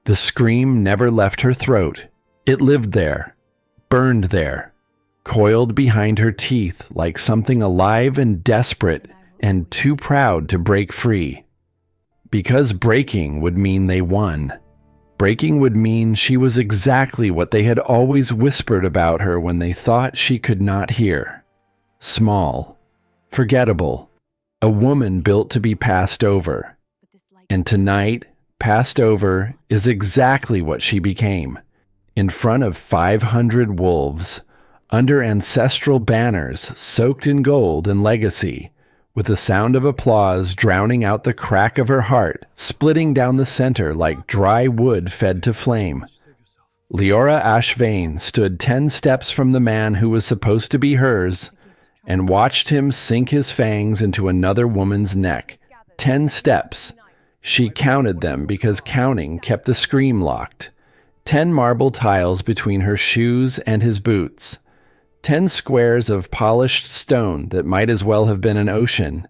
The scream never left her throat. It lived there, burned there, coiled behind her teeth like something alive and desperate and too proud to break free. Because breaking would mean they won. Breaking would mean she was exactly what they had always whispered about her when they thought she could not hear. Small, forgettable, a woman built to be passed over. And tonight, passed over is exactly what she became. In front of 500 wolves, under ancestral banners soaked in gold and legacy, with the sound of applause drowning out the crack of her heart, splitting down the center like dry wood fed to flame. Liora Ashvane stood 10 steps from the man who was supposed to be hers and watched him sink his fangs into another woman's neck. 10 steps. She counted them because counting kept the scream locked. 10 marble tiles between her shoes and his boots. 10 squares of polished stone that might as well have been an ocean.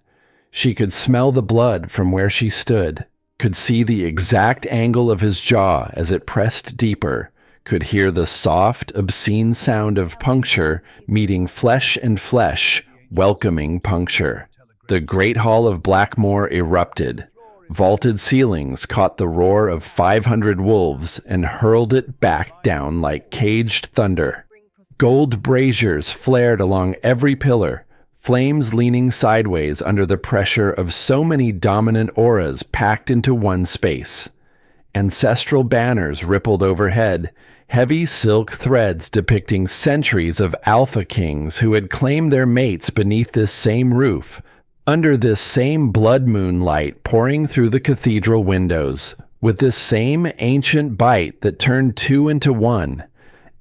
She could smell the blood from where she stood, could see the exact angle of his jaw as it pressed deeper, could hear the soft, obscene sound of puncture meeting flesh and flesh, welcoming puncture. The great hall of Blackmoor erupted. Vaulted ceilings caught the roar of 500 wolves and hurled it back down like caged thunder. Gold braziers flared along every pillar, flames leaning sideways under the pressure of so many dominant auras packed into one space. Ancestral banners rippled overhead, heavy silk threads depicting centuries of alpha kings who had claimed their mates beneath this same roof, under this same blood moon light pouring through the cathedral windows, with this same ancient bite that turned 2 into 1.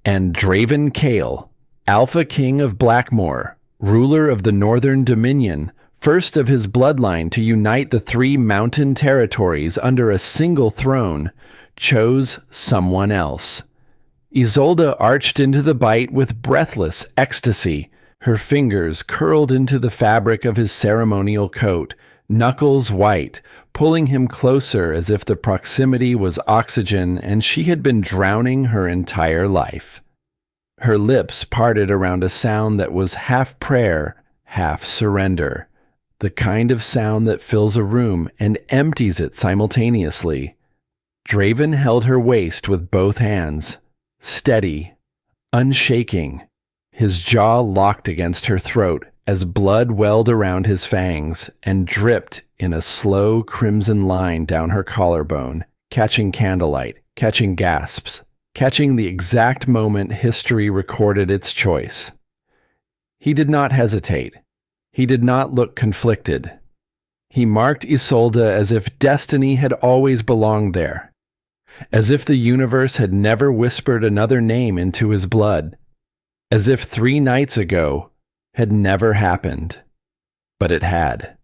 And Draven Kale, Alpha King of Blackmoor, ruler of the Northern Dominion, first of his bloodline to unite the 3 mountain territories under a single throne, chose someone else. Isolde arched into the bite with breathless ecstasy, her fingers curled into the fabric of his ceremonial coat, knuckles white, pulling him closer as if the proximity was oxygen and she had been drowning her entire life. Her lips parted around a sound that was half prayer, half surrender, the kind of sound that fills a room and empties it simultaneously. Draven held her waist with both hands, steady, unshaking, his jaw locked against her throat as blood welled around his fangs and dripped in a slow crimson line down her collarbone, catching candlelight, catching gasps, catching the exact moment history recorded its choice. He did not hesitate. He did not look conflicted. He marked Isolde as if destiny had always belonged there, as if the universe had never whispered another name into his blood, as if 3 nights ago had never happened. But it had.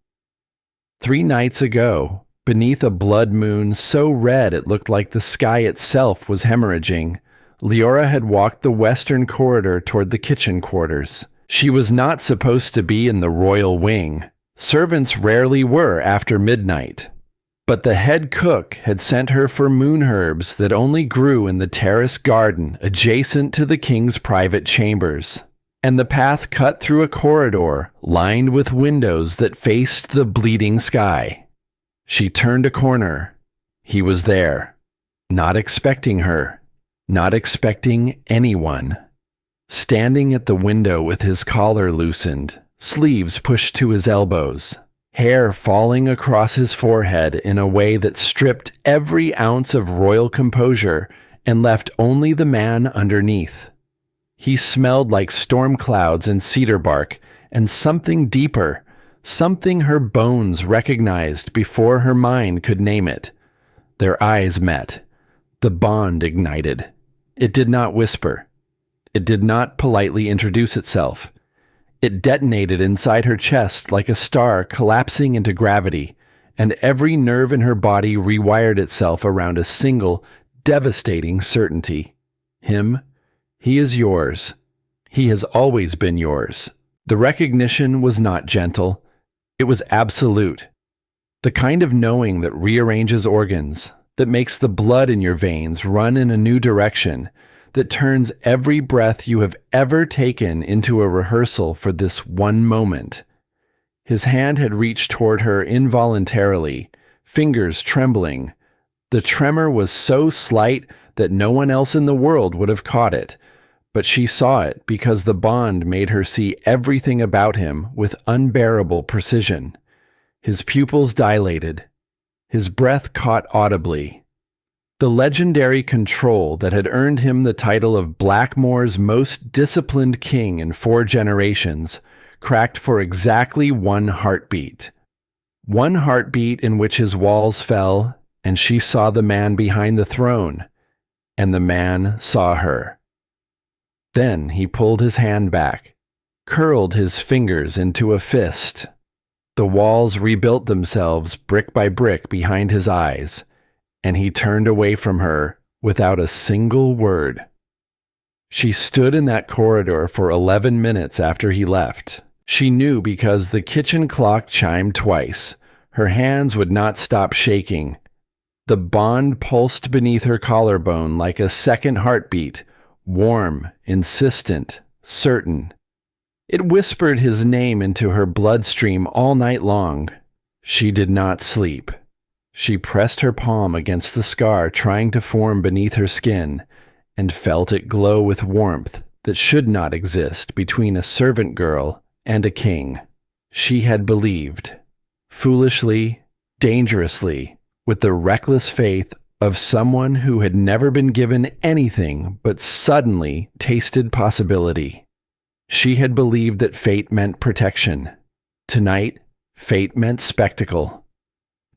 3 nights ago, beneath a blood moon so red it looked like the sky itself was hemorrhaging, Liora had walked the western corridor toward the kitchen quarters. She was not supposed to be in the royal wing. Servants rarely were after midnight. But the head cook had sent her for moon herbs that only grew in the terrace garden adjacent to the king's private chambers, and the path cut through a corridor lined with windows that faced the bleeding sky. She turned a corner. He was there, not expecting her, not expecting anyone. Standing at the window with his collar loosened, sleeves pushed to his elbows, hair falling across his forehead in a way that stripped every ounce of royal composure and left only the man underneath. He smelled like storm clouds and cedar bark and something deeper, something her bones recognized before her mind could name it. Their eyes met. The bond ignited. It did not whisper. It did not politely introduce itself. It detonated inside her chest like a star collapsing into gravity, and every nerve in her body rewired itself around a single, devastating certainty. Him, he is yours. He has always been yours. The recognition was not gentle. It was absolute. The kind of knowing that rearranges organs, that makes the blood in your veins run in a new direction, that turns every breath you have ever taken into a rehearsal for this one moment. His hand had reached toward her involuntarily, fingers trembling. The tremor was so slight that no one else in the world would have caught it, but she saw it because the bond made her see everything about him with unbearable precision. His pupils dilated. His breath caught audibly. The legendary control that had earned him the title of Blackmore's most disciplined king in 4 generations cracked for exactly one heartbeat. One heartbeat in which his walls fell, and she saw the man behind the throne, and the man saw her. Then he pulled his hand back, curled his fingers into a fist. The walls rebuilt themselves brick by brick behind his eyes, and he turned away from her without a single word. She stood in that corridor for 11 minutes after he left. She knew because the kitchen clock chimed twice. Her hands would not stop shaking. The bond pulsed beneath her collarbone like a second heartbeat, warm, insistent, certain. It whispered his name into her bloodstream all night long. She did not sleep. She pressed her palm against the scar trying to form beneath her skin, and felt it glow with warmth that should not exist between a servant girl and a king. She had believed, foolishly, dangerously, with the reckless faith of someone who had never been given anything but suddenly tasted possibility. She had believed that fate meant protection. Tonight, fate meant spectacle.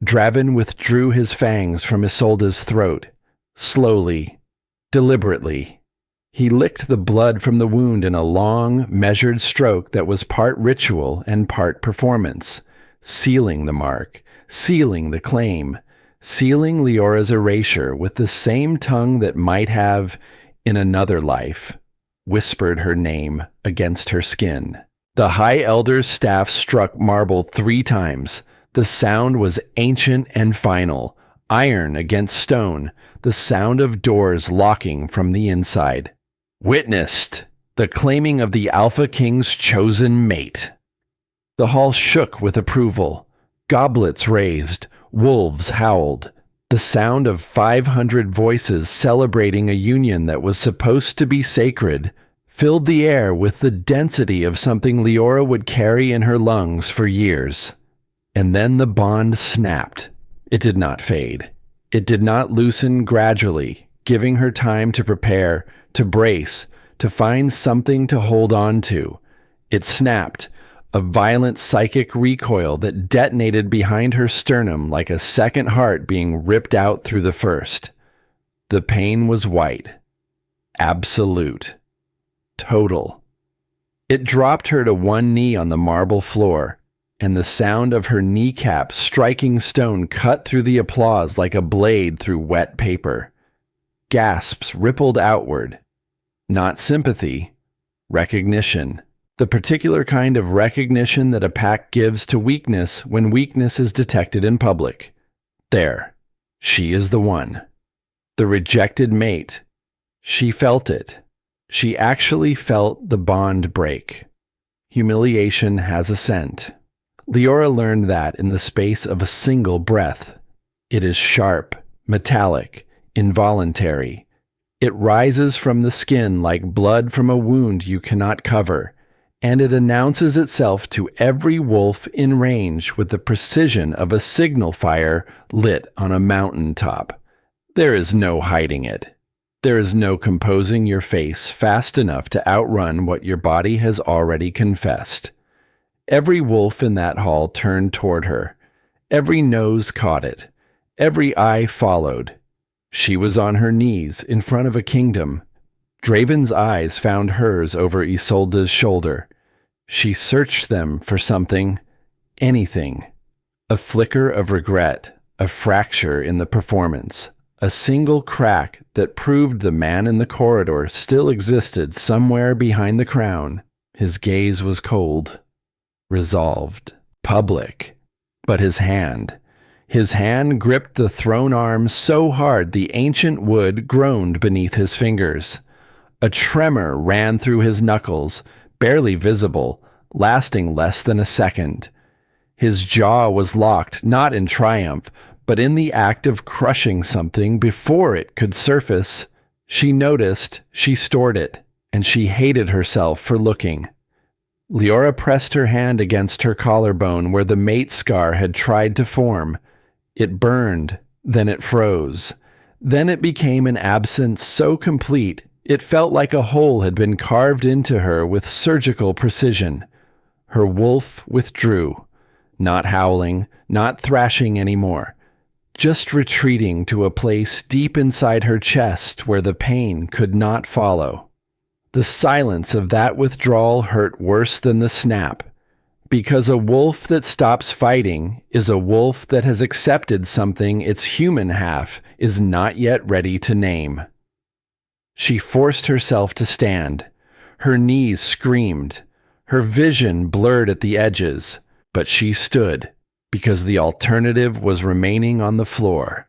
Draven withdrew his fangs from Isolde's throat, slowly, deliberately. He licked the blood from the wound in a long, measured stroke that was part ritual and part performance, sealing the mark, sealing the claim, sealing Leora's erasure with the same tongue that might have, in another life, whispered her name against her skin. The High Elder's staff struck marble 3 times. The sound was ancient and final, iron against stone, the sound of doors locking from the inside. Witnessed the claiming of the Alpha King's chosen mate. The hall shook with approval. Goblets raised, wolves howled. The sound of 500 voices celebrating a union that was supposed to be sacred filled the air with the density of something Liora would carry in her lungs for years. And then the bond snapped. It did not fade. It did not loosen gradually, giving her time to prepare, to brace, to find something to hold on to. It snapped, a violent psychic recoil that detonated behind her sternum like a second heart being ripped out through the first. The pain was white. Absolute. Total. It dropped her to one knee on the marble floor, and the sound of her kneecap striking stone cut through the applause like a blade through wet paper. Gasps rippled outward. Not sympathy, recognition. The particular kind of recognition that a pack gives to weakness when weakness is detected in public. There. She is the one. The rejected mate. She felt it. She actually felt the bond break. Humiliation has a scent. Liora learned that in the space of a single breath. It is sharp, metallic, involuntary. It rises from the skin like blood from a wound you cannot cover, and it announces itself to every wolf in range with the precision of a signal fire lit on a mountain top. There is no hiding it. There is no composing your face fast enough to outrun what your body has already confessed. Every wolf in that hall turned toward her. Every nose caught it. Every eye followed. She was on her knees in front of a kingdom. Draven's eyes found hers over Isolde's shoulder. She searched them for something, anything. A flicker of regret, a fracture in the performance, a single crack that proved the man in the corridor still existed somewhere behind the crown. His gaze was cold. Resolved, public, but his hand, His hand gripped the throne arm so hard the ancient wood groaned beneath his fingers. A tremor ran through his knuckles, barely visible, lasting less than a second. His jaw was locked, not in triumph, but in the act of crushing something before it could surface. She noticed, she stored it, and she hated herself for looking. Liora pressed her hand against her collarbone where the mate scar had tried to form. It burned, then it froze. Then it became an absence so complete it felt like a hole had been carved into her with surgical precision. Her wolf withdrew, not howling, not thrashing anymore, just retreating to a place deep inside her chest where the pain could not follow. The silence of that withdrawal hurt worse than the snap, because a wolf that stops fighting is a wolf that has accepted something its human half is not yet ready to name. She forced herself to stand. Her knees screamed. Her vision blurred at the edges, but she stood, because the alternative was remaining on the floor,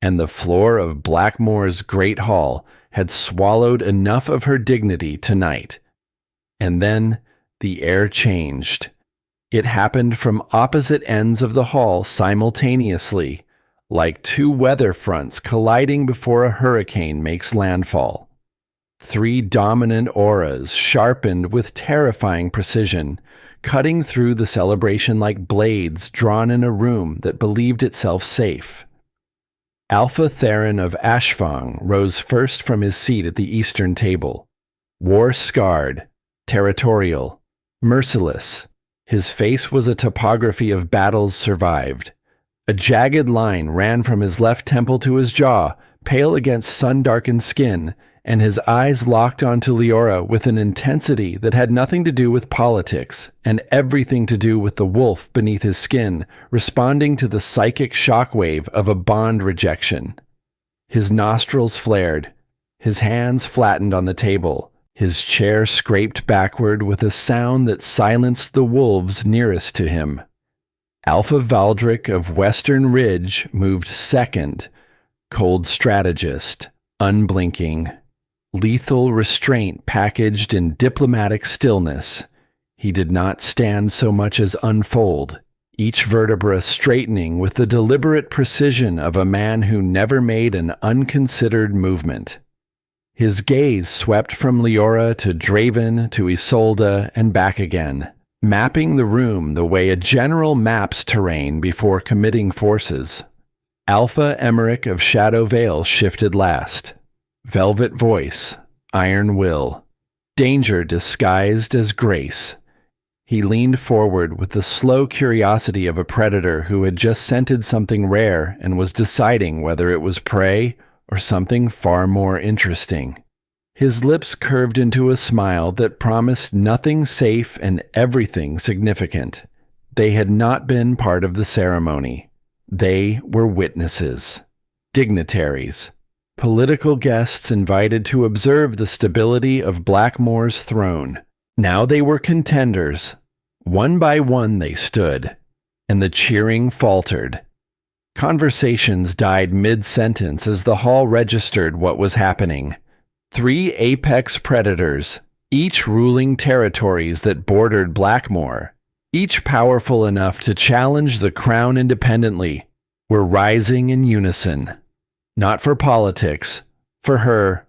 and the floor of Blackmoor's great hall had swallowed enough of her dignity tonight. And then the air changed. It happened from opposite ends of the hall simultaneously, like two weather fronts colliding before a hurricane makes landfall. 3 dominant auras sharpened with terrifying precision, cutting through the celebration like blades drawn in a room that believed itself safe. Alpha Theron of Ashfang rose first from his seat at the eastern table. War-scarred, territorial, merciless, his face was a topography of battles survived. A jagged line ran from his left temple to his jaw, pale against sun-darkened skin, and his eyes locked onto Liora with an intensity that had nothing to do with politics and everything to do with the wolf beneath his skin, responding to the psychic shockwave of a bond rejection. His nostrils flared, his hands flattened on the table, his chair scraped backward with a sound that silenced the wolves nearest to him. Alpha Valdric of Western Ridge moved second, cold strategist, unblinking. Lethal restraint packaged in diplomatic stillness. He did not stand so much as unfold, each vertebra straightening with the deliberate precision of a man who never made an unconsidered movement. His gaze swept from Liora to Draven to Isolde and back again, mapping the room the way a general maps terrain before committing forces. Alpha Emmerich of Shadow Vale shifted last. Velvet voice, iron will, danger disguised as grace. He leaned forward with the slow curiosity of a predator who had just scented something rare and was deciding whether it was prey or something far more interesting. His lips curved into a smile that promised nothing safe and everything significant. They had not been part of the ceremony. They were witnesses, dignitaries, political guests invited to observe the stability of Blackmoor's throne. Now they were contenders. One by one they stood, and the cheering faltered. Conversations died mid-sentence as the hall registered what was happening. 3 apex predators, each ruling territories that bordered Blackmoor, each powerful enough to challenge the crown independently, were rising in unison. Not for politics, for her.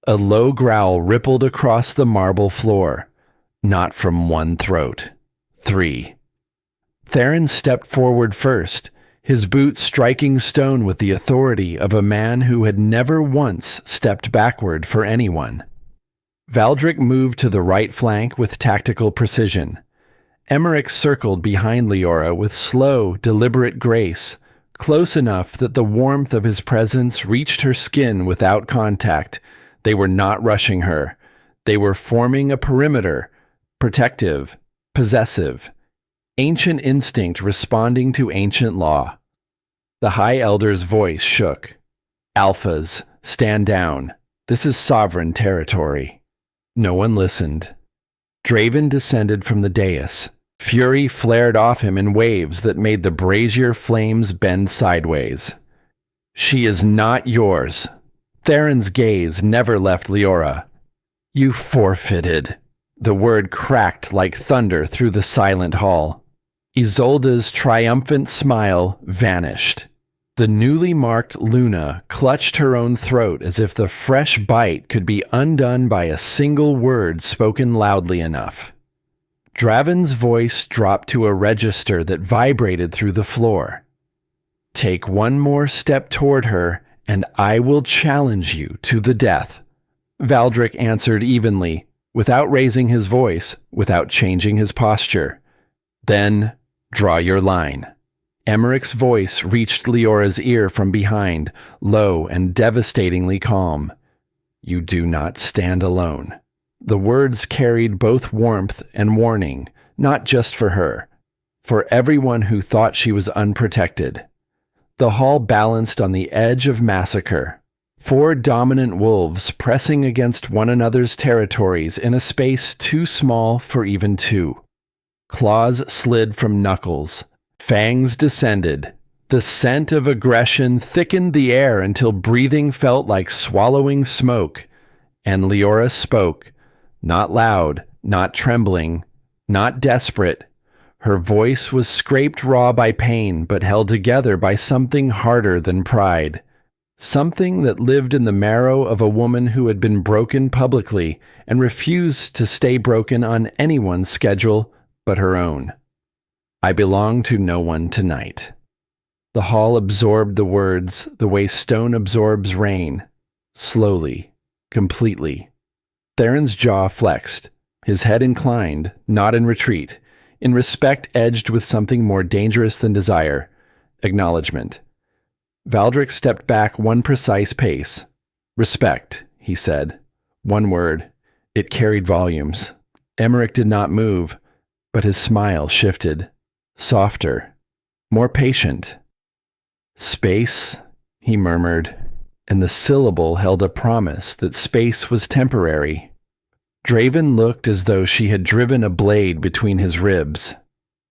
A low growl rippled across the marble floor. Not from one throat. 3. Theron stepped forward first, his boot striking stone with the authority of a man who had never once stepped backward for anyone. Valdric moved to the right flank with tactical precision. Emmerich circled behind Liora with slow, deliberate grace, close enough that the warmth of his presence reached her skin without contact. They were not rushing her. They were forming a perimeter, protective, possessive, ancient instinct responding to ancient law. The High Elder's voice shook. Alphas, stand down. This is sovereign territory. No one listened. Draven descended from the dais, Fury flared off him in waves that made the brazier flames bend sideways. She is not yours. Theron's gaze never left Liora. You forfeited. The word cracked like thunder through the silent hall. Isolde's triumphant smile vanished. The newly marked Luna clutched her own throat as if the fresh bite could be undone by a single word spoken loudly enough. Draven's voice dropped to a register that vibrated through the floor. Take one more step toward her, and I will challenge you to the death. Valdric answered evenly, without raising his voice, without changing his posture. Then, draw your line. Emmerich's voice reached Leora's ear from behind, low and devastatingly calm. You do not stand alone. The words carried both warmth and warning, not just for her, for everyone who thought she was unprotected. The hall balanced on the edge of massacre. 4 dominant wolves pressing against one another's territories in a space too small for even 2. Claws slid from knuckles. Fangs descended. The scent of aggression thickened the air until breathing felt like swallowing smoke. And Liora spoke, not loud, not trembling, not desperate. Her voice was scraped raw by pain, but held together by something harder than pride. Something that lived in the marrow of a woman who had been broken publicly and refused to stay broken on anyone's schedule but her own. I belong to no one tonight. The hall absorbed the words the way stone absorbs rain, slowly, completely. Theron's jaw flexed, his head inclined, not in retreat, in respect edged with something more dangerous than desire, acknowledgement. Valdric stepped back one precise pace. Respect, he said. One word. It carried volumes. Emmerich did not move, but his smile shifted. Softer. More patient. Space, he murmured, and the syllable held a promise that space was temporary. Draven looked as though she had driven a blade between his ribs.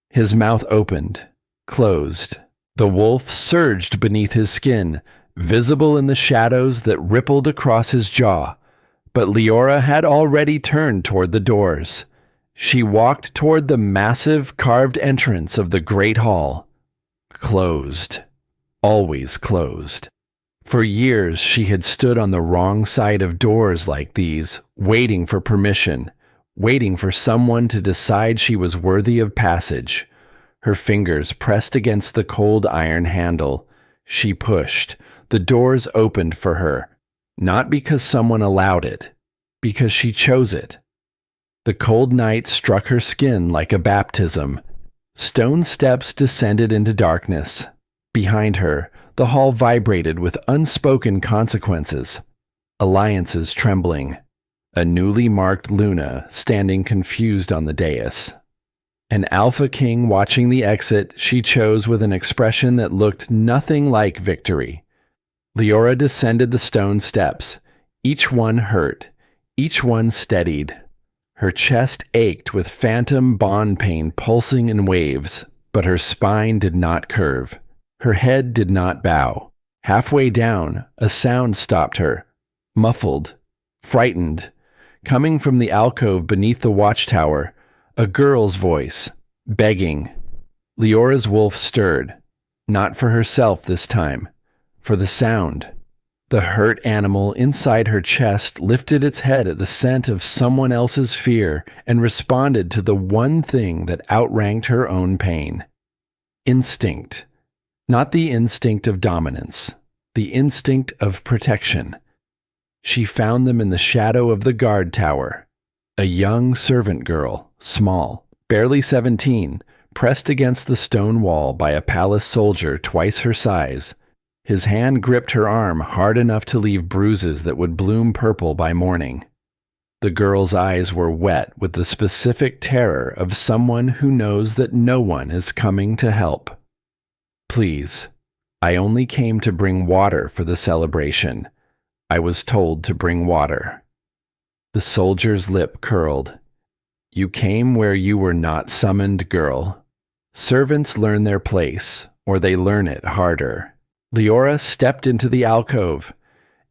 His mouth opened, closed. The wolf surged beneath his skin, visible in the shadows that rippled across his jaw. But Liora had already turned toward the doors. She walked toward the massive carved entrance of the great hall. Closed. Always closed. For years she had stood on the wrong side of doors like these, waiting for permission, waiting for someone to decide she was worthy of passage. Her fingers pressed against the cold iron handle. She pushed. The doors opened for her, not because someone allowed it, because she chose it. The cold night struck her skin like a baptism. Stone steps descended into darkness. Behind her, the hall vibrated with unspoken consequences. Alliances trembling. A newly marked Luna standing confused on the dais. An alpha king watching the exit she chose with an expression that looked nothing like victory. Liora descended the stone steps, each one hurt, each one steadied. Her chest ached with phantom bond pain pulsing in waves, but her spine did not curve. Her head did not bow. Halfway down, a sound stopped her, muffled, frightened, coming from the alcove beneath the watchtower, a girl's voice, begging. Leora's wolf stirred, not for herself this time, for the sound. The hurt animal inside her chest lifted its head at the scent of someone else's fear and responded to the one thing that outranked her own pain. Instinct. Not the instinct of dominance, the instinct of protection. She found them in the shadow of the guard tower. A young servant girl, small, barely 17, pressed against the stone wall by a palace soldier twice her size. His hand gripped her arm hard enough to leave bruises that would bloom purple by morning. The girl's eyes were wet with the specific terror of someone who knows that no one is coming to help. Please, I only came to bring water for the celebration. I was told to bring water. The soldier's lip curled. You came where you were not summoned, girl. Servants learn their place, or they learn it harder. Liora stepped into the alcove.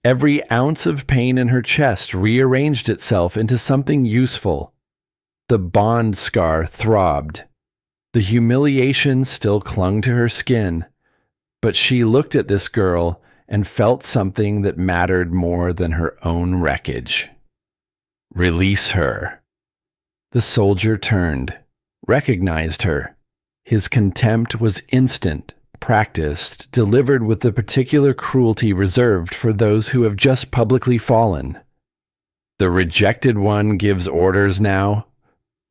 Every ounce of pain in her chest rearranged itself into something useful. The bond scar throbbed. The humiliation still clung to her skin, but she looked at this girl and felt something that mattered more than her own wreckage. Release her. The soldier turned, recognized her. His contempt was instant, practiced, delivered with the particular cruelty reserved for those who have just publicly fallen. The rejected one gives orders now.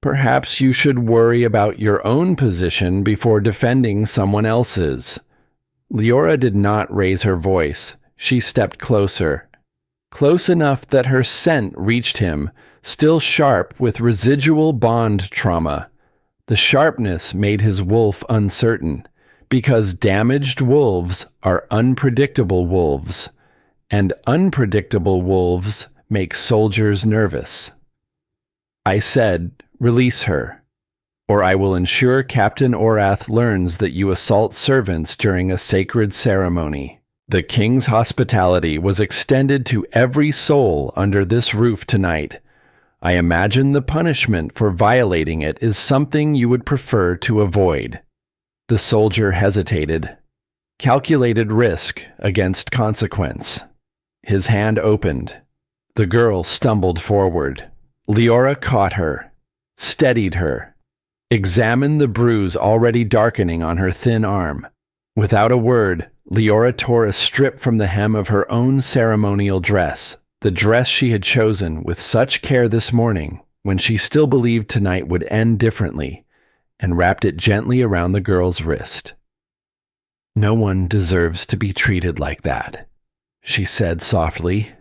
Perhaps you should worry about your own position before defending someone else's. Liora did not raise her voice. She stepped closer. Close enough that her scent reached him, still sharp with residual bond trauma. The sharpness made his wolf uncertain, because damaged wolves are unpredictable wolves, and unpredictable wolves make soldiers nervous. I said, release her, or I will ensure Captain Orath learns that you assault servants during a sacred ceremony. The king's hospitality was extended to every soul under this roof tonight. I imagine the punishment for violating it is something you would prefer to avoid. The soldier hesitated, calculated risk against consequence. His hand opened. The girl stumbled forward. Liora caught her, steadied her, examined the bruise already darkening on her thin arm. Without a word, Liora tore a strip from the hem of her own ceremonial dress, the dress she had chosen with such care this morning when she still believed tonight would end differently, and wrapped it gently around the girl's wrist. No one deserves to be treated like that, she said softly.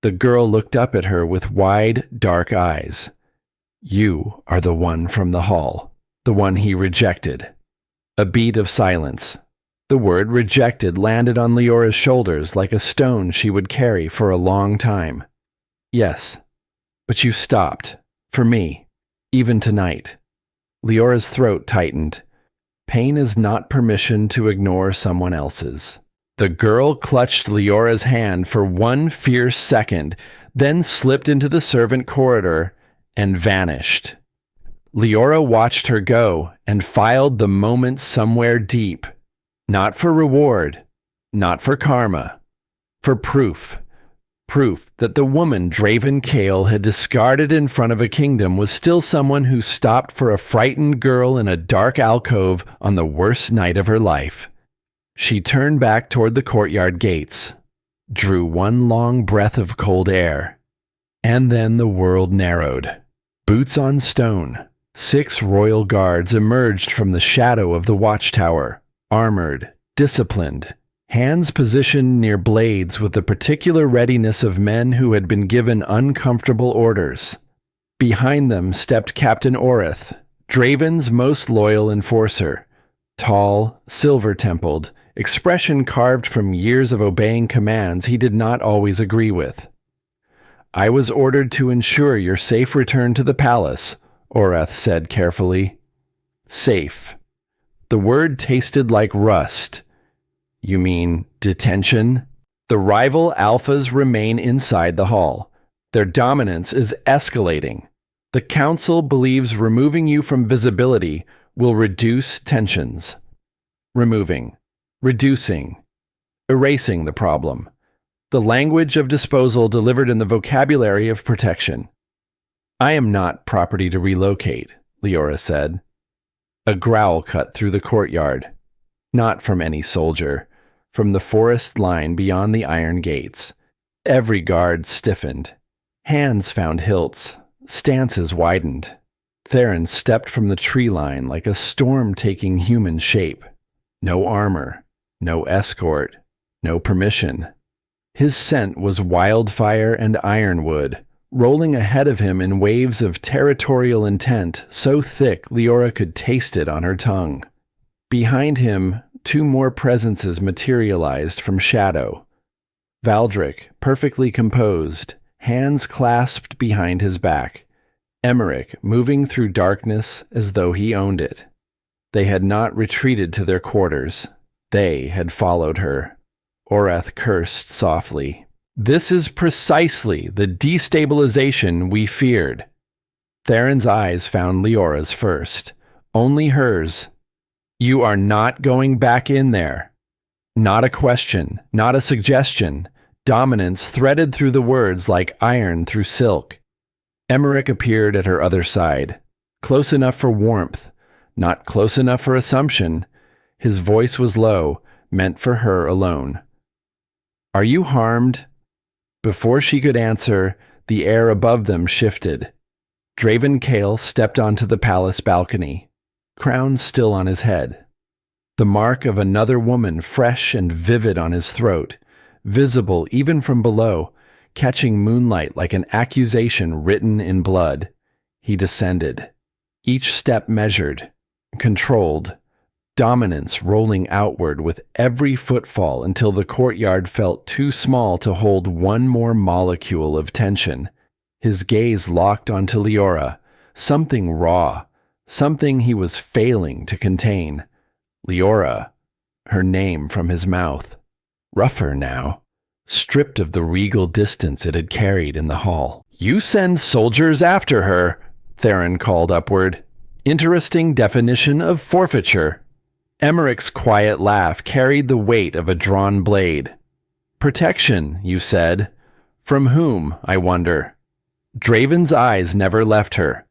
The girl looked up at her with wide, dark eyes. You are the one from the hall, the one he rejected. A beat of silence. The word rejected landed on Leora's shoulders like a stone she would carry for a long time. Yes, but you stopped. For me. Even tonight. Leora's throat tightened. Pain is not permission to ignore someone else's. The girl clutched Leora's hand for one fierce second, then slipped into the servant corridor and vanished. Liora watched her go and filed the moment somewhere deep. Not for reward, not for karma, for proof. Proof that the woman Draven Kale had discarded in front of a kingdom was still someone who stopped for a frightened girl in a dark alcove on the worst night of her life. She turned back toward the courtyard gates, drew one long breath of cold air, and then the world narrowed. Boots on stone, 6 royal guards emerged from the shadow of the watchtower. Armored, disciplined, hands positioned near blades with the particular readiness of men who had been given uncomfortable orders. Behind them stepped Captain Orath, Draven's most loyal enforcer. Tall, silver-templed, expression carved from years of obeying commands he did not always agree with. I was ordered to ensure your safe return to the palace, Orath said carefully. Safe. The word tasted like rust. You mean detention? The rival alphas remain inside the hall. Their dominance is escalating. The council believes removing you from visibility will reduce tensions. Removing, reducing, erasing the problem. The language of disposal delivered in the vocabulary of protection. I am not property to relocate, Liora said. A growl cut through the courtyard. Not from any soldier. From the forest line beyond the iron gates. Every guard stiffened. Hands found hilts. Stances widened. Theron stepped from the tree line like a storm taking human shape. No armor. No escort. No permission. His scent was wildfire and ironwood, rolling ahead of him in waves of territorial intent so thick Liora could taste it on her tongue. Behind him, 2 more presences materialized from shadow. Valdric, perfectly composed, hands clasped behind his back. Emmerich moving through darkness as though he owned it. They had not retreated to their quarters. They had followed her. Orath cursed softly. This is precisely the destabilization we feared. Theron's eyes found Leora's first. Only hers. You are not going back in there. Not a question, not a suggestion. Dominance threaded through the words like iron through silk. Emmerich appeared at her other side, close enough for warmth, not close enough for assumption. His voice was low, meant for her alone. Are you harmed? Before she could answer, the air above them shifted. Draven Kale stepped onto the palace balcony, crown still on his head. The mark of another woman fresh and vivid on his throat, visible even from below, catching moonlight like an accusation written in blood. He descended. Each step measured, controlled, dominance rolling outward with every footfall until the courtyard felt too small to hold one more molecule of tension. His gaze locked onto Liora, something raw, something he was failing to contain. Liora, her name from his mouth. Rougher now, stripped of the regal distance it had carried in the hall. You send soldiers after her, Theron called upward. Interesting definition of forfeiture. Emmerich's quiet laugh carried the weight of a drawn blade. Protection, you said. From whom, I wonder? Draven's eyes never left her.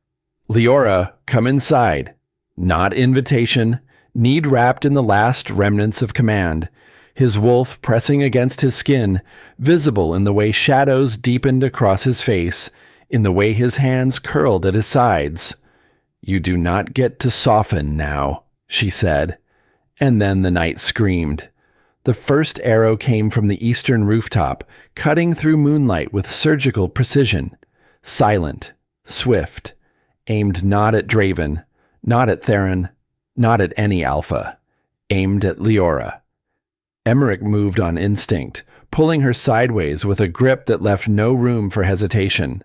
Liora, come inside. Not invitation, need wrapped in the last remnants of command. His wolf pressing against his skin, visible in the way shadows deepened across his face, in the way his hands curled at his sides. You do not get to soften now, she said. And then the night screamed. The first arrow came from the eastern rooftop, cutting through moonlight with surgical precision. Silent, swift, aimed not at Draven, not at Theron, not at any alpha, aimed at Liora. Emmerich moved on instinct, pulling her sideways with a grip that left no room for hesitation.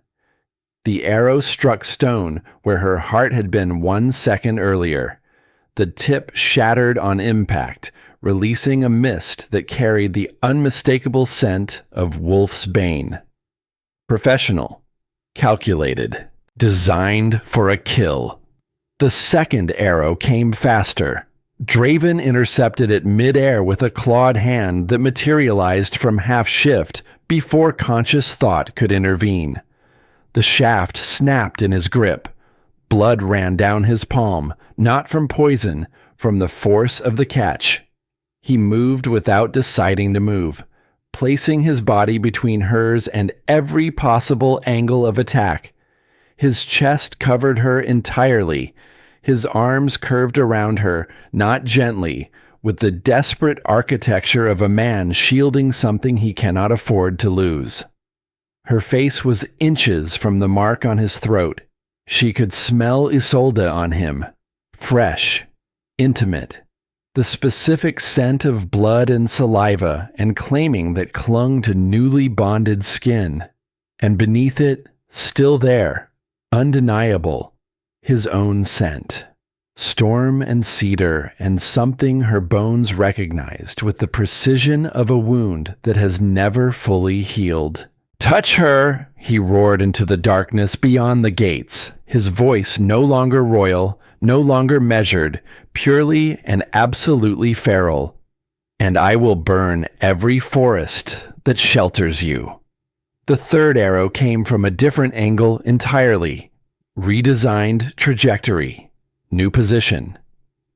The arrow struck stone where her heart had been 1 second earlier. The tip shattered on impact, releasing a mist that carried the unmistakable scent of wolf's bane. Professional. Calculated. Designed for a kill. The second arrow came faster. Draven intercepted it mid-air with a clawed hand that materialized from half-shift before conscious thought could intervene. The shaft snapped in his grip. Blood ran down his palm, not from poison, from the force of the catch. He moved without deciding to move, placing his body between hers and every possible angle of attack. His chest covered her entirely. His arms curved around her, not gently, with the desperate architecture of a man shielding something he cannot afford to lose. Her face was inches from the mark on his throat. She could smell Isolde on him, fresh, intimate, the specific scent of blood and saliva and claiming that clung to newly bonded skin. And beneath it, still there, undeniable, his own scent. Storm and cedar and something her bones recognized with the precision of a wound that has never fully healed. Touch her, he roared into the darkness beyond the gates, his voice no longer royal, no longer measured, purely and absolutely feral. And I will burn every forest that shelters you. The third arrow came from a different angle entirely. Redesigned trajectory. New position.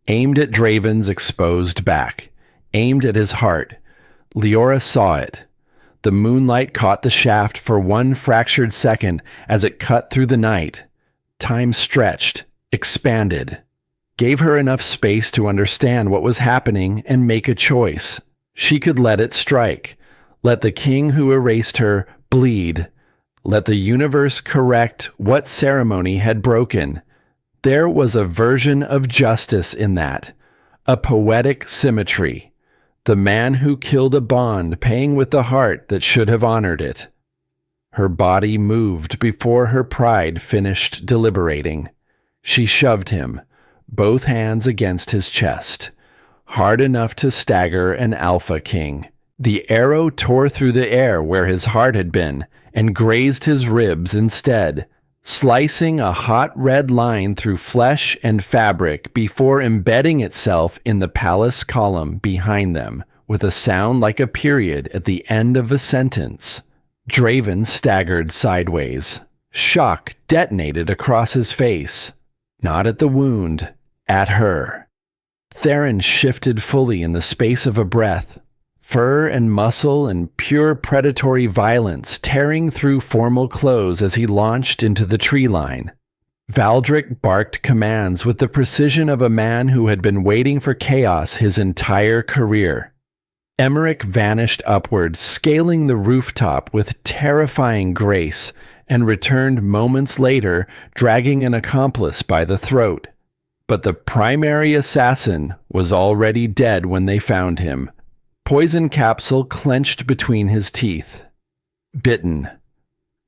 Aimed at Draven's exposed back. Aimed at his heart. Liora saw it. The moonlight caught the shaft for 1 fractured second as it cut through the night. Time stretched, expanded. Gave her enough space to understand what was happening and make a choice. She could let it strike. Let the king who erased her bleed. Let the universe correct what ceremony had broken. There was a version of justice in that. A poetic symmetry. The man who killed a bond paying with the heart that should have honored it. Her body moved before her pride finished deliberating. She shoved him, both hands against his chest, hard enough to stagger an alpha king. The arrow tore through the air where his heart had been and grazed his ribs instead, slicing a hot red line through flesh and fabric before embedding itself in the palace column behind them with a sound like a period at the end of a sentence. Draven staggered sideways. Shock detonated across his face. Not at the wound, at her. Theron shifted fully in the space of a breath, fur and muscle and pure predatory violence tearing through formal clothes as he launched into the tree line. Valdric barked commands with the precision of a man who had been waiting for chaos his entire career. Emmerich vanished upward, scaling the rooftop with terrifying grace, and returned moments later, dragging an accomplice by the throat. But the primary assassin was already dead when they found him. Poison capsule clenched between his teeth. Bitten.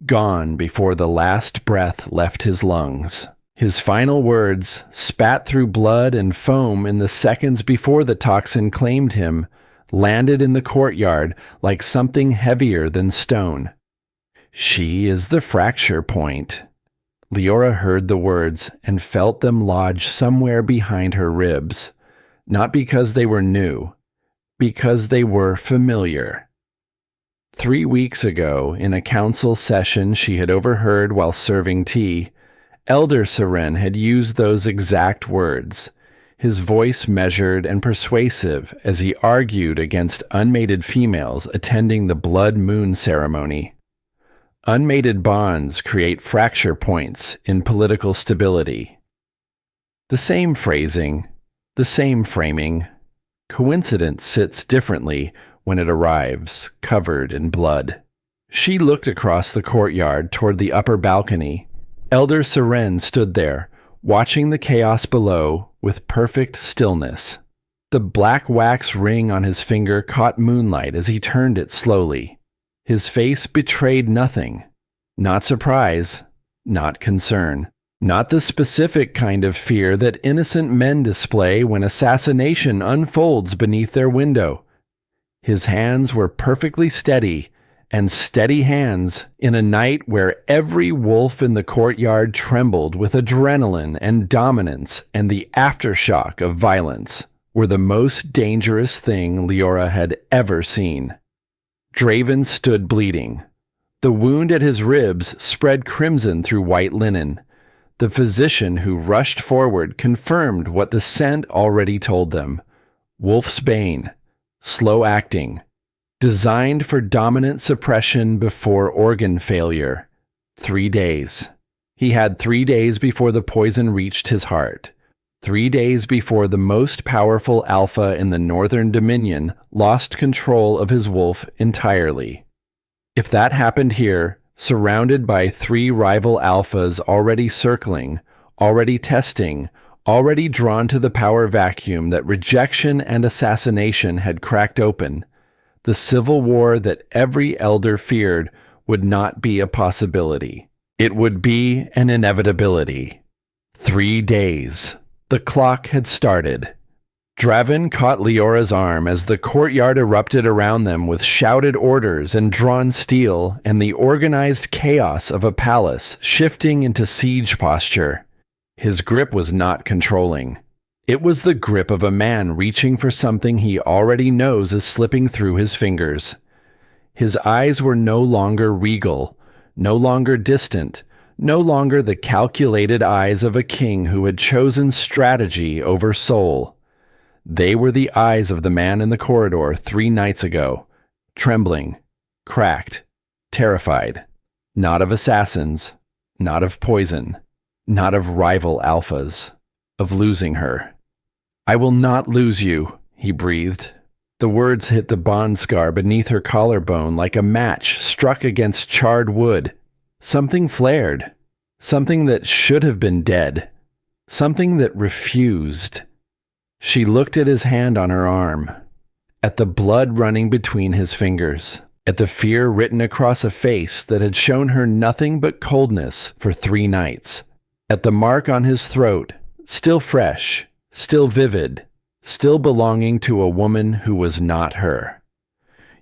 Gone before the last breath left his lungs. His final words, spat through blood and foam in the seconds before the toxin claimed him, landed in the courtyard like something heavier than stone. She is the fracture point. Liora heard the words and felt them lodge somewhere behind her ribs, not because they were new, because they were familiar. 3 weeks ago, in a council session she had overheard while serving tea, Elder Seren had used those exact words, his voice measured and persuasive as he argued against unmated females attending the blood moon ceremony. Unmated bonds create fracture points in political stability. The same phrasing, the same framing. Coincidence sits differently when it arrives, covered in blood. She looked across the courtyard toward the upper balcony. Elder Seren stood there, watching the chaos below with perfect stillness. The black wax ring on his finger caught moonlight as he turned it slowly. His face betrayed nothing. Not surprise, not concern. Not the specific kind of fear that innocent men display when assassination unfolds beneath their window. His hands were perfectly steady, and steady hands in a night where every wolf in the courtyard trembled with adrenaline and dominance, and the aftershock of violence were the most dangerous thing Liora had ever seen. Draven stood bleeding. The wound at his ribs spread crimson through white linen. The physician who rushed forward confirmed what the scent already told them. Wolf's bane, slow acting, designed for dominant suppression before organ failure. 3 days. He had 3 days before the poison reached his heart. 3 days before the most powerful alpha in the Northern Dominion lost control of his wolf entirely. If that happened here, surrounded by 3 rival alphas already circling, already testing, already drawn to the power vacuum that rejection and assassination had cracked open, the civil war that every elder feared would not be a possibility. It would be an inevitability. 3 days. The clock had started. Draven caught Leora's arm as the courtyard erupted around them with shouted orders and drawn steel and the organized chaos of a palace shifting into siege posture. His grip was not controlling. It was the grip of a man reaching for something he already knows is slipping through his fingers. His eyes were no longer regal, no longer distant, no longer the calculated eyes of a king who had chosen strategy over soul. They were the eyes of the man in the corridor 3 nights ago, trembling, cracked, terrified, not of assassins, not of poison, not of rival alphas, of losing her. "I will not lose you," he breathed. The words hit the bond scar beneath her collarbone like a match struck against charred wood. Something flared. Something that should have been dead. Something that refused. She looked at his hand on her arm, at the blood running between his fingers. at the fear written across a face that had shown her nothing but coldness for 3 nights, at the mark on his throat, still fresh, still vivid, still belonging to a woman who was not her.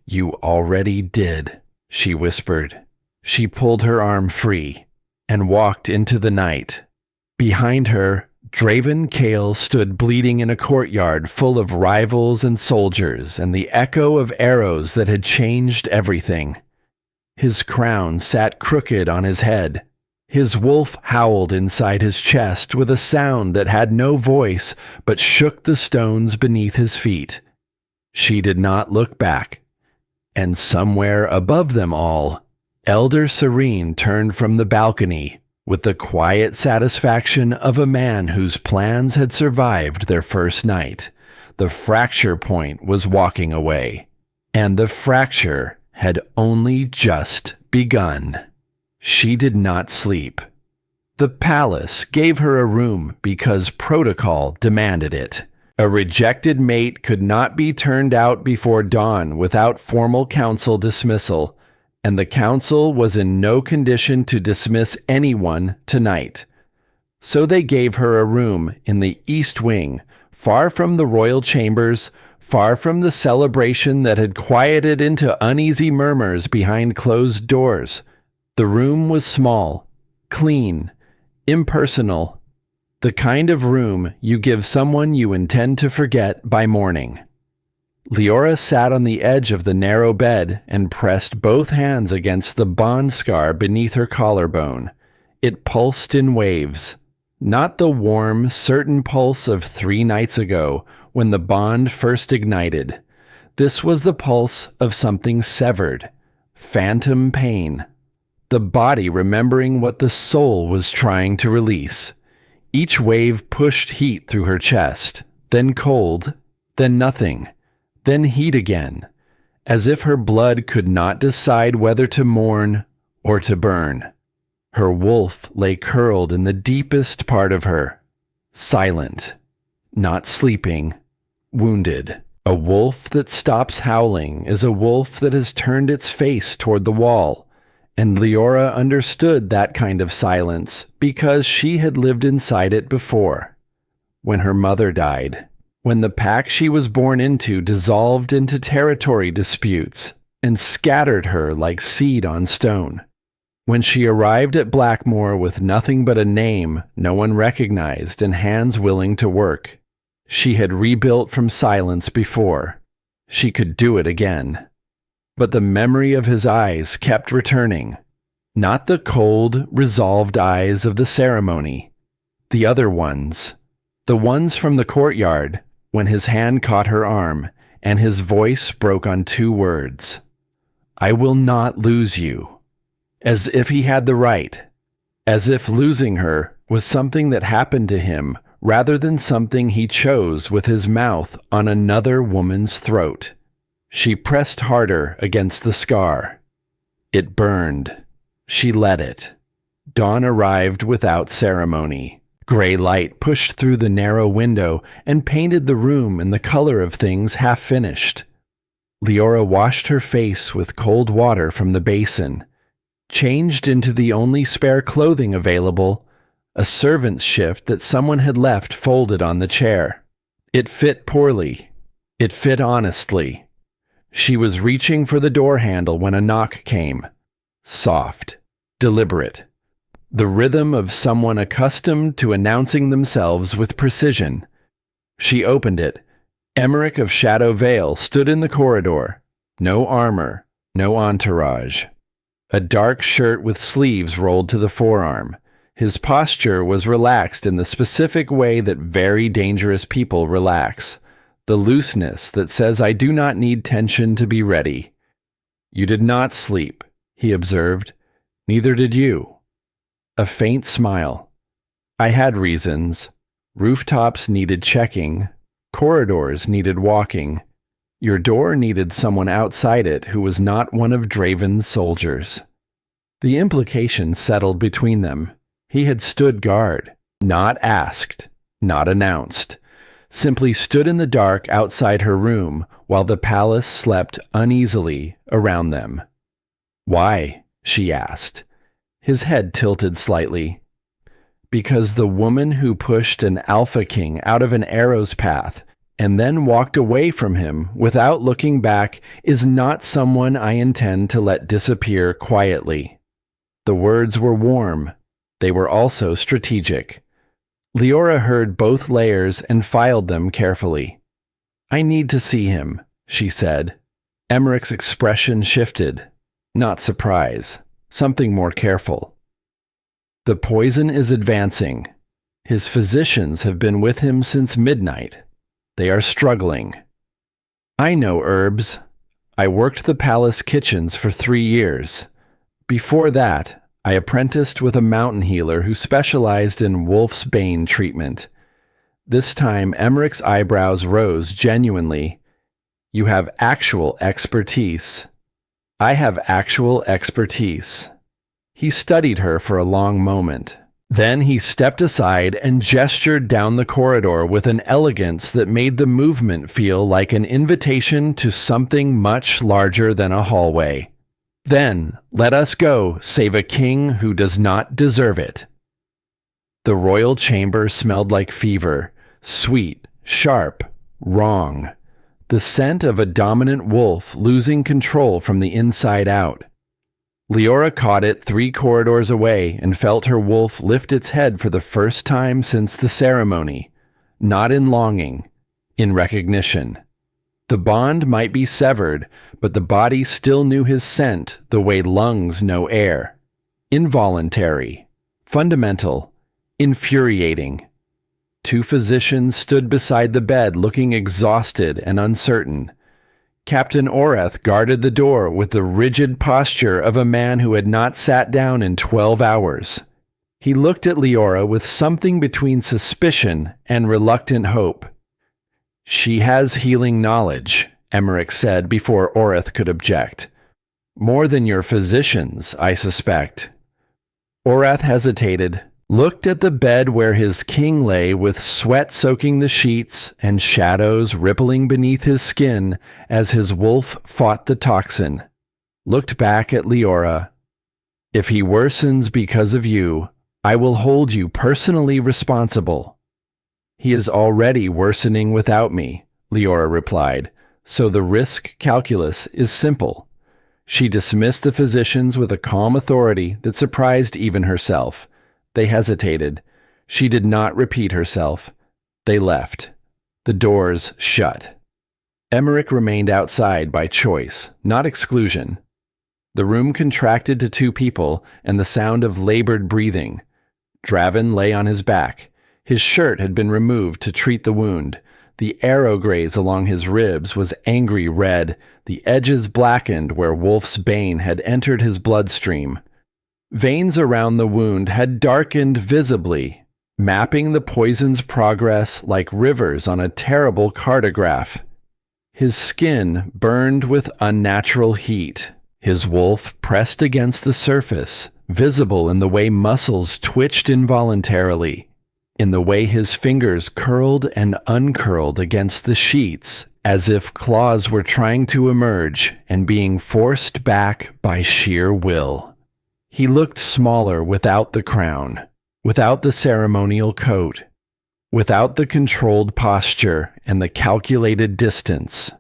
"You already did," she whispered. She pulled her arm free and walked into the night. Behind her, Draven Kale stood bleeding in a courtyard full of rivals and soldiers and the echo of arrows that had changed everything. His crown sat crooked on his head. His wolf howled inside his chest with a sound that had no voice but shook the stones beneath his feet. She did not look back. And somewhere above them all, Elder Serene turned from the balcony with the quiet satisfaction of a man whose plans had survived their first night. The fracture point was walking away, and the fracture had only just begun. She did not sleep. The palace gave her a room because protocol demanded it. A rejected mate could not be turned out before dawn without formal council dismissal, and the council was in no condition to dismiss anyone tonight. So they gave her a room in the East Wing, far from the royal chambers, far from the celebration that had quieted into uneasy murmurs behind closed doors. The room was small, clean, impersonal, the kind of room you give someone you intend to forget by morning. Liora sat on the edge of the narrow bed and pressed both hands against the bond scar beneath her collarbone. It pulsed in waves, not the warm, certain pulse of 3 nights ago when the bond first ignited. This was the pulse of something severed, phantom pain, the body remembering what the soul was trying to release. Each wave pushed heat through her chest, then cold, then nothing, then heat again, as if her blood could not decide whether to mourn or to burn. Her wolf lay curled in the deepest part of her, silent, not sleeping, wounded. A wolf that stops howling is a wolf that has turned its face toward the wall, and Liora understood that kind of silence because she had lived inside it before. When her mother died, when the pack she was born into dissolved into territory disputes and scattered her like seed on stone. When she arrived at Blackmoor with nothing but a name no one recognized and hands willing to work. She had rebuilt from silence before. She could do it again. But the memory of his eyes kept returning. Not the cold, resolved eyes of the ceremony. The other ones. The ones from the courtyard, when his hand caught her arm, and his voice broke on 2 words. "I will not lose you." As if he had the right. As if losing her was something that happened to him rather than something he chose with his mouth on another woman's throat. She pressed harder against the scar. It burned. She let it. Dawn arrived without ceremony. Gray light pushed through the narrow window and painted the room in the color of things half finished. Liora washed her face with cold water from the basin, changed into the only spare clothing available, a servant's shift that someone had left folded on the chair. It fit poorly. It fit honestly. She was reaching for the door handle when a knock came. Soft, deliberate. The rhythm of someone accustomed to announcing themselves with precision. She opened it. Emmerich of Shadow Vale stood in the corridor. No armor, no entourage. A dark shirt with sleeves rolled to the forearm. His posture was relaxed in the specific way that very dangerous people relax. The looseness that says, "I do not need tension to be ready." "You did not sleep," he observed. "Neither did you." A faint smile. "I had reasons. Rooftops needed checking. Corridors needed walking. Your door needed someone outside it who was not one of Draven's soldiers." The implication settled between them. He had stood guard, not asked, not announced. simply stood in the dark outside her room while the palace slept uneasily around them. "Why?" she asked. His head tilted slightly. "Because the woman who pushed an alpha king out of an arrow's path and then walked away from him without looking back is not someone I intend to let disappear quietly." The words were warm. They were also strategic. Liora heard both layers and filed them carefully. "I need to see him," she said. Emmerich's expression shifted. Not surprise, something more careful. "The poison is advancing. His physicians have been with him since midnight. They are struggling. I know herbs. I worked the palace kitchens for 3 years. Before that, I apprenticed with a mountain healer who specialized in wolf's bane treatment." This time, Emmerich's eyebrows rose genuinely. "You have actual expertise." "I have actual expertise." He studied her for a long moment. Then he stepped aside and gestured down the corridor with an elegance that made the movement feel like an invitation to something much larger than a hallway. "Then, let us go save a king who does not deserve it." The royal chamber smelled like fever, sweet, sharp, wrong. The scent of a dominant wolf losing control from the inside out. Liora caught it 3 corridors away and felt her wolf lift its head for the first time since the ceremony, not in longing, in recognition. The bond might be severed, but the body still knew his scent the way lungs know air. Involuntary, fundamental, infuriating. 2 physicians stood beside the bed looking exhausted and uncertain. Captain Oreth guarded the door with the rigid posture of a man who had not sat down in 12 hours. He looked at Liora with something between suspicion and reluctant hope. "She has healing knowledge," Emmerich said before Oreth could object. "More than your physicians, I suspect." Oreth hesitated, looked at the bed where his king lay with sweat soaking the sheets and shadows rippling beneath his skin as his wolf fought the toxin, looked back at Liora. "If he worsens because of you, I will hold you personally responsible." "He is already worsening without me," Liora replied, "so the risk calculus is simple." She dismissed the physicians with a calm authority that surprised even herself. They hesitated. She did not repeat herself. They left. The doors shut. Emmerich remained outside by choice, not exclusion. The room contracted to 2 people and the sound of labored breathing. Draven lay on his back. His shirt had been removed to treat the wound. The arrow graze along his ribs was angry red, the edges blackened where wolf's bane had entered his bloodstream. Veins around the wound had darkened visibly, mapping the poison's progress like rivers on a terrible cartograph. His skin burned with unnatural heat. His wolf pressed against the surface, visible in the way muscles twitched involuntarily, in the way his fingers curled and uncurled against the sheets, as if claws were trying to emerge and being forced back by sheer will. He looked smaller without the crown, without the ceremonial coat, without the controlled posture and the calculated distance.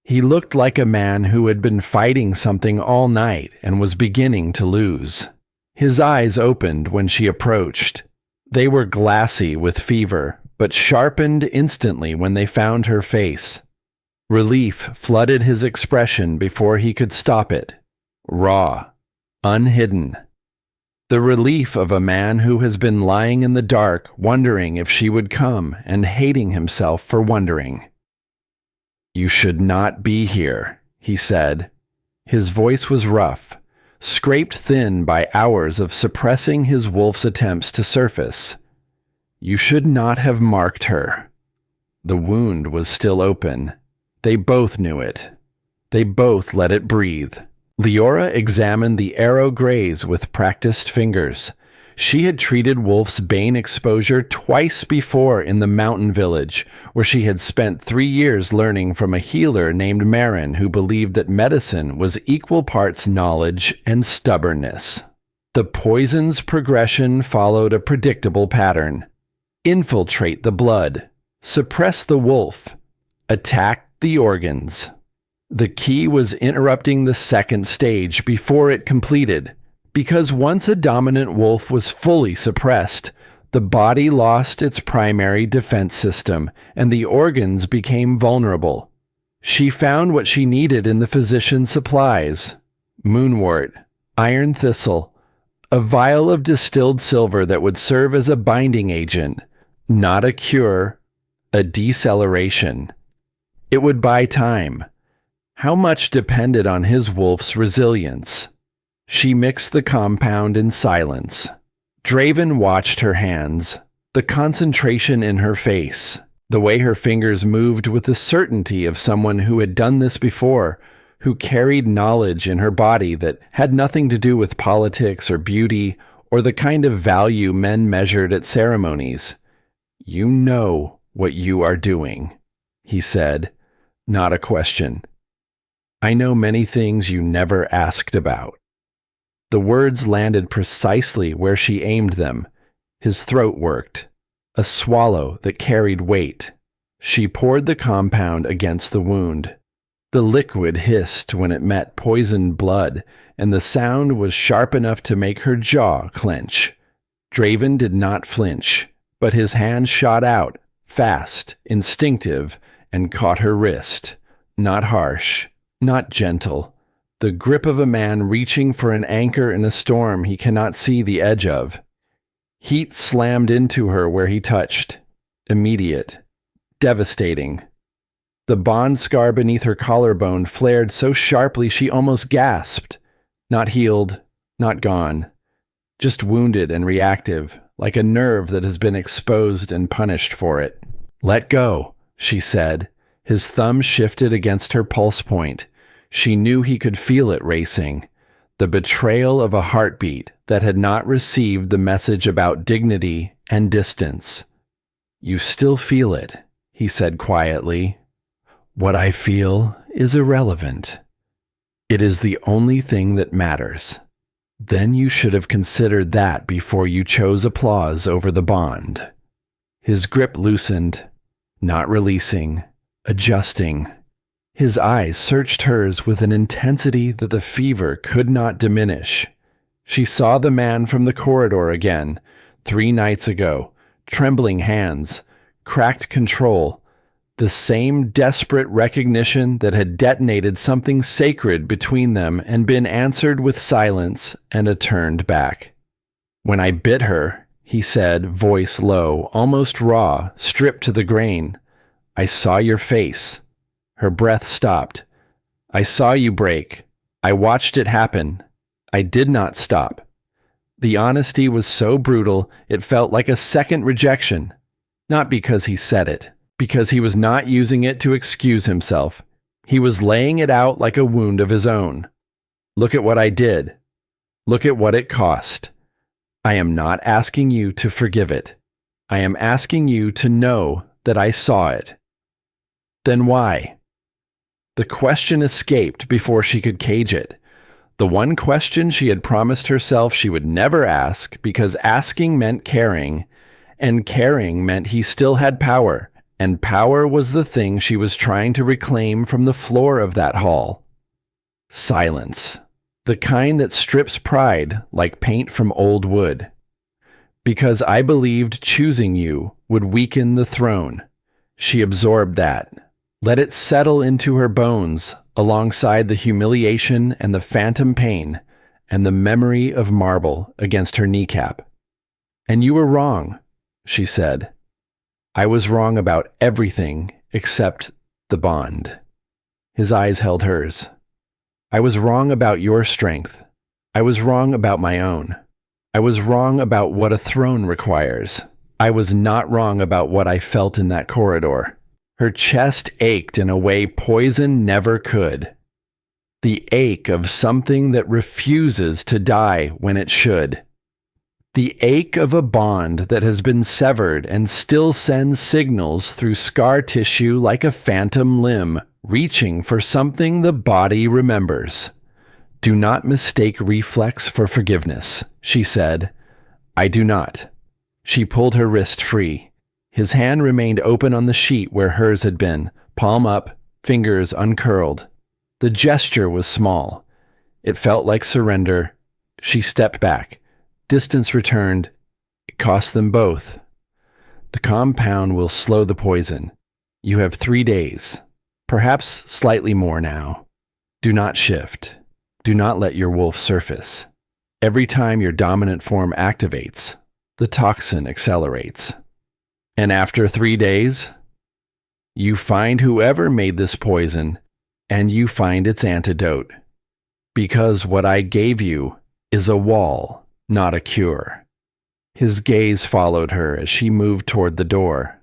He looked like a man who had been fighting something all night and was beginning to lose. His eyes opened when she approached. They were glassy with fever, but sharpened instantly when they found her face. Relief flooded his expression before he could stop it. Raw, unhidden. The relief of a man who has been lying in the dark, wondering if she would come and hating himself for wondering. "You should not be here," he said. His voice was rough, scraped thin by hours of suppressing his wolf's attempts to surface. "You should not have marked her." The wound was still open. They both knew it. They both let it breathe. Liora examined the arrow graze with practiced fingers. She had treated Wolf's bane exposure twice before in the mountain village, where she had spent 3 years learning from a healer named Marin who believed that medicine was equal parts knowledge and stubbornness. The poison's progression followed a predictable pattern. Infiltrate the blood, suppress the wolf, attack the organs. The key was interrupting the second stage before it completed, because once a dominant wolf was fully suppressed, the body lost its primary defense system and the organs became vulnerable. She found what she needed in the physician's supplies: moonwort, iron thistle, a vial of distilled silver that would serve as a binding agent, not a cure, a deceleration. It would buy time. How much depended on his wolf's resilience? She mixed the compound in silence. Draven watched her hands, the concentration in her face, the way her fingers moved with the certainty of someone who had done this before, who carried knowledge in her body that had nothing to do with politics or beauty or the kind of value men measured at ceremonies. "You know what you are doing," he said, not a question. "I know many things you never asked about." The words landed precisely where she aimed them. His throat worked, a swallow that carried weight. She poured the compound against the wound. The liquid hissed when it met poisoned blood, and the sound was sharp enough to make her jaw clench. Draven did not flinch, but his hand shot out, fast, instinctive, and caught her wrist. Not harsh, not gentle. The grip of a man reaching for an anchor in a storm he cannot see the edge of. Heat slammed into her where he touched. Immediate. Devastating. The bond scar beneath her collarbone flared so sharply she almost gasped. Not healed, not gone. Just wounded and reactive, like a nerve that has been exposed and punished for it. "Let go," she said. His thumb shifted against her pulse point. She knew he could feel it racing. The betrayal of a heartbeat that had not received the message about dignity and distance. "You still feel it," he said quietly. "What I feel is irrelevant. It is the only thing that matters. Then you should have considered that before you chose applause over the bond." His grip loosened, not releasing, adjusting. His eyes searched hers with an intensity that the fever could not diminish. She saw the man from the corridor again, 3 nights ago, trembling hands, cracked control, the same desperate recognition that had detonated something sacred between them and been answered with silence and a turned back. "When I bit her," he said, voice low, almost raw, stripped to the grain, "I saw your face." Her breath stopped. "I saw you break. I watched it happen. I did not stop." The honesty was so brutal, it felt like a second rejection. Not because he said it, because he was not using it to excuse himself. He was laying it out like a wound of his own. "Look at what I did. Look at what it cost. I am not asking you to forgive it. I am asking you to know that I saw it." "Then why?" The question escaped before she could cage it. The one question she had promised herself she would never ask, because asking meant caring, and caring meant he still had power, and power was the thing she was trying to reclaim from the floor of that hall. Silence. The kind that strips pride like paint from old wood. "Because I believed choosing you would weaken the throne." She absorbed that. Let it settle into her bones, alongside the humiliation and the phantom pain, and the memory of marble against her kneecap. "And you were wrong," she said. "I was wrong about everything except the bond." His eyes held hers. "I was wrong about your strength. I was wrong about my own. I was wrong about what a throne requires. I was not wrong about what I felt in that corridor." Her chest ached in a way poison never could. The ache of something that refuses to die when it should. The ache of a bond that has been severed and still sends signals through scar tissue like a phantom limb, reaching for something the body remembers. Do not mistake reflex for forgiveness, she said. I do not. She pulled her wrist free. His hand remained open on the sheet where hers had been, palm up, fingers uncurled. The gesture was small. It felt like surrender. She stepped back. Distance returned. It cost them both. The compound will slow the poison. You have 3 days, perhaps slightly more now. Do not shift. Do not let your wolf surface. Every time your dominant form activates, the toxin accelerates. And after 3 days, you find whoever made this poison, and you find its antidote. Because what I gave you is a wall, not a cure. His gaze followed her as she moved toward the door.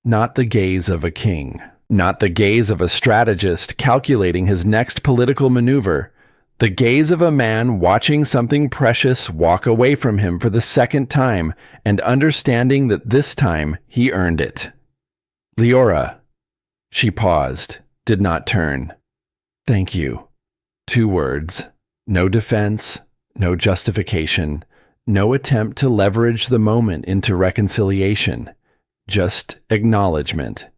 Not the gaze of a king, not the gaze of a strategist calculating his next political maneuver, the gaze of a man watching something precious walk away from him for the second time and understanding that this time he earned it. Liora. She paused, did not turn. Thank you. 2 words. No defense, no justification, no attempt to leverage the moment into reconciliation. Just acknowledgement.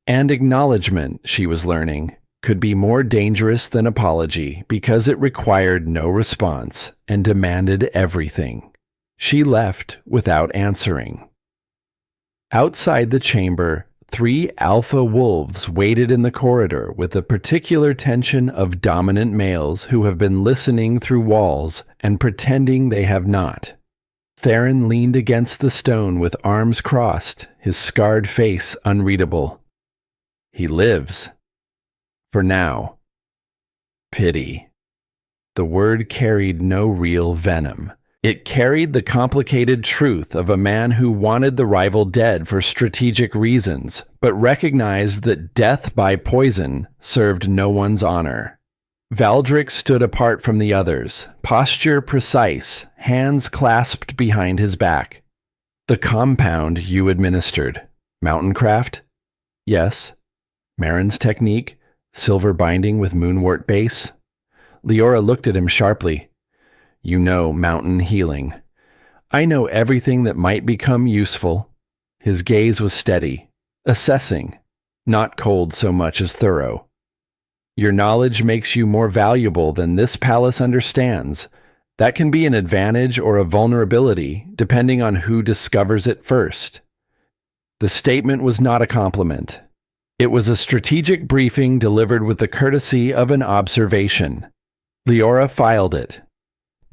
And acknowledgement, she was learning, could be more dangerous than apology because it required no response and demanded everything. She left without answering. Outside the chamber, 3 alpha wolves waited in the corridor with the particular tension of dominant males who have been listening through walls and pretending they have not. Theron leaned against the stone with arms crossed, his scarred face unreadable. He lives. For now. Pity. The word carried no real venom. It carried the complicated truth of a man who wanted the rival dead for strategic reasons, but recognized that death by poison served no one's honor. Valdric stood apart from the others, posture precise, hands clasped behind his back. The compound you administered. Mountaincraft? Yes. Marin's technique? Silver binding with moonwort base? Liora looked at him sharply. You know mountain healing. I know everything that might become useful. His gaze was steady, assessing, not cold so much as thorough. Your knowledge makes you more valuable than this palace understands. That can be an advantage or a vulnerability, depending on who discovers it first. The statement was not a compliment. It was a strategic briefing delivered with the courtesy of an observation. Liora filed it.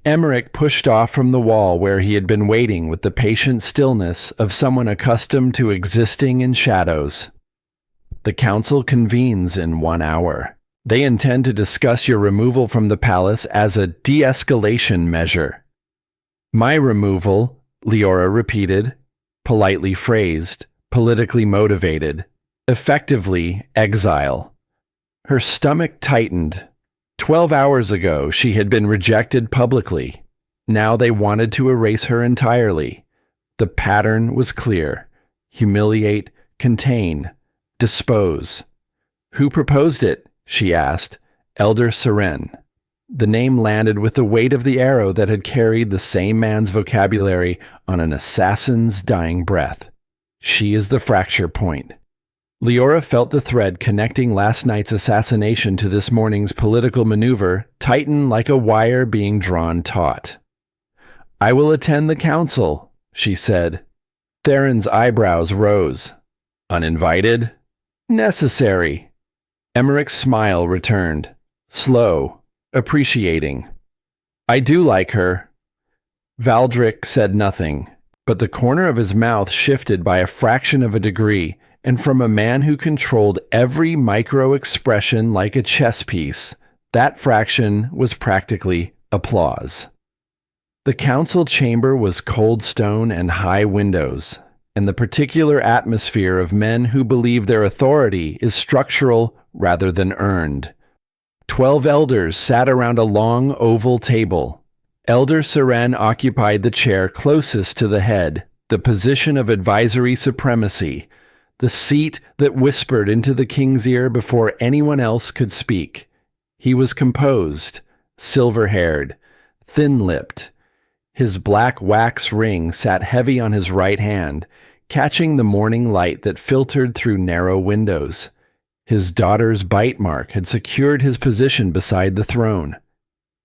Emmerich pushed off from the wall where he had been waiting with the patient stillness of someone accustomed to existing in shadows. The council convenes in 1 hour. They intend to discuss your removal from the palace as a de-escalation measure. My removal, Liora repeated, politely phrased, politically motivated, effectively exile. Her stomach tightened. 12 hours ago, she had been rejected publicly. Now they wanted to erase her entirely. The pattern was clear. Humiliate, contain, dispose. Who proposed it? She asked. Elder Seren. The name landed with the weight of the arrow that had carried the same man's vocabulary on an assassin's dying breath. She is the fracture point. Liora felt the thread connecting last night's assassination to this morning's political maneuver tighten like a wire being drawn taut. I will attend the council, she said. Theron's eyebrows rose. Uninvited? Necessary. Emmerich's smile returned. Slow, appreciating. I do like her. Valdric said nothing, but the corner of his mouth shifted by a fraction of a degree, and from a man who controlled every micro-expression like a chess piece, that fraction was practically applause. The council chamber was cold stone and high windows, and the particular atmosphere of men who believe their authority is structural rather than earned. 12 elders sat around a long oval table. Elder Seren occupied the chair closest to the head, the position of advisory supremacy, the seat that whispered into the king's ear before anyone else could speak. He was composed, silver-haired, thin-lipped. His black wax ring sat heavy on his right hand, catching the morning light that filtered through narrow windows. His daughter's bite mark had secured his position beside the throne.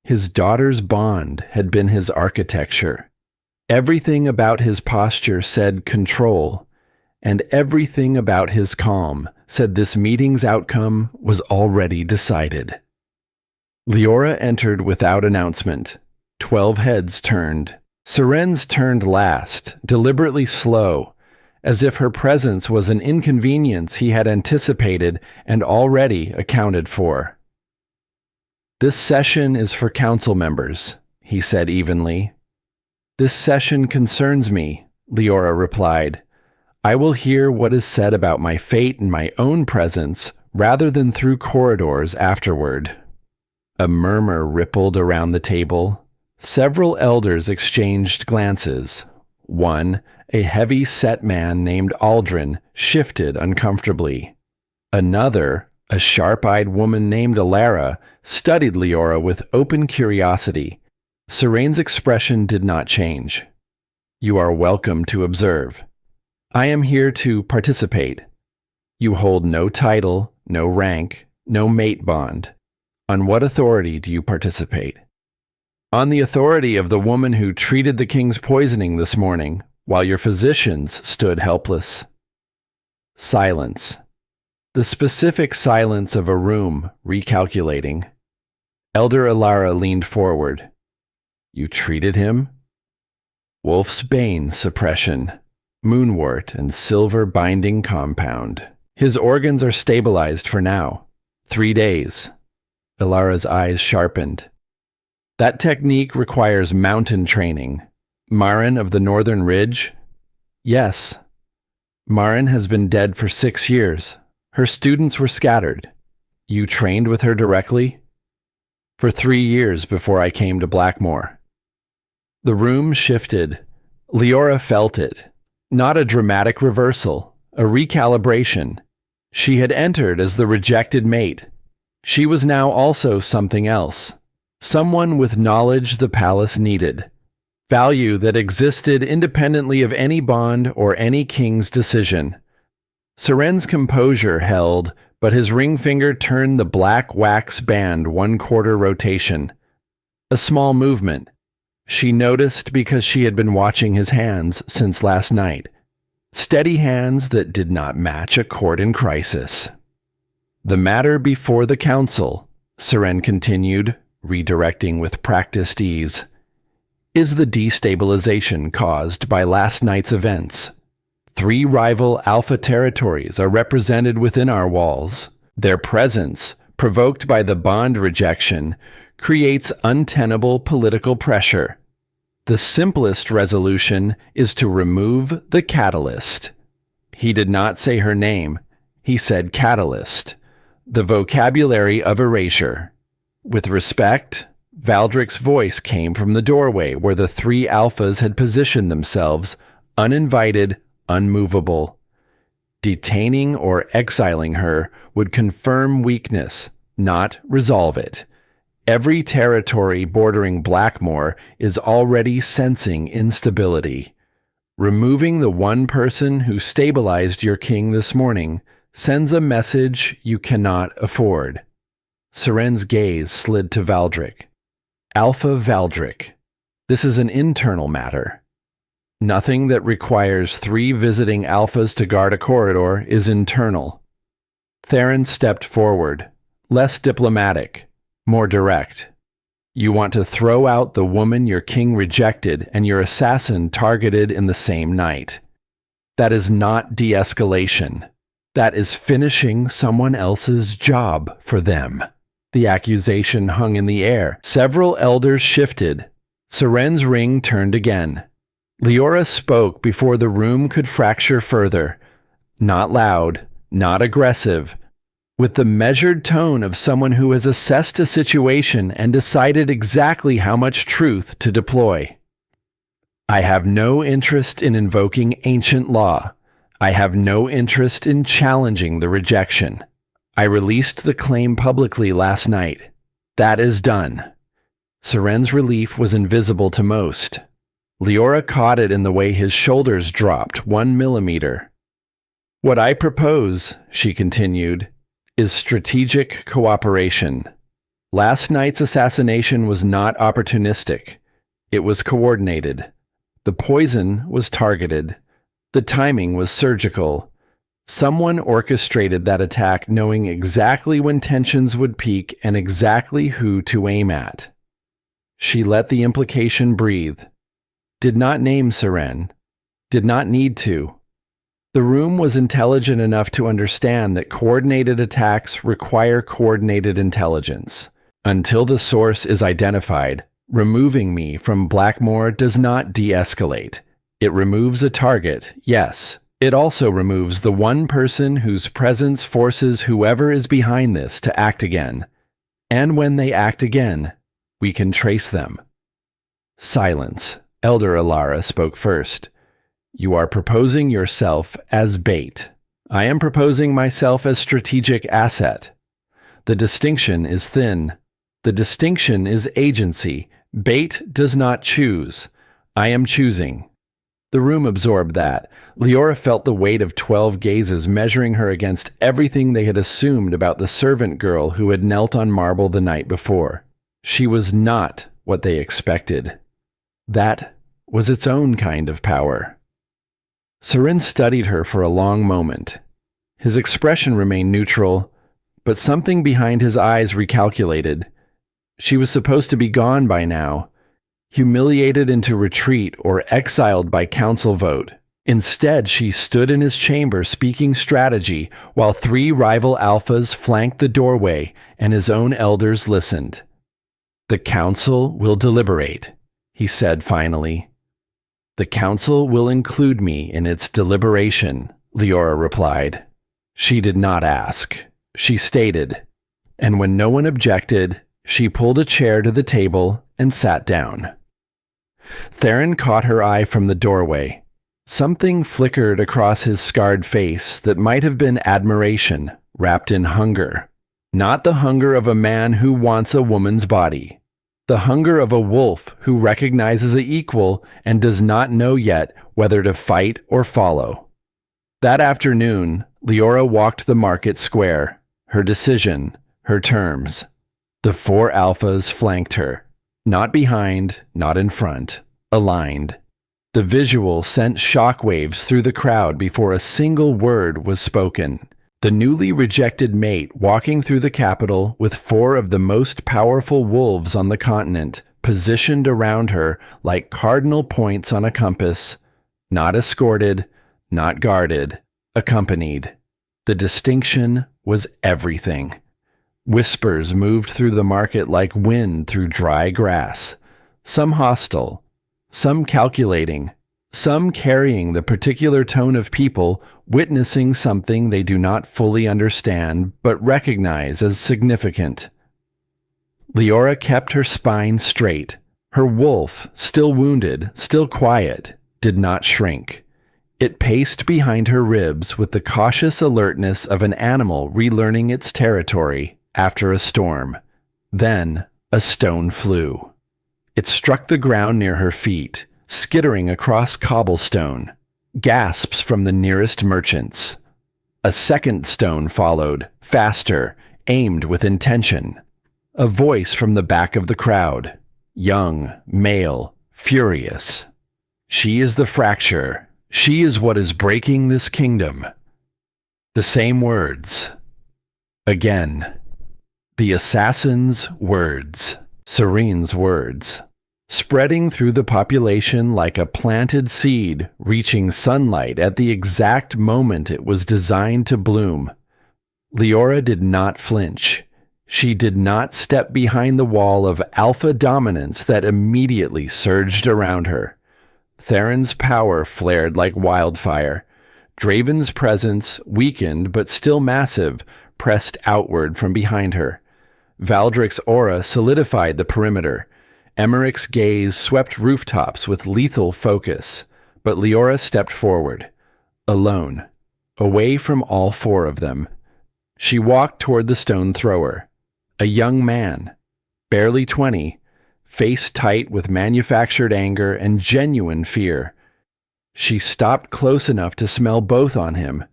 His daughter's bond had been his architecture. Everything about his posture said control, and everything about his calm said this meeting's outcome was already decided. Liora entered without announcement. 12 heads turned. Seren's turned last, deliberately slow, as if her presence was an inconvenience he had anticipated and already accounted for. "This session is for council members," he said evenly. "This session concerns me," Liora replied. "I will hear what is said about my fate in my own presence rather than through corridors afterward." A murmur rippled around the table. Several elders exchanged glances. One, a heavy-set man named Aldrin, shifted uncomfortably. Another, a sharp-eyed woman named Liora, studied Liora with open curiosity. Serene's expression did not change. "You are welcome to observe. I am here to participate. You hold no title, no rank, no mate bond. On what authority do you participate?" "On the authority of the woman who treated the king's poisoning this morning, while your physicians stood helpless." Silence. The specific silence of a room recalculating. Elder Alara leaned forward. "You treated him?" "Wolf's bane suppression, moonwort and silver binding compound. His organs are stabilized for now. 3 days. Ilara's eyes sharpened. "That technique requires mountain training. Marin of the Northern Ridge?" "Yes. Marin has been dead for 6 years. Her students were scattered. You trained with her directly?" "For 3 years before I came to Blackmore." The room shifted. Liora felt it. Not a dramatic reversal, a recalibration. She had entered as the rejected mate. She was now also something else. Someone with knowledge the palace needed. Value that existed independently of any bond or any king's decision. Seren's composure held, but his ring finger turned the black wax band 1/4 rotation. A small movement. She noticed because she had been watching his hands since last night. Steady hands that did not match a court in crisis. "The matter before the council," Seren continued, redirecting with practiced ease, "is the destabilization caused by last night's events. 3 rival alpha territories are represented within our walls. Their presence, provoked by the bond rejection, creates untenable political pressure. The simplest resolution is to remove the catalyst." He did not say her name. He said catalyst, the vocabulary of erasure. With respect, Valdrick's voice came from the doorway where the 3 alphas had positioned themselves, uninvited, unmovable. Detaining or exiling her would confirm weakness, not resolve it. Every territory bordering Blackmore is already sensing instability. Removing the one person who stabilized your king this morning sends a message you cannot afford. Seren's gaze slid to Valdrick. "Alpha Valdrick. This is an internal matter. Nothing that requires 3 visiting alphas to guard a corridor is internal." Theron stepped forward, less diplomatic, more direct. "You want to throw out the woman your king rejected and your assassin targeted in the same night. That is not de-escalation. That is finishing someone else's job for them." The accusation hung in the air. Several elders shifted. Seren's ring turned again. Liora spoke before the room could fracture further. Not loud, not aggressive, with the measured tone of someone who has assessed a situation and decided exactly how much truth to deploy. I have no interest in invoking ancient law. I have no interest in challenging the rejection. I released the claim publicly last night. That is done. Seren's relief was invisible to most. Liora caught it in the way his shoulders dropped 1 millimeter. What I propose, she continued, is strategic cooperation. Last night's assassination was not opportunistic. It was coordinated. The poison was targeted. The timing was surgical. Someone orchestrated that attack knowing exactly when tensions would peak and exactly who to aim at. She let the implication breathe. Did not name Seren. Did not need to. The room was intelligent enough to understand that coordinated attacks require coordinated intelligence. Until the source is identified, removing me from Blackmore does not de-escalate. It removes a target, yes. It also removes the one person whose presence forces whoever is behind this to act again. And when they act again, we can trace them. Silence. Elder Alara spoke first. You are proposing yourself as bait. I am proposing myself as strategic asset. The distinction is thin. The distinction is agency. Bait does not choose. I am choosing. The room absorbed that. Liora felt the weight of 12 gazes measuring her against everything they had assumed about the servant girl who had knelt on marble the night before. She was not what they expected. That was its own kind of power. Seren studied her for a long moment. His expression remained neutral, but something behind his eyes recalculated. She was supposed to be gone by now, humiliated into retreat or exiled by council vote. Instead, she stood in his chamber speaking strategy while 3 rival alphas flanked the doorway and his own elders listened. The council will deliberate, he said finally. The council will include me in its deliberation, Liora replied. She did not ask. She stated. And when no one objected, she pulled a chair to the table and sat down. Theron caught her eye from the doorway. Something flickered across his scarred face that might have been admiration, wrapped in hunger. Not the hunger of a man who wants a woman's body. The hunger of a wolf who recognizes an equal and does not know yet whether to fight or follow. That afternoon, Liora walked the market square. Her decision, her terms. The 4 alphas flanked her. Not behind, not in front. Aligned. The visual sent shockwaves through the crowd before a single word was spoken. The newly rejected mate walking through the capital with 4 of the most powerful wolves on the continent positioned around her like cardinal points on a compass. Not escorted, not guarded, accompanied. The distinction was everything. Whispers moved through the market like wind through dry grass. Some hostile, some calculating, some carrying the particular tone of people witnessing something they do not fully understand but recognize as significant. Liora kept her spine straight. Her wolf, still wounded, still quiet, did not shrink. It paced behind her ribs with the cautious alertness of an animal relearning its territory after a storm. Then a stone flew. It struck the ground near her feet, skittering across cobblestone. Gasps from the nearest merchants. A second stone followed, faster, aimed with intention. A voice from the back of the crowd. Young, male, furious. She is the fracture. She is what is breaking this kingdom. The same words. Again. The assassin's words. Serene's words. Spreading through the population like a planted seed, reaching sunlight at the exact moment it was designed to bloom. Liora did not flinch. She did not step behind the wall of alpha dominance that immediately surged around her. Theron's power flared like wildfire. Draven's presence, weakened but still massive, pressed outward from behind her. Valdric's aura solidified the perimeter. Emmerich's gaze swept rooftops with lethal focus, but Liora stepped forward, alone, away from all four of them. She walked toward the stone thrower, a young man, barely 20, face tight with manufactured anger and genuine fear. She stopped close enough to smell both on him,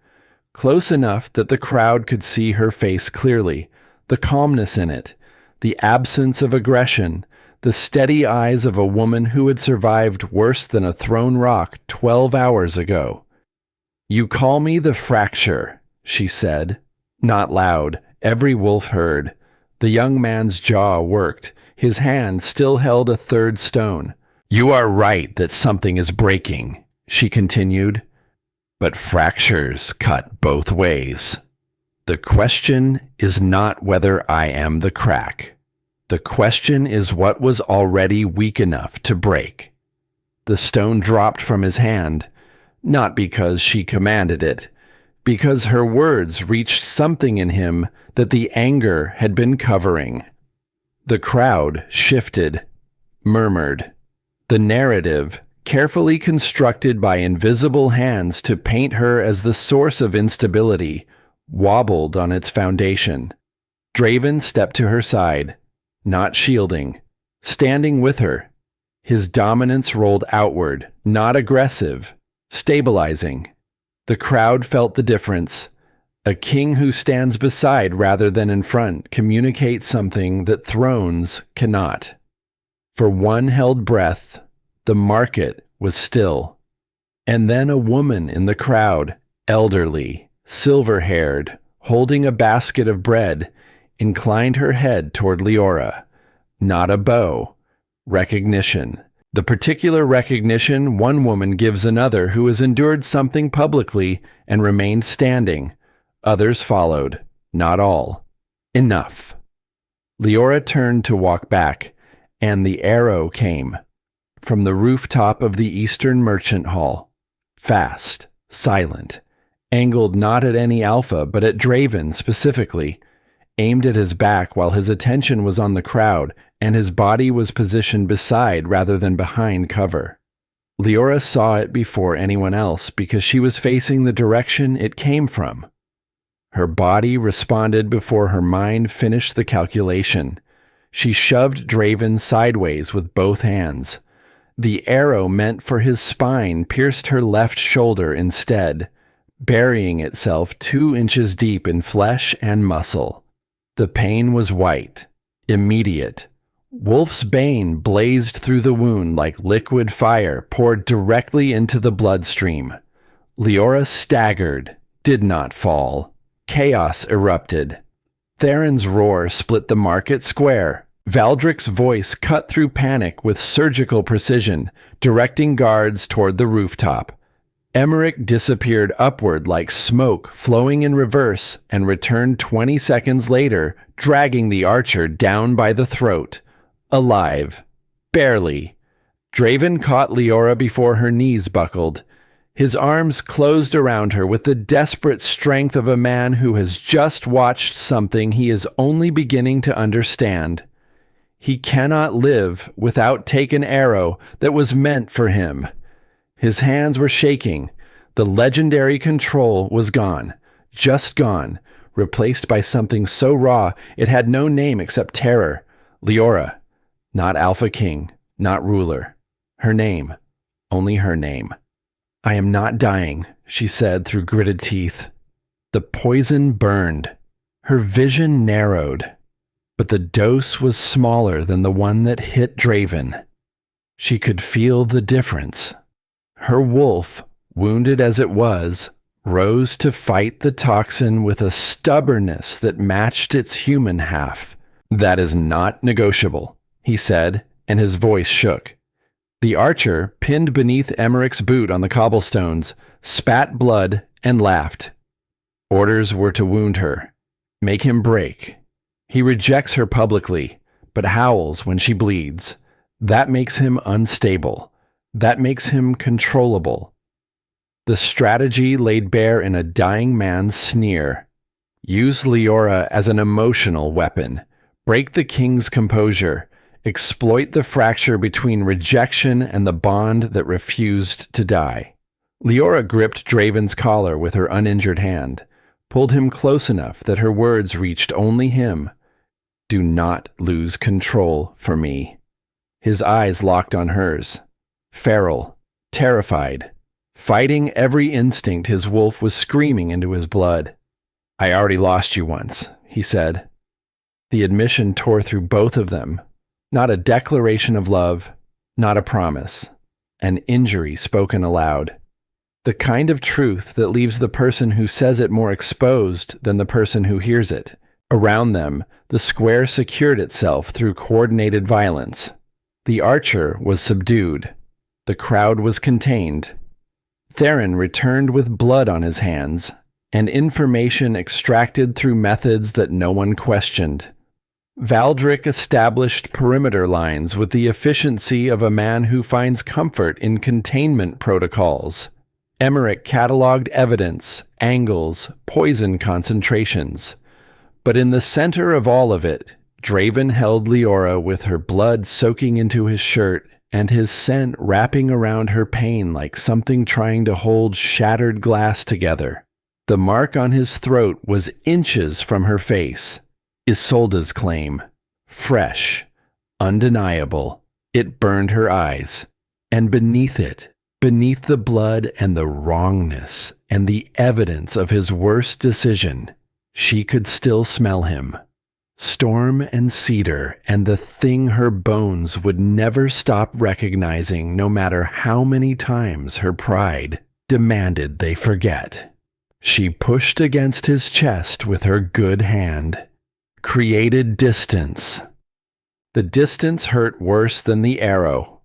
close enough that the crowd could see her face clearly, the calmness in it, the absence of aggression, the steady eyes of a woman who had survived worse than a thrown rock 12 hours ago. "You call me the Fracture," she said. Not loud. Every wolf heard. The young man's jaw worked. His hand still held a third stone. "You are right that something is breaking," she continued. "But fractures cut both ways. The question is not whether I am the crack. The question is what was already weak enough to break." The stone dropped from his hand, not because she commanded it, because her words reached something in him that the anger had been covering. The crowd shifted, murmured. The narrative, carefully constructed by invisible hands to paint her as the source of instability, wobbled on its foundation. Draven stepped to her side, not shielding, standing with her. His dominance rolled outward, not aggressive, stabilizing. The crowd felt the difference. A king who stands beside rather than in front communicates something that thrones cannot. For one held breath, the market was still. And then a woman in the crowd, elderly, silver-haired, holding a basket of bread, inclined her head toward Liora. Not a bow. Recognition. The particular recognition one woman gives another who has endured something publicly and remained standing. Others followed. Not all. Enough. Liora turned to walk back, and the arrow came. From the rooftop of the Eastern Merchant Hall. Fast. Silent. Angled not at any alpha, but at Draven specifically. Aimed at his back while his attention was on the crowd, and his body was positioned beside rather than behind cover. Liora saw it before anyone else because she was facing the direction it came from. Her body responded before her mind finished the calculation. She shoved Draven sideways with both hands. The arrow meant for his spine pierced her left shoulder instead, burying itself 2 inches deep in flesh and muscle. The pain was white, immediate. Wolf's bane blazed through the wound like liquid fire poured directly into the bloodstream. Liora staggered, did not fall. Chaos erupted. Theron's roar split the market square. Valdric's voice cut through panic with surgical precision, directing guards toward the rooftop. Emmerich disappeared upward like smoke flowing in reverse and returned 20 seconds later, dragging the archer down by the throat. Alive. Barely. Draven caught Liora before her knees buckled. His arms closed around her with the desperate strength of a man who has just watched something he is only beginning to understand. He cannot live without taking an arrow that was meant for him. His hands were shaking. The legendary control was gone. Just gone. Replaced by something so raw it had no name except terror. Liora. Not Alpha King. Not ruler. Her name. Only her name. "I am not dying," she said through gritted teeth. The poison burned. Her vision narrowed. But the dose was smaller than the one that hit Draven. She could feel the difference. Her wolf, wounded as it was, rose to fight the toxin with a stubbornness that matched its human half. "That is not negotiable," he said, and his voice shook. The archer, pinned beneath Emmerich's boot on the cobblestones, spat blood and laughed. Orders were to wound her, make him break. He rejects her publicly, but howls when she bleeds. That makes him unstable. That makes him controllable. The strategy laid bare in a dying man's sneer. Use Liora as an emotional weapon. Break the king's composure. Exploit the fracture between rejection and the bond that refused to die. Liora gripped Draven's collar with her uninjured hand, pulled him close enough that her words reached only him. Do not lose control for me. His eyes locked on hers. Feral, terrified, fighting every instinct his wolf was screaming into his blood. I already lost you once, he said. The admission tore through both of them. Not a declaration of love, not a promise. An injury spoken aloud. The kind of truth that leaves the person who says it more exposed than the person who hears it. Around them, the square secured itself through coordinated violence. The archer was subdued. The crowd was contained. Theron returned with blood on his hands, and information extracted through methods that no one questioned. Valdric established perimeter lines with the efficiency of a man who finds comfort in containment protocols. Emmerich cataloged evidence, angles, poison concentrations. But in the center of all of it, Draven held Liora with her blood soaking into his shirt and his scent wrapping around her pain like something trying to hold shattered glass together. The mark on his throat was inches from her face. Isolde's claim. Fresh. Undeniable. It burned her eyes. And beneath it, beneath the blood and the wrongness and the evidence of his worst decision, she could still smell him. Storm and cedar and the thing her bones would never stop recognizing no matter how many times her pride demanded they forget. She pushed against his chest with her good hand. Created distance. The distance hurt worse than the arrow.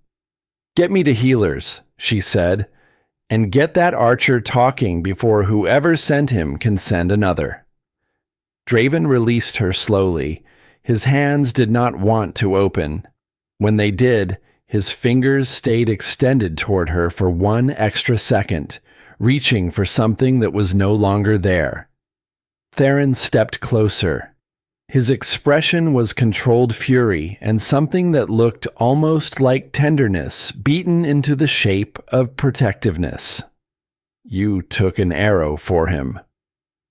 Get me to healers, she said, and get that archer talking before whoever sent him can send another. Draven released her slowly. His hands did not want to open. When they did, his fingers stayed extended toward her for one extra second, reaching for something that was no longer there. Theron stepped closer. His expression was controlled fury and something that looked almost like tenderness beaten into the shape of protectiveness. You took an arrow for him.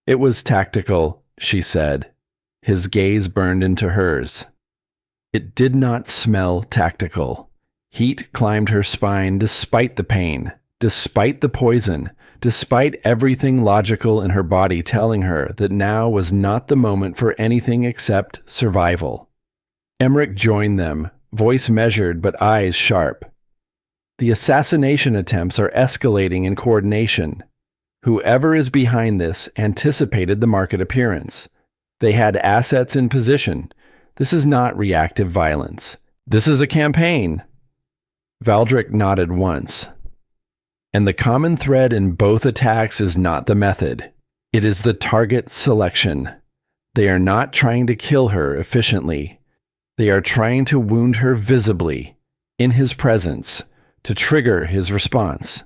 It was tactical, she said. His gaze burned into hers. It did not smell tactical. Heat climbed her spine despite the pain, despite the poison, despite everything logical in her body telling her that now was not the moment for anything except survival. Emmerich joined them, voice measured but eyes sharp. The assassination attempts are escalating in coordination. Whoever is behind this anticipated the market appearance. They had assets in position. This is not reactive violence. This is a campaign. Valdric nodded once. And the common thread in both attacks is not the method. It is the target selection. They are not trying to kill her efficiently. They are trying to wound her visibly, in his presence, to trigger his response.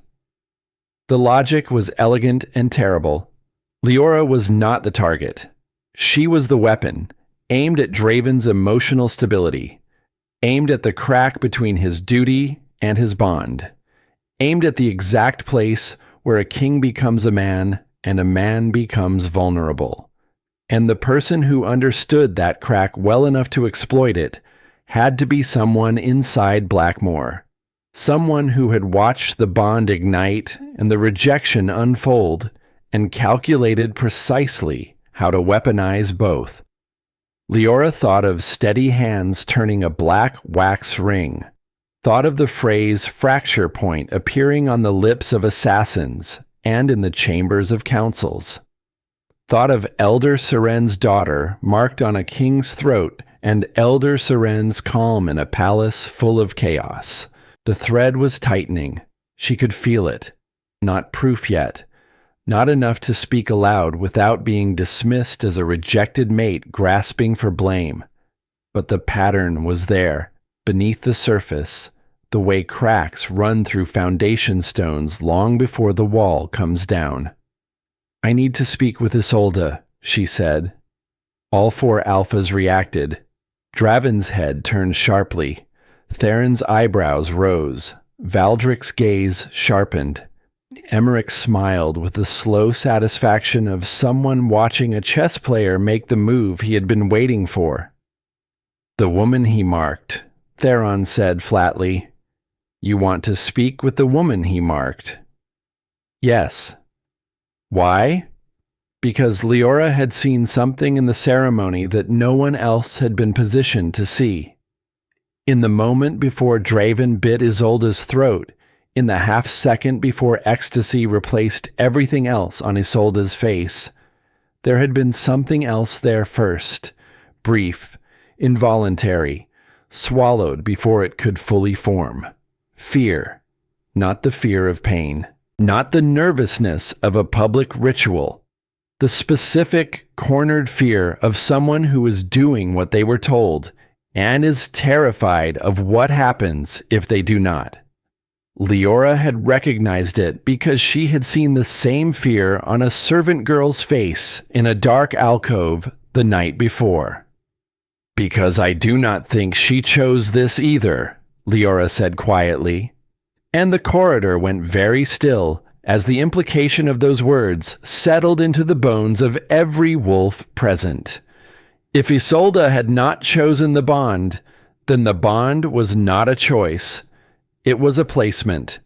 The logic was elegant and terrible. Liora was not the target. She was the weapon, aimed at Draven's emotional stability, aimed at the crack between his duty and his bond, aimed at the exact place where a king becomes a man and a man becomes vulnerable. And the person who understood that crack well enough to exploit it had to be someone inside Blackmoor. Someone who had watched the bond ignite and the rejection unfold and calculated precisely how to weaponize both. Liora thought of steady hands turning a black wax ring, thought of the phrase fracture point appearing on the lips of assassins and in the chambers of councils, thought of Elder Seren's daughter marked on a king's throat and Elder Seren's calm in a palace full of chaos. The thread was tightening. She could feel it. Not proof yet. Not enough to speak aloud without being dismissed as a rejected mate grasping for blame. But the pattern was there, beneath the surface, the way cracks run through foundation stones long before the wall comes down. I need to speak with Isolde, she said. All four alphas reacted. Draven's head turned sharply. Theron's eyebrows rose. Valdric's gaze sharpened. Emmerich smiled with the slow satisfaction of someone watching a chess player make the move he had been waiting for. "The woman he marked," Theron said flatly. "You want to speak with the woman he marked?" "Yes." "Why?" Because Liora had seen something in the ceremony that no one else had been positioned to see. In the moment before Draven bit Isolde's throat, in the half-second before ecstasy replaced everything else on Isolde's face, there had been something else there first, brief, involuntary, swallowed before it could fully form. Fear, not the fear of pain, not the nervousness of a public ritual, the specific, cornered fear of someone who is doing what they were told and is terrified of what happens if they do not. Liora had recognized it because she had seen the same fear on a servant girl's face in a dark alcove the night before. "Because I do not think she chose this either," Liora said quietly. And the corridor went very still as the implication of those words settled into the bones of every wolf present. If Isolde had not chosen the bond, then the bond was not a choice. It was a placement,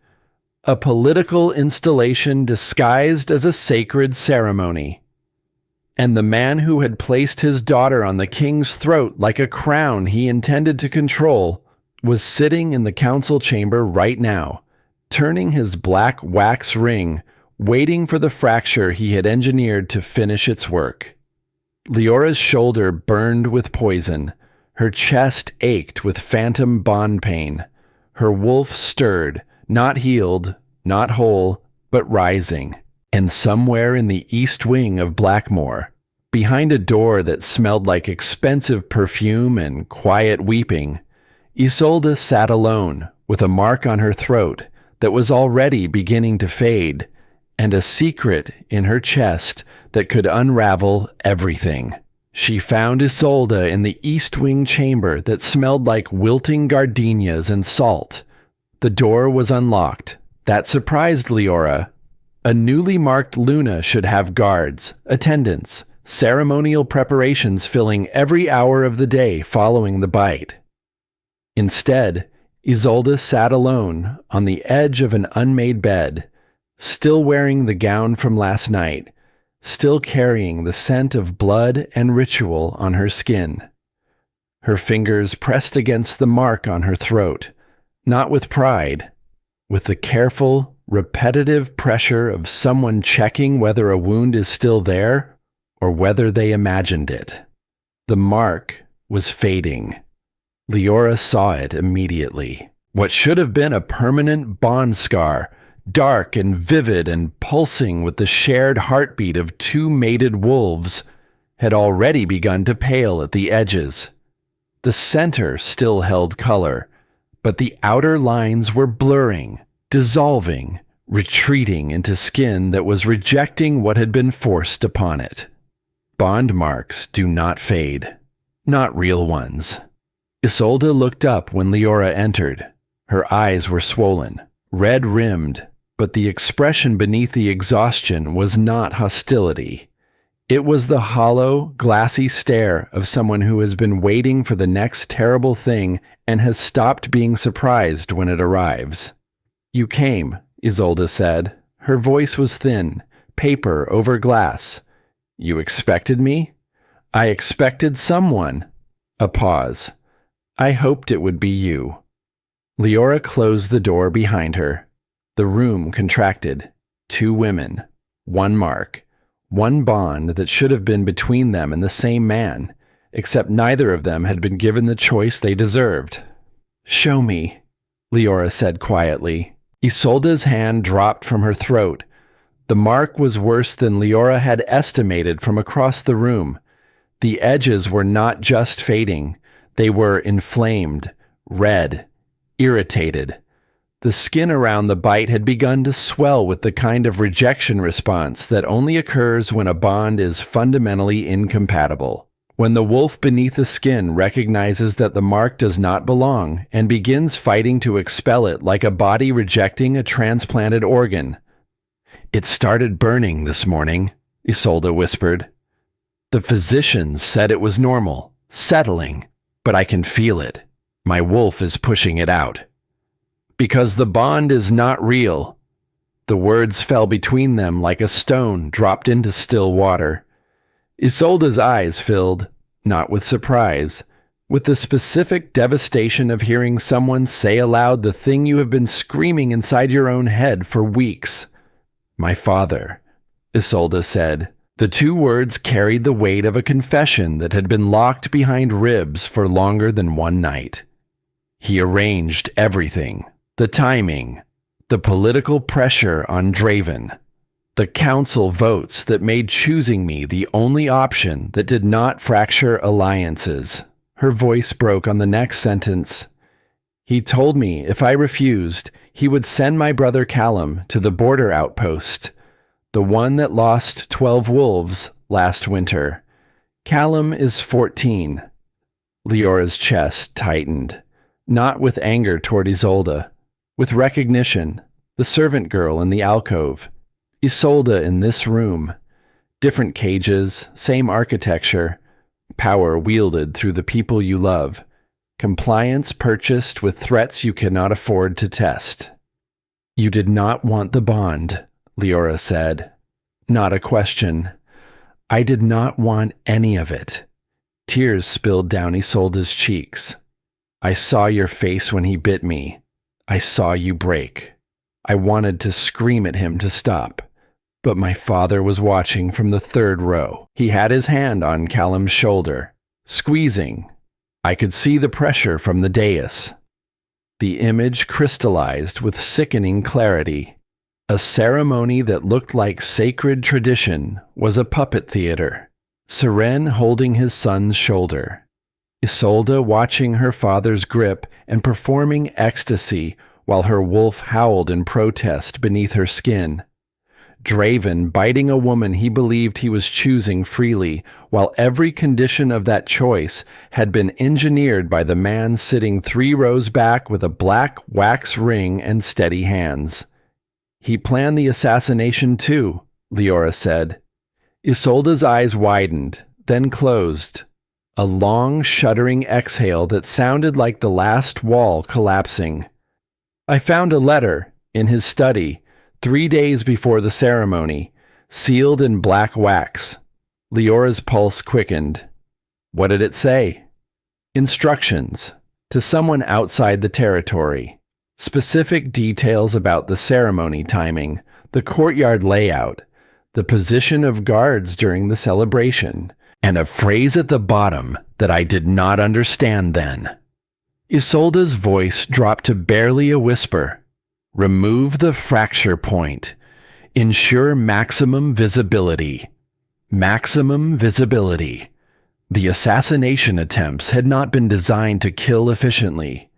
a political installation disguised as a sacred ceremony. And the man who had placed his daughter on the king's throat like a crown he intended to control was sitting in the council chamber right now, turning his black wax ring, waiting for the fracture he had engineered to finish its work. Leora's shoulder burned with poison. Her chest ached with phantom bond pain. Her wolf stirred, not healed, not whole, but rising. And somewhere in the east wing of Blackmoor, behind a door that smelled like expensive perfume and quiet weeping, Isolde sat alone, with a mark on her throat that was already beginning to fade, and a secret in her chest that could unravel everything. She found Isolde in the east wing chamber that smelled like wilting gardenias and salt. The door was unlocked. That surprised Liora. A newly marked Luna should have guards, attendants, ceremonial preparations filling every hour of the day following the bite. Instead, Isolde sat alone on the edge of an unmade bed, still wearing the gown from last night, still carrying the scent of blood and ritual on her skin. Her fingers pressed against the mark on her throat, not with pride, with the careful, repetitive pressure of someone checking whether a wound is still there or whether they imagined it. The mark was fading. Liora saw it immediately. What should have been a permanent bond scar, dark and vivid and pulsing with the shared heartbeat of two mated wolves, had already begun to pale at the edges. The center still held color, but the outer lines were blurring, dissolving, retreating into skin that was rejecting what had been forced upon it. Bond marks do not fade, not real ones. Isolde looked up when Liora entered. Her eyes were swollen, red-rimmed, but the expression beneath the exhaustion was not hostility. It was the hollow, glassy stare of someone who has been waiting for the next terrible thing and has stopped being surprised when it arrives. "You came," Isolde said. Her voice was thin, paper over glass. "You expected me?" "I expected someone." A pause. "I hoped it would be you." Liora closed the door behind her. The room contracted. Two women. One mark. One bond that should have been between them and the same man, except neither of them had been given the choice they deserved. "Show me," Liora said quietly. Isolde's hand dropped from her throat. The mark was worse than Liora had estimated from across the room. The edges were not just fading. They were inflamed, red, irritated. The skin around the bite had begun to swell with the kind of rejection response that only occurs when a bond is fundamentally incompatible. When the wolf beneath the skin recognizes that the mark does not belong and begins fighting to expel it like a body rejecting a transplanted organ. "It started burning this morning," Isolde whispered. "The physicians said it was normal, settling, but I can feel it. My wolf is pushing it out. Because the bond is not real." The words fell between them like a stone dropped into still water. Isolde's eyes filled, not with surprise, with the specific devastation of hearing someone say aloud the thing you have been screaming inside your own head for weeks. "My father," Isolde said. The two words carried the weight of a confession that had been locked behind ribs for longer than one night. "He arranged everything. The timing, the political pressure on Draven, the council votes that made choosing me the only option that did not fracture alliances." Her voice broke on the next sentence. "He told me if I refused, he would send my brother Callum to the border outpost, the one that lost 12 wolves last winter. Callum is 14. Leora's chest tightened, not with anger toward Isolde, with recognition. The servant girl in the alcove, Isolde in this room. Different cages, same architecture, power wielded through the people you love, compliance purchased with threats you cannot afford to test. "You did not want the bond," Liora said. Not a question. "I did not want any of it." Tears spilled down Isolde's cheeks. "I saw your face when he bit me. I saw you break. I wanted to scream at him to stop, but my father was watching from the third row. He had his hand on Callum's shoulder, squeezing. I could see the pressure from the dais." The image crystallized with sickening clarity. A ceremony that looked like sacred tradition was a puppet theater. Seren holding his son's shoulder. Isolde watching her father's grip and performing ecstasy while her wolf howled in protest beneath her skin. Draven biting a woman he believed he was choosing freely, while every condition of that choice had been engineered by the man sitting 3 rows back with a black wax ring and steady hands. "He planned the assassination too," Liora said. Isolde's eyes widened, then closed. A long, shuddering exhale that sounded like the last wall collapsing. "I found a letter in his study 3 days before the ceremony, sealed in black wax." Leora's pulse quickened. "What did it say?" "Instructions to someone outside the territory. Specific details about the ceremony timing, the courtyard layout, the position of guards during the celebration, and a phrase at the bottom that I did not understand then." Isolde's voice dropped to barely a whisper. "Remove the fracture point. Ensure maximum visibility. Maximum visibility." The assassination attempts had not been designed to kill efficiently.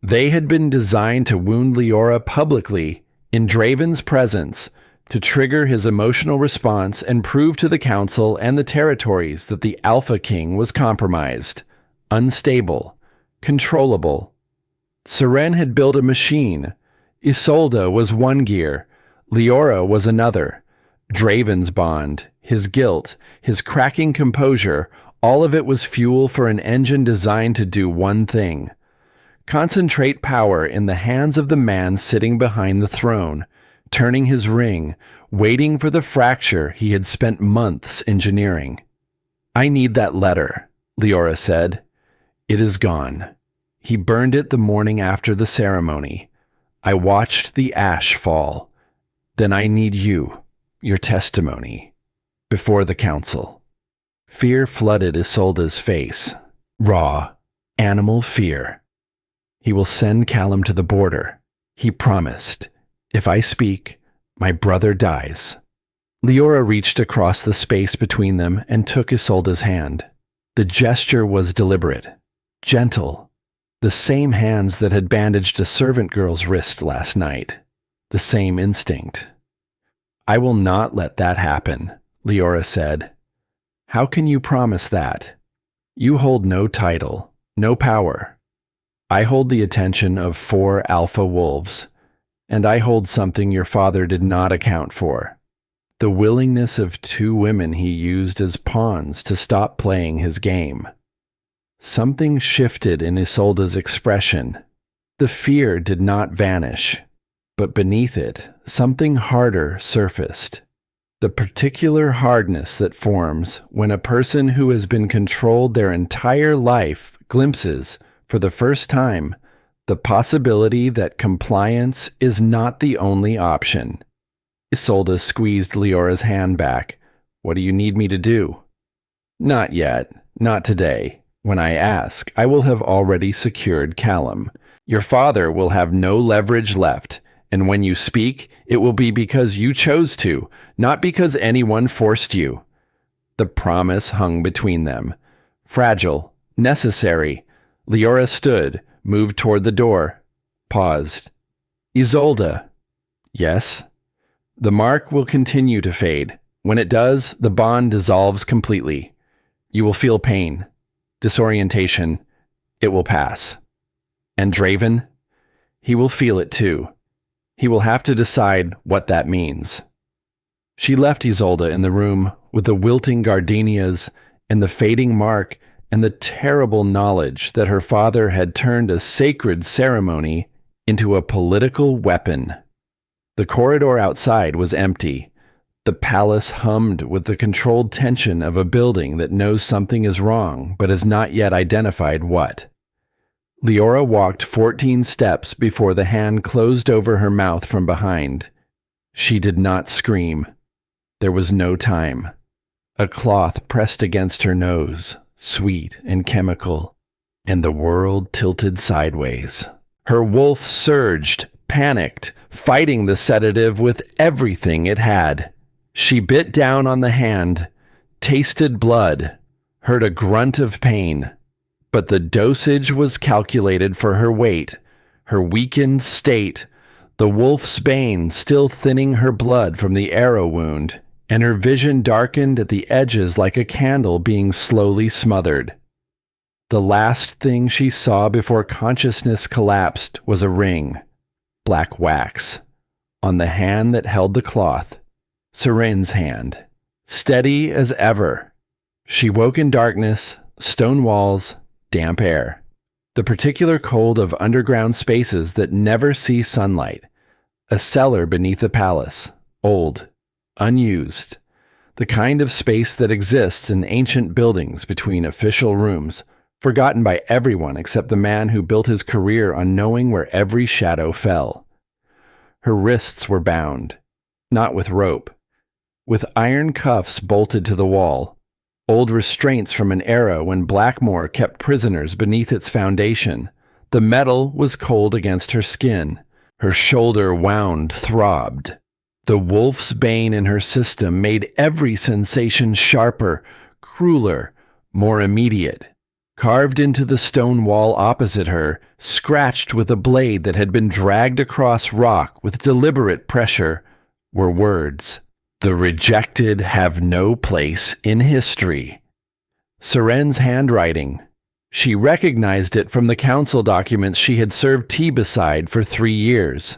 They had been designed to wound Liora publicly, in Draven's presence, to trigger his emotional response and prove to the Council and the territories that the Alpha King was compromised, unstable, controllable. Seren had built a machine. Isolde was one gear, Liora was another. Draven's bond, his guilt, his cracking composure, all of it was fuel for an engine designed to do one thing: concentrate power in the hands of the man sitting behind the throne, turning his ring, waiting for the fracture he had spent months engineering. "I need that letter," Liora said. "It is gone. He burned it the morning after the ceremony. I watched the ash fall. Then I need you, your testimony, before the council." Fear flooded Isolde's face. Raw, animal fear. "He will send Callum to the border. He promised. If I speak, my brother dies." Liora reached across the space between them and took Isolde's hand. The gesture was deliberate, gentle, The same hands that had bandaged a servant girl's wrist last night. The same instinct. "I will not let that happen," Liora said. "How can you promise that? You hold no title, no power. I hold the attention of 4 alpha wolves, and I hold something your father did not account for. The willingness of 2 women he used as pawns to stop playing his game." Something shifted in Isolde's expression. The fear did not vanish, but beneath it, something harder surfaced. The particular hardness that forms when a person who has been controlled their entire life glimpses, for the first time, the possibility that compliance is not the only option. Isolde squeezed Leora's hand back. "What do you need me to do?" "Not yet. Not today. When I ask, I will have already secured Callum. Your father will have no leverage left, and when you speak, it will be because you chose to, not because anyone forced you." The promise hung between them. Fragile, necessary. Liora stood, moved toward the door, paused. "Isolde." "Yes?" "The mark will continue to fade. When it does, the bond dissolves completely. You will feel pain, disorientation. It will pass. And Draven? He will feel it too. He will have to decide what that means." She left Isolde in the room with the wilting gardenias and the fading mark and the terrible knowledge that her father had turned a sacred ceremony into a political weapon. The corridor outside was empty. The palace hummed with the controlled tension of a building that knows something is wrong but has not yet identified what. Liora walked 14 steps before the hand closed over her mouth from behind. She did not scream. There was no time. A cloth pressed against her nose, sweet and chemical, and the world tilted sideways. Her wolf surged, panicked, fighting the sedative with everything it had. She bit down on the hand, tasted blood, heard a grunt of pain. But the dosage was calculated for her weight, her weakened state, the wolf's bane still thinning her blood from the arrow wound, and her vision darkened at the edges like a candle being slowly smothered. The last thing she saw before consciousness collapsed was a ring, black wax, on the hand that held the cloth, Seren's hand, steady as ever. She woke in darkness, stone walls, damp air, the particular cold of underground spaces that never see sunlight, a cellar beneath the palace, old, unused, the kind of space that exists in ancient buildings between official rooms, forgotten by everyone except the man who built his career on knowing where every shadow fell. Her wrists were bound, not with rope, with iron cuffs bolted to the wall, old restraints from an era when Blackmore kept prisoners beneath its foundation. The metal was cold against her skin. Her shoulder wound throbbed. The wolf's bane in her system made every sensation sharper, crueler, more immediate. Carved into the stone wall opposite her, scratched with a blade that had been dragged across rock with deliberate pressure, were words. "The rejected have no place in history." Seren's handwriting. She recognized it from the council documents she had served tea beside for 3 years.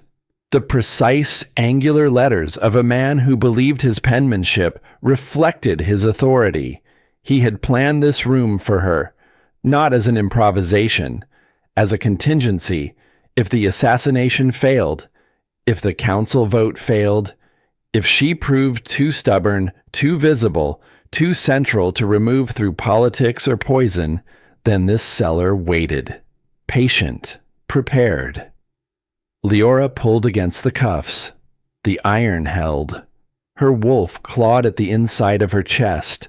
The precise, angular letters of a man who believed his penmanship reflected his authority. He had planned this room for her, not as an improvisation, as a contingency. If the assassination failed, if the council vote failed, if she proved too stubborn, too visible, too central to remove through politics or poison, then this cellar waited, patient, prepared. Liora pulled against the cuffs. The iron held. Her wolf clawed at the inside of her chest,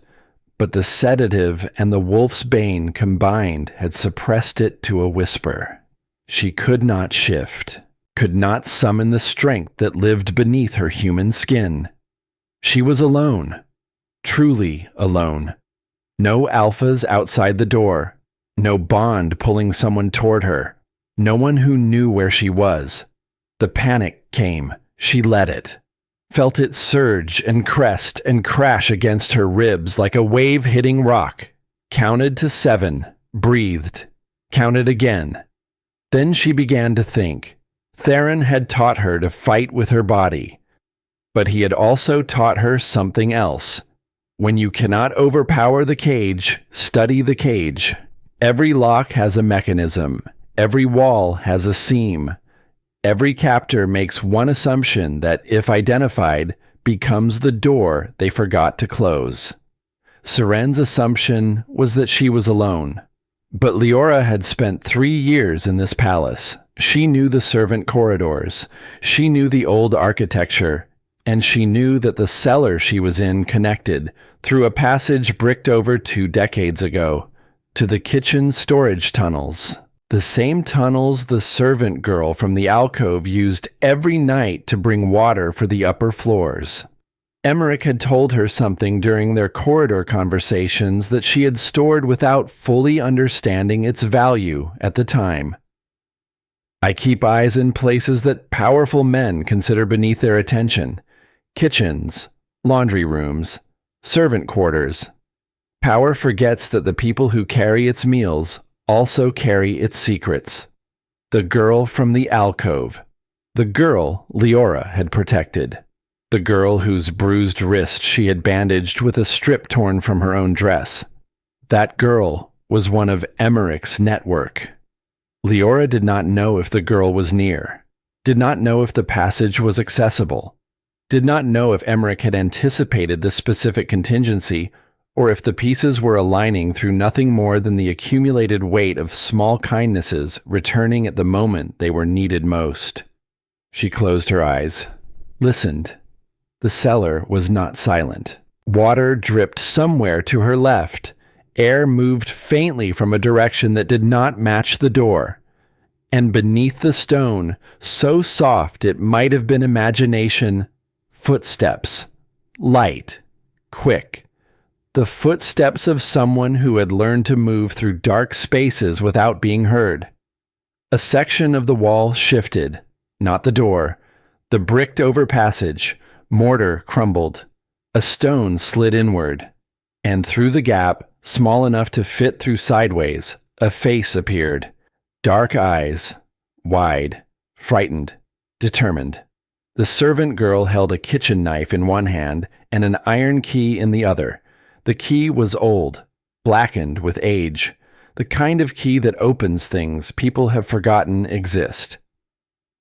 but the sedative and the wolf's bane combined had suppressed it to a whisper. She could not shift, could not summon the strength that lived beneath her human skin. She was alone, truly alone. No alphas outside the door, No bond pulling someone toward her. No one who knew where she was. The panic came. She let it. Felt it surge and crest and crash against her ribs like a wave hitting rock. Counted to 7. Breathed. Counted again. Then she began to think. Theron had taught her to fight with her body. But he had also taught her something else. When you cannot overpower the cage, study the cage. Every lock has a mechanism. Every wall has a seam. Every captor makes one assumption that, if identified, becomes the door they forgot to close. Seren's assumption was that she was alone. But Liora had spent 3 years in this palace. She knew the servant corridors. She knew the old architecture. And she knew that the cellar she was in connected, through a passage bricked over 2 decades ago, to the kitchen storage tunnels. The same tunnels the servant girl from the alcove used every night to bring water for the upper floors. Emmerich had told her something during their corridor conversations that she had stored without fully understanding its value at the time. I keep eyes in places that powerful men consider beneath their attention. Kitchens, laundry rooms, servant quarters. Power forgets that the people who carry its meals also carry its secrets. The girl from the alcove. The girl Liora had protected. The girl whose bruised wrist she had bandaged with a strip torn from her own dress. That girl was one of Emmerich's network. Liora did not know if the girl was near, did not know if the passage was accessible, did not know if Emmerich had anticipated this specific contingency, or if the pieces were aligning through nothing more than the accumulated weight of small kindnesses returning at the moment they were needed most. She closed her eyes, listened. The cellar was not silent. Water dripped somewhere to her left. Air moved faintly from a direction that did not match the door. And beneath the stone, so soft it might have been imagination, footsteps. Light. Quick. The footsteps of someone who had learned to move through dark spaces without being heard. A section of the wall shifted. Not the door. The bricked-over passage. Mortar crumbled. A stone slid inward. And through the gap, small enough to fit through sideways, a face appeared. Dark eyes. Wide. Frightened. Determined. The servant girl held a kitchen knife in one hand and an iron key in the other. The key was old, blackened with age. The kind of key that opens things people have forgotten exist.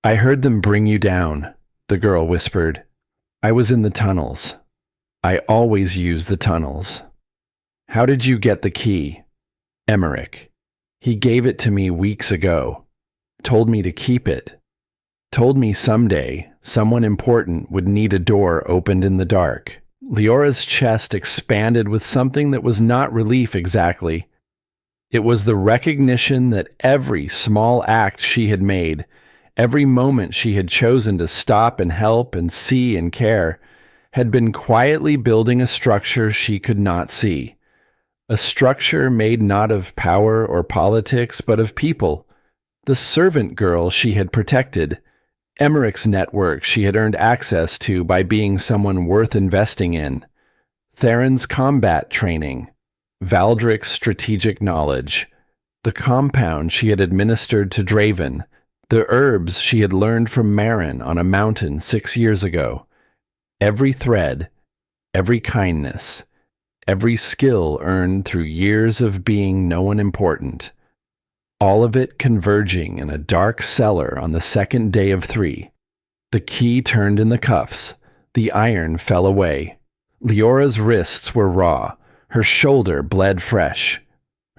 "I heard them bring you down," the girl whispered. "I was in the tunnels. I always use the tunnels." "How did you get the key?" "Emmerich. He gave it to me weeks ago. Told me to keep it. Told me someday someone important would need a door opened in the dark." Leora's chest expanded with something that was not relief exactly. It was the recognition that every small act she had made, every moment she had chosen to stop and help and see and care, had been quietly building a structure she could not see. A structure made not of power or politics, but of people. The servant girl she had protected, Emmerich's network she had earned access to by being someone worth investing in, Theron's combat training, Valdrick's strategic knowledge, the compound she had administered to Draven, the herbs she had learned from Marin on a mountain 6 years ago. Every thread, every kindness, every skill earned through years of being no one important. All of it converging in a dark cellar on the second day of 3. The key turned in the cuffs. The iron fell away. Leora's wrists were raw. Her shoulder bled fresh.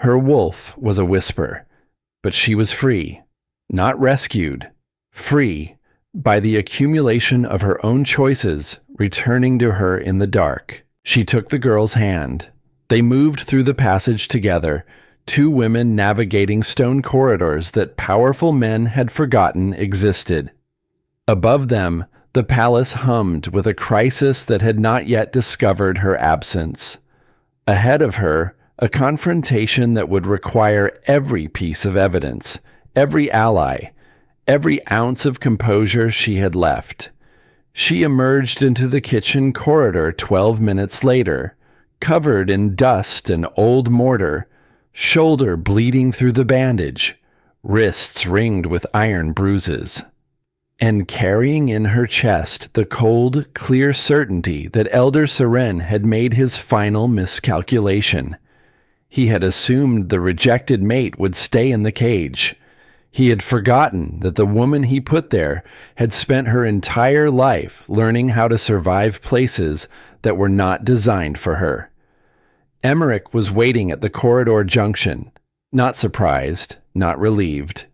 Her wolf was a whisper. But she was free. Not rescued. Free by the accumulation of her own choices returning to her in the dark. She took the girl's hand. They moved through the passage together, 2 women navigating stone corridors that powerful men had forgotten existed. Above them, the palace hummed with a crisis that had not yet discovered her absence. Ahead of her, A confrontation that would require every piece of evidence, every ally, every ounce of composure she had left. She emerged into the kitchen corridor 12 minutes later, covered in dust and old mortar, shoulder bleeding through the bandage, wrists ringed with iron bruises, and carrying in her chest the cold, clear certainty that Elder Seren had made his final miscalculation. He had assumed the rejected mate would stay in the cage. He had forgotten that the woman he put there had spent her entire life learning how to survive places that were not designed for her. Emmerich was waiting at the corridor junction, not surprised, not relieved,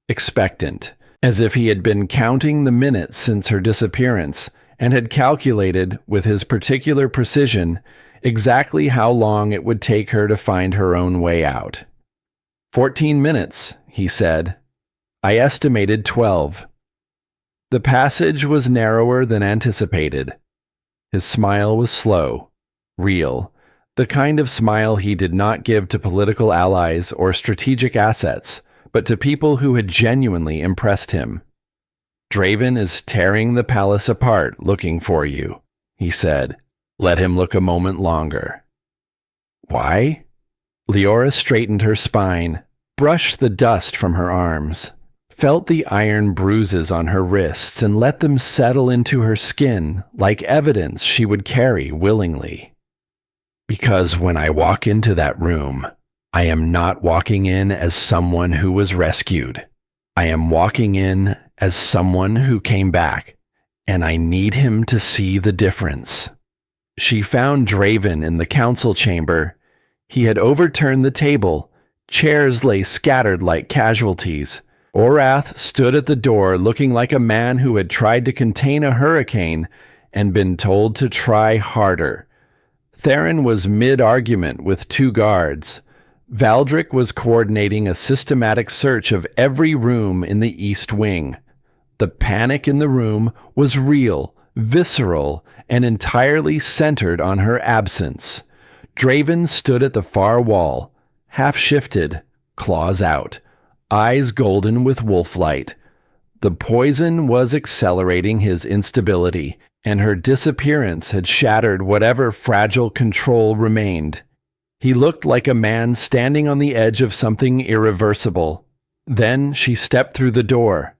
expectant, as if he had been counting the minutes since her disappearance and had calculated, with his particular precision, exactly how long it would take her to find her own way out. 14 minutes, he said. I estimated 12. The passage was narrower than anticipated. His smile was slow, real, the kind of smile he did not give to political allies or strategic assets, but to people who had genuinely impressed him. Draven is tearing the palace apart looking for you, he said. Let him look a moment longer. Why? Liora straightened her spine, brushed the dust from her arms, felt the iron bruises on her wrists and let them settle into her skin like evidence she would carry willingly. Because when I walk into that room, I am not walking in as someone who was rescued. I am walking in as someone who came back, and I need him to see the difference. She found Draven in the council chamber. He had overturned the table. Chairs lay scattered like casualties. Orath stood at the door looking like a man who had tried to contain a hurricane and been told to try harder. Theron was mid-argument with two guards. Valdric was coordinating a systematic search of every room in the East Wing. The panic in the room was real, visceral, and entirely centered on her absence. Draven stood at the far wall, half-shifted, claws out, eyes golden with wolf light. The poison was accelerating his instability, and her disappearance had shattered whatever fragile control remained. He looked like a man standing on the edge of something irreversible. Then she stepped through the door.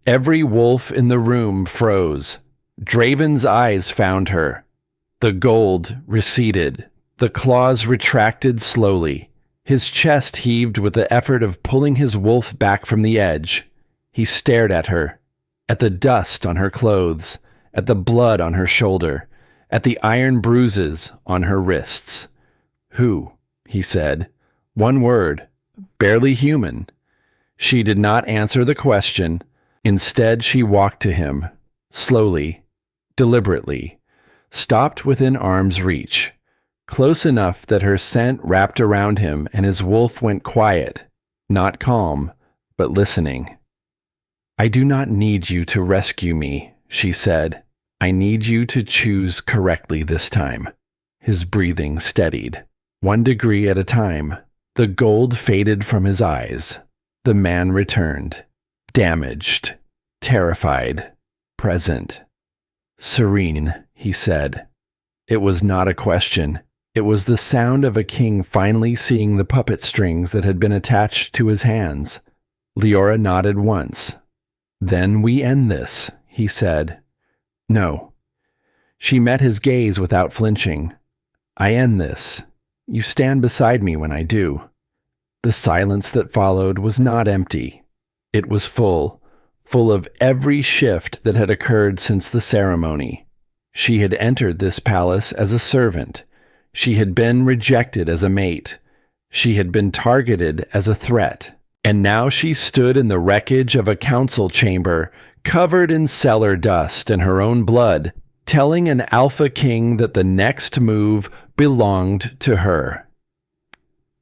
Every wolf in the room froze. Draven's eyes found her. The gold receded. The claws retracted slowly. His chest heaved with the effort of pulling his wolf back from the edge. He stared at her, at the dust on her clothes, at the blood on her shoulder, at the iron bruises on her wrists. Who? He said. One word, barely human. She did not answer the question. Instead, she walked to him, slowly, deliberately, stopped within arm's reach, close enough that her scent wrapped around him and his wolf went quiet, not calm, but listening. I do not need you to rescue me, she said. I need you to choose correctly this time. His breathing steadied. 1 degree at a time. The gold faded from his eyes. The man returned. Damaged. Terrified. Present. Serene, he said. It was not a question. It was the sound of a king finally seeing the puppet strings that had been attached to his hands. Liora nodded once. Then we end this, he said. No. She met his gaze without flinching. I end this. You stand beside me when I do. The silence that followed was not empty. It was full of every shift that had occurred since the ceremony. She had entered this palace as a servant. She had been rejected as a mate. She had been targeted as a threat. And now she stood in the wreckage of a council chamber, covered in cellar dust and her own blood, telling an alpha king that the next move belonged to her.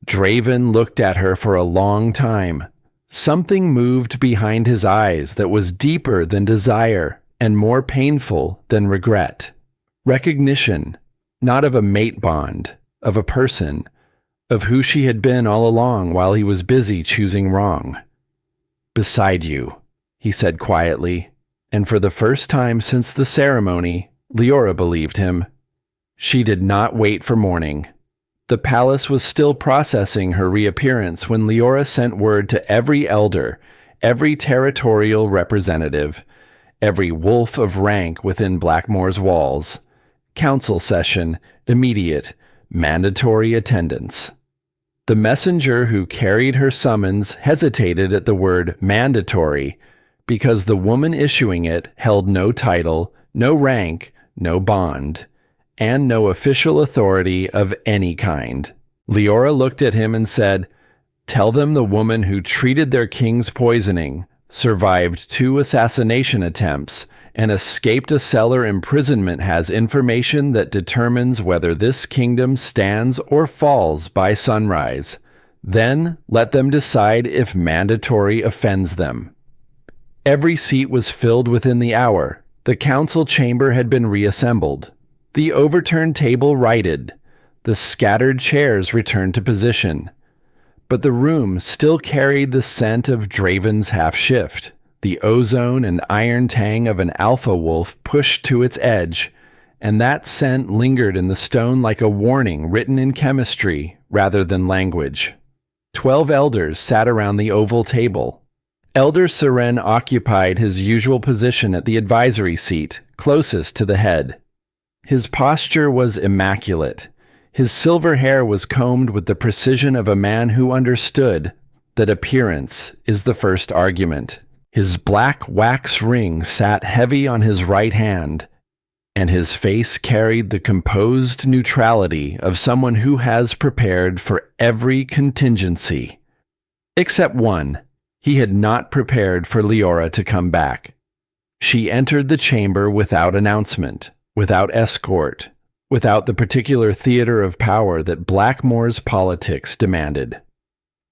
Draven looked at her for a long time. Something moved behind his eyes that was deeper than desire and more painful than regret. Recognition, not of a mate bond, of a person, of who she had been all along while he was busy choosing wrong. "Beside you," he said quietly, and for the first time since the ceremony, Liora believed him. She did not wait for morning. The palace was still processing her reappearance when Liora sent word to every elder, every territorial representative, every wolf of rank within Blackmoor's walls. Council session, immediate, mandatory attendance. The messenger who carried her summons hesitated at the word mandatory because the woman issuing it held no title, no rank, no bond, and no official authority of any kind. Liora looked at him and said, "Tell them the woman who treated their king's poisoning, survived 2 assassination attempts, and escaped a cellar imprisonment has information that determines whether this kingdom stands or falls by sunrise. Then let them decide if mandatory offends them." Every seat was filled within the hour. The council chamber had been reassembled. The overturned table righted. The scattered chairs returned to position. But the room still carried the scent of Draven's half-shift, the ozone and iron tang of an alpha wolf pushed to its edge, and that scent lingered in the stone like a warning written in chemistry rather than language. 12 elders sat around the oval table. Elder Seren occupied his usual position at the advisory seat, closest to the head. His posture was immaculate. His silver hair was combed with the precision of a man who understood that appearance is the first argument. His black wax ring sat heavy on his right hand, and his face carried the composed neutrality of someone who has prepared for every contingency. Except one. He had not prepared for Liora to come back. She entered the chamber without announcement, without escort, without the particular theater of power that Blackmoor's politics demanded.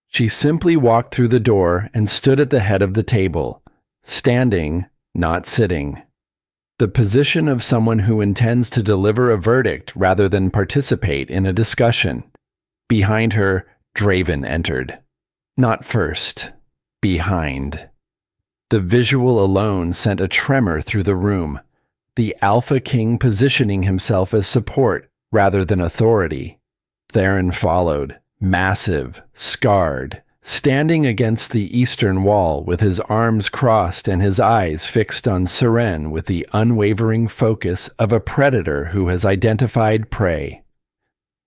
She simply walked through the door and stood at the head of the table, standing, not sitting. The position of someone who intends to deliver a verdict rather than participate in a discussion. Behind her, Draven entered. Not first. Behind. The visual alone sent a tremor through the room, the Alpha King positioning himself as support rather than authority. Theron followed, massive, scarred, standing against the eastern wall with his arms crossed and his eyes fixed on Seren with the unwavering focus of a predator who has identified prey.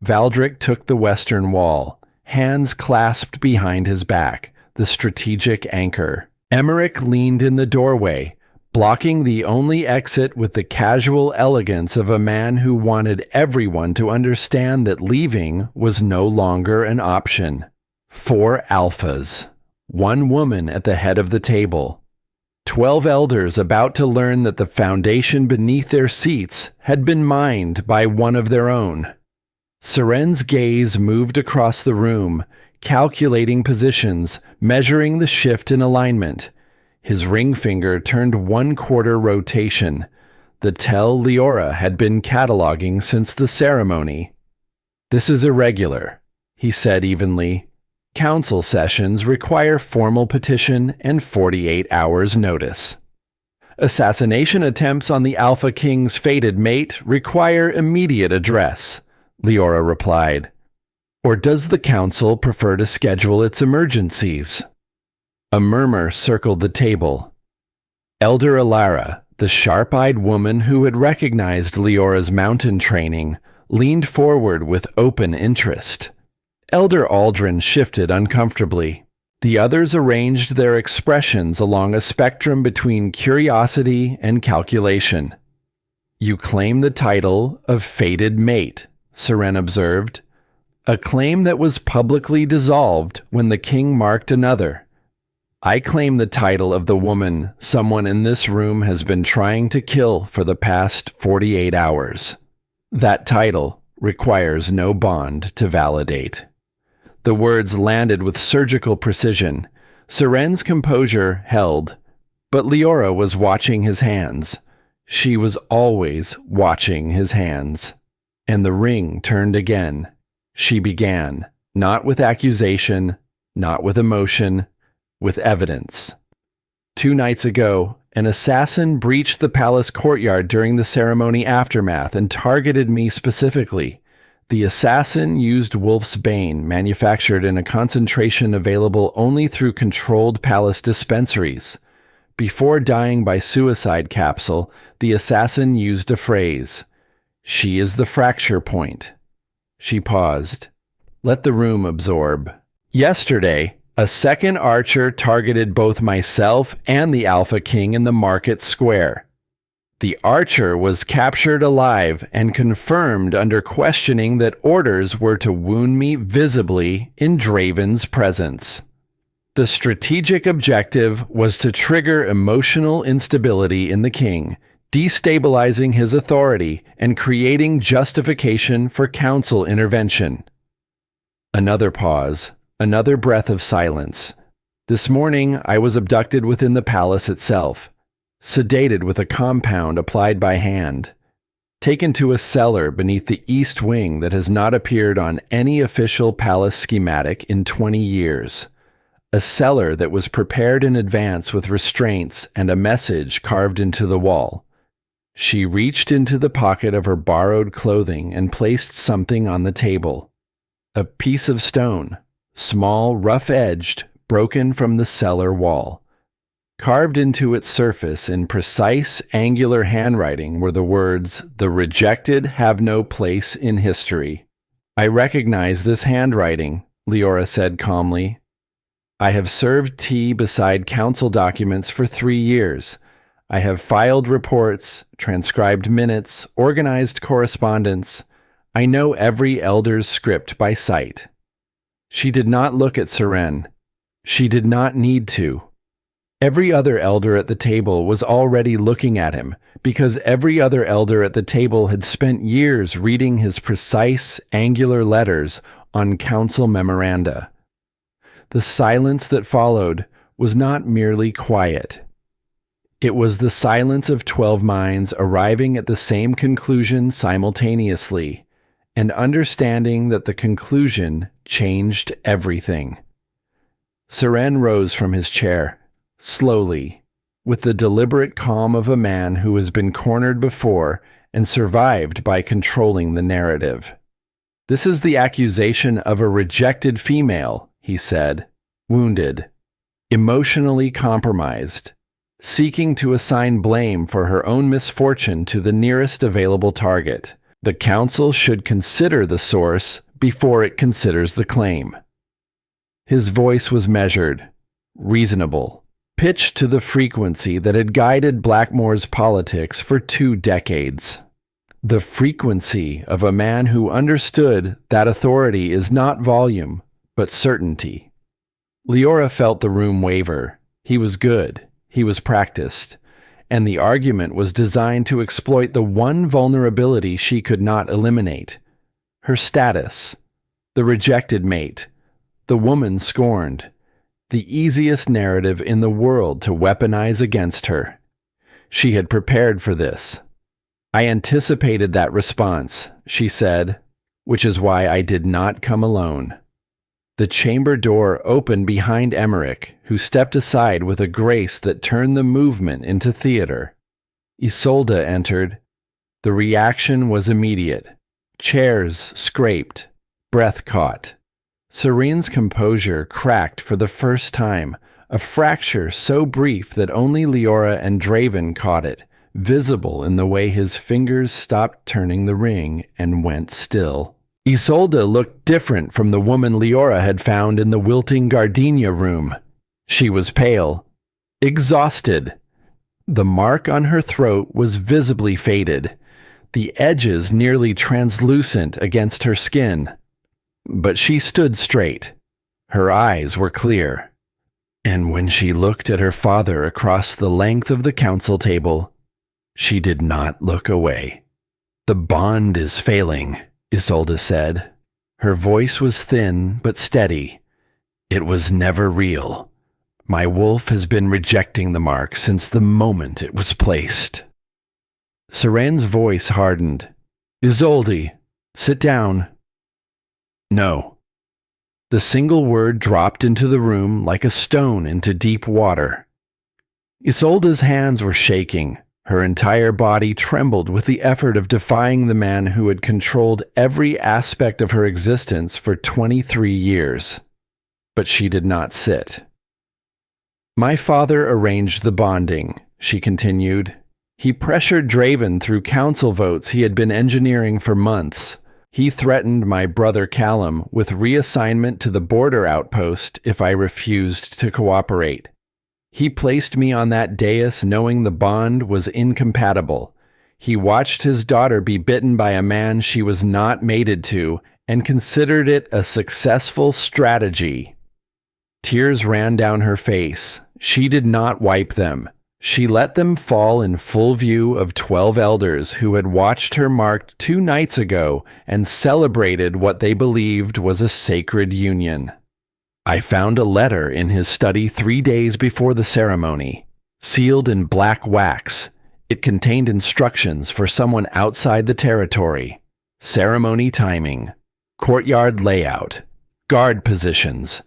Valdric took the western wall, hands clasped behind his back, the strategic anchor. Emmerich leaned in the doorway, blocking the only exit with the casual elegance of a man who wanted everyone to understand that leaving was no longer an option. 4 alphas. 1 woman at the head of the table. 12 elders about to learn that the foundation beneath their seats had been mined by one of their own. Seren's gaze moved across the room, calculating positions, measuring the shift in alignment. His ring finger turned 1/4 rotation, the tell Liora had been cataloging since the ceremony. "This is irregular," he said evenly. "Council sessions require formal petition and 48 hours notice. Assassination attempts on the Alpha King's fated mate require immediate address," Liora replied. "Or does the council prefer to schedule its emergencies?" A murmur circled the table. Elder Alara, the sharp-eyed woman who had recognized Liora's mountain training, leaned forward with open interest. Elder Aldrin shifted uncomfortably. The others arranged their expressions along a spectrum between curiosity and calculation. "You claim the title of fated mate," Seren observed. "A claim that was publicly dissolved when the king marked another. I claim the title of the woman someone in this room has been trying to kill for the past 48 hours. That title requires no bond to validate." The words landed with surgical precision. Seren's composure held, but Liora was watching his hands. She was always watching his hands. And the ring turned again. She began, Not with accusation, not with emotion, with evidence. 2 nights ago, an assassin breached the palace courtyard during the ceremony aftermath and targeted me specifically. The assassin used wolf's bane, manufactured in a concentration available only through controlled palace dispensaries. Before dying by suicide capsule, the assassin used a phrase. She is the fracture point. She paused. Let the room absorb. Yesterday, a second archer targeted both myself and the Alpha King in the market square. The archer was captured alive and confirmed under questioning that orders were to wound me visibly in Draven's presence. The strategic objective was to trigger emotional instability in the king, destabilizing his authority and creating justification for council intervention. Another pause, another breath of silence. This morning, I was abducted within the palace itself, sedated with a compound applied by hand, taken to a cellar beneath the east wing that has not appeared on any official palace schematic in 20 years. A cellar that was prepared in advance with restraints and a message carved into the wall. She reached into the pocket of her borrowed clothing and placed something on the table. A piece of stone, small, rough-edged, broken from the cellar wall. Carved into its surface in precise, angular handwriting were the words, "The rejected have no place in history." I recognize this handwriting, Liora said calmly. I have served tea beside council documents for 3 years. I have filed reports, transcribed minutes, organized correspondence. I know every elder's script by sight. She did not look at Seren. She did not need to. Every other elder at the table was already looking at him, because every other elder at the table had spent years reading his precise, angular letters on council memoranda. The silence that followed was not merely quiet. It was the silence of 12 minds arriving at the same conclusion simultaneously, and understanding that the conclusion changed everything. Seren rose from his chair, slowly, with the deliberate calm of a man who has been cornered before and survived by controlling the narrative. "This is the accusation of a rejected female," he said, wounded, emotionally compromised, seeking to assign blame for her own misfortune to the nearest available target. The council should consider the source before it considers the claim. His voice was measured, reasonable, pitched to the frequency that had guided Blackmore's politics for 2 decades. The frequency of a man who understood that authority is not volume, but certainty. Liora felt the room waver. He was good. He was practiced. And the argument was designed to exploit the one vulnerability she could not eliminate. Her status. The rejected mate. The woman scorned. The easiest narrative in the world to weaponize against her. She had prepared for this. "I anticipated that response," she said, "which is why I did not come alone." The chamber door opened behind Emmerich, who stepped aside with a grace that turned the movement into theater. Isolde entered. The reaction was immediate. Chairs scraped. Breath caught. Serene's composure cracked for the first time, a fracture so brief that only Liora and Draven caught it, visible in the way his fingers stopped turning the ring and went still. Isolde looked different from the woman Liora had found in the wilting gardenia room. She was pale, exhausted. The mark on her throat was visibly faded, the edges nearly translucent against her skin. But she stood straight. Her eyes were clear. And when she looked at her father across the length of the council table, she did not look away. "The bond is failing," Isolde said. Her voice was thin but steady. "It was never real. My wolf has been rejecting the mark since the moment it was placed." Seren's voice hardened. "Isolde, sit down." "No." The single word dropped into the room like a stone into deep water. Isolde's hands were shaking. Her entire body trembled with the effort of defying the man who had controlled every aspect of her existence for 23 years. But she did not sit. My father arranged the bonding, she continued. He pressured Draven through council votes he had been engineering for months. He threatened my brother Callum with reassignment to the border outpost if I refused to cooperate. He placed me on that dais knowing the bond was incompatible. He watched his daughter be bitten by a man she was not mated to and considered it a successful strategy. Tears ran down her face. She did not wipe them. She let them fall in full view of 12 elders who had watched her marked 2 nights ago and celebrated what they believed was a sacred union. I found a letter in his study 3 days before the ceremony, sealed in black wax. It contained instructions for someone outside the territory, ceremony timing, courtyard layout, guard positions,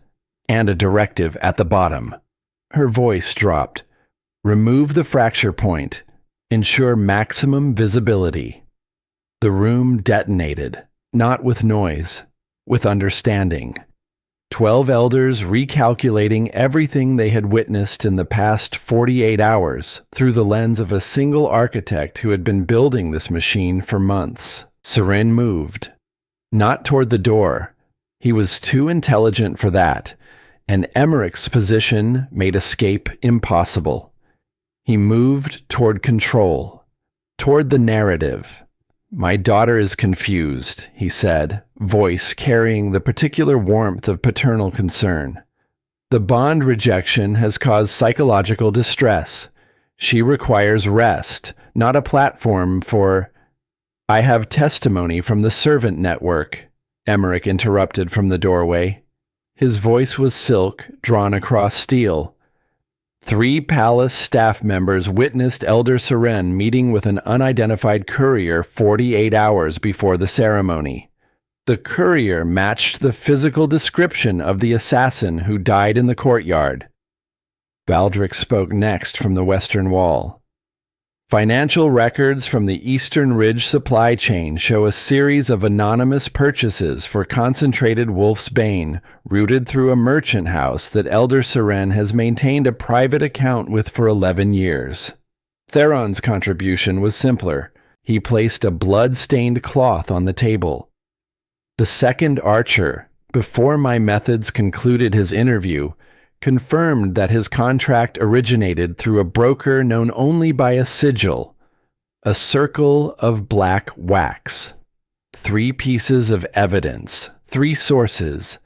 and a directive at the bottom. Her voice dropped. Remove the fracture point. Ensure maximum visibility. The room detonated, not with noise, with understanding. 12 elders recalculating everything they had witnessed in the past 48 hours through the lens of a single architect who had been building this machine for months. Seren moved. Not toward the door. He was too intelligent for that, and Emmerich's position made escape impossible. He moved toward control, toward the narrative. My daughter is confused, he said, voice carrying the particular warmth of paternal concern. The bond rejection has caused psychological distress. She requires rest, not a platform for... I have testimony from the servant network, Emmerich interrupted from the doorway. His voice was silk, drawn across steel. 3 palace staff members witnessed Elder Seren meeting with an unidentified courier 48 hours before the ceremony. The courier matched the physical description of the assassin who died in the courtyard. Baldric spoke next from the western wall. Financial records from the Eastern Ridge supply chain show a series of anonymous purchases for concentrated wolf's bane routed through a merchant house that Elder Seren has maintained a private account with for 11 years. Theron's contribution was simpler. He placed a blood-stained cloth on the table. The second archer, before my methods concluded his interview, confirmed that his contract originated through a broker known only by a sigil, a circle of black wax. 3 pieces of evidence, 3 sources,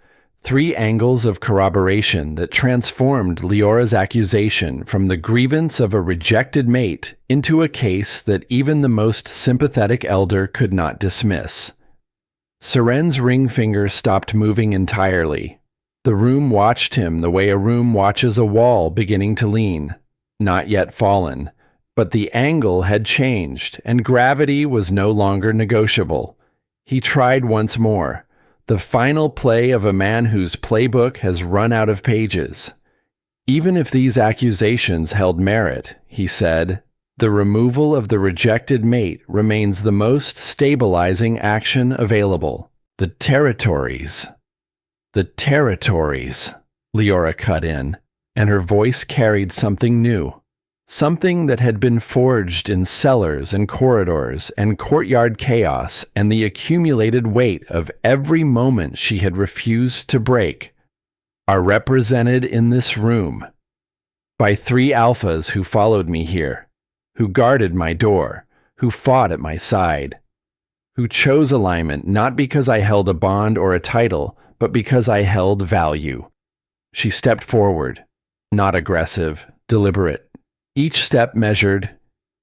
3 angles of corroboration that transformed Liora's accusation from the grievance of a rejected mate into a case that even the most sympathetic elder could not dismiss. Seren's ring finger stopped moving entirely. The room watched him the way a room watches a wall beginning to lean, not yet fallen, but the angle had changed and gravity was no longer negotiable. He tried once more, the final play of a man whose playbook has run out of pages. Even if these accusations held merit, he said, the removal of the rejected mate remains the most stabilizing action available. The territories, Liora cut in, and her voice carried something new, something that had been forged in cellars and corridors and courtyard chaos and the accumulated weight of every moment she had refused to break, are represented in this room by 3 alphas who followed me here, who guarded my door, who fought at my side, who chose alignment not because I held a bond or a title, but because I held value. She stepped forward, not aggressive, deliberate, each step measured,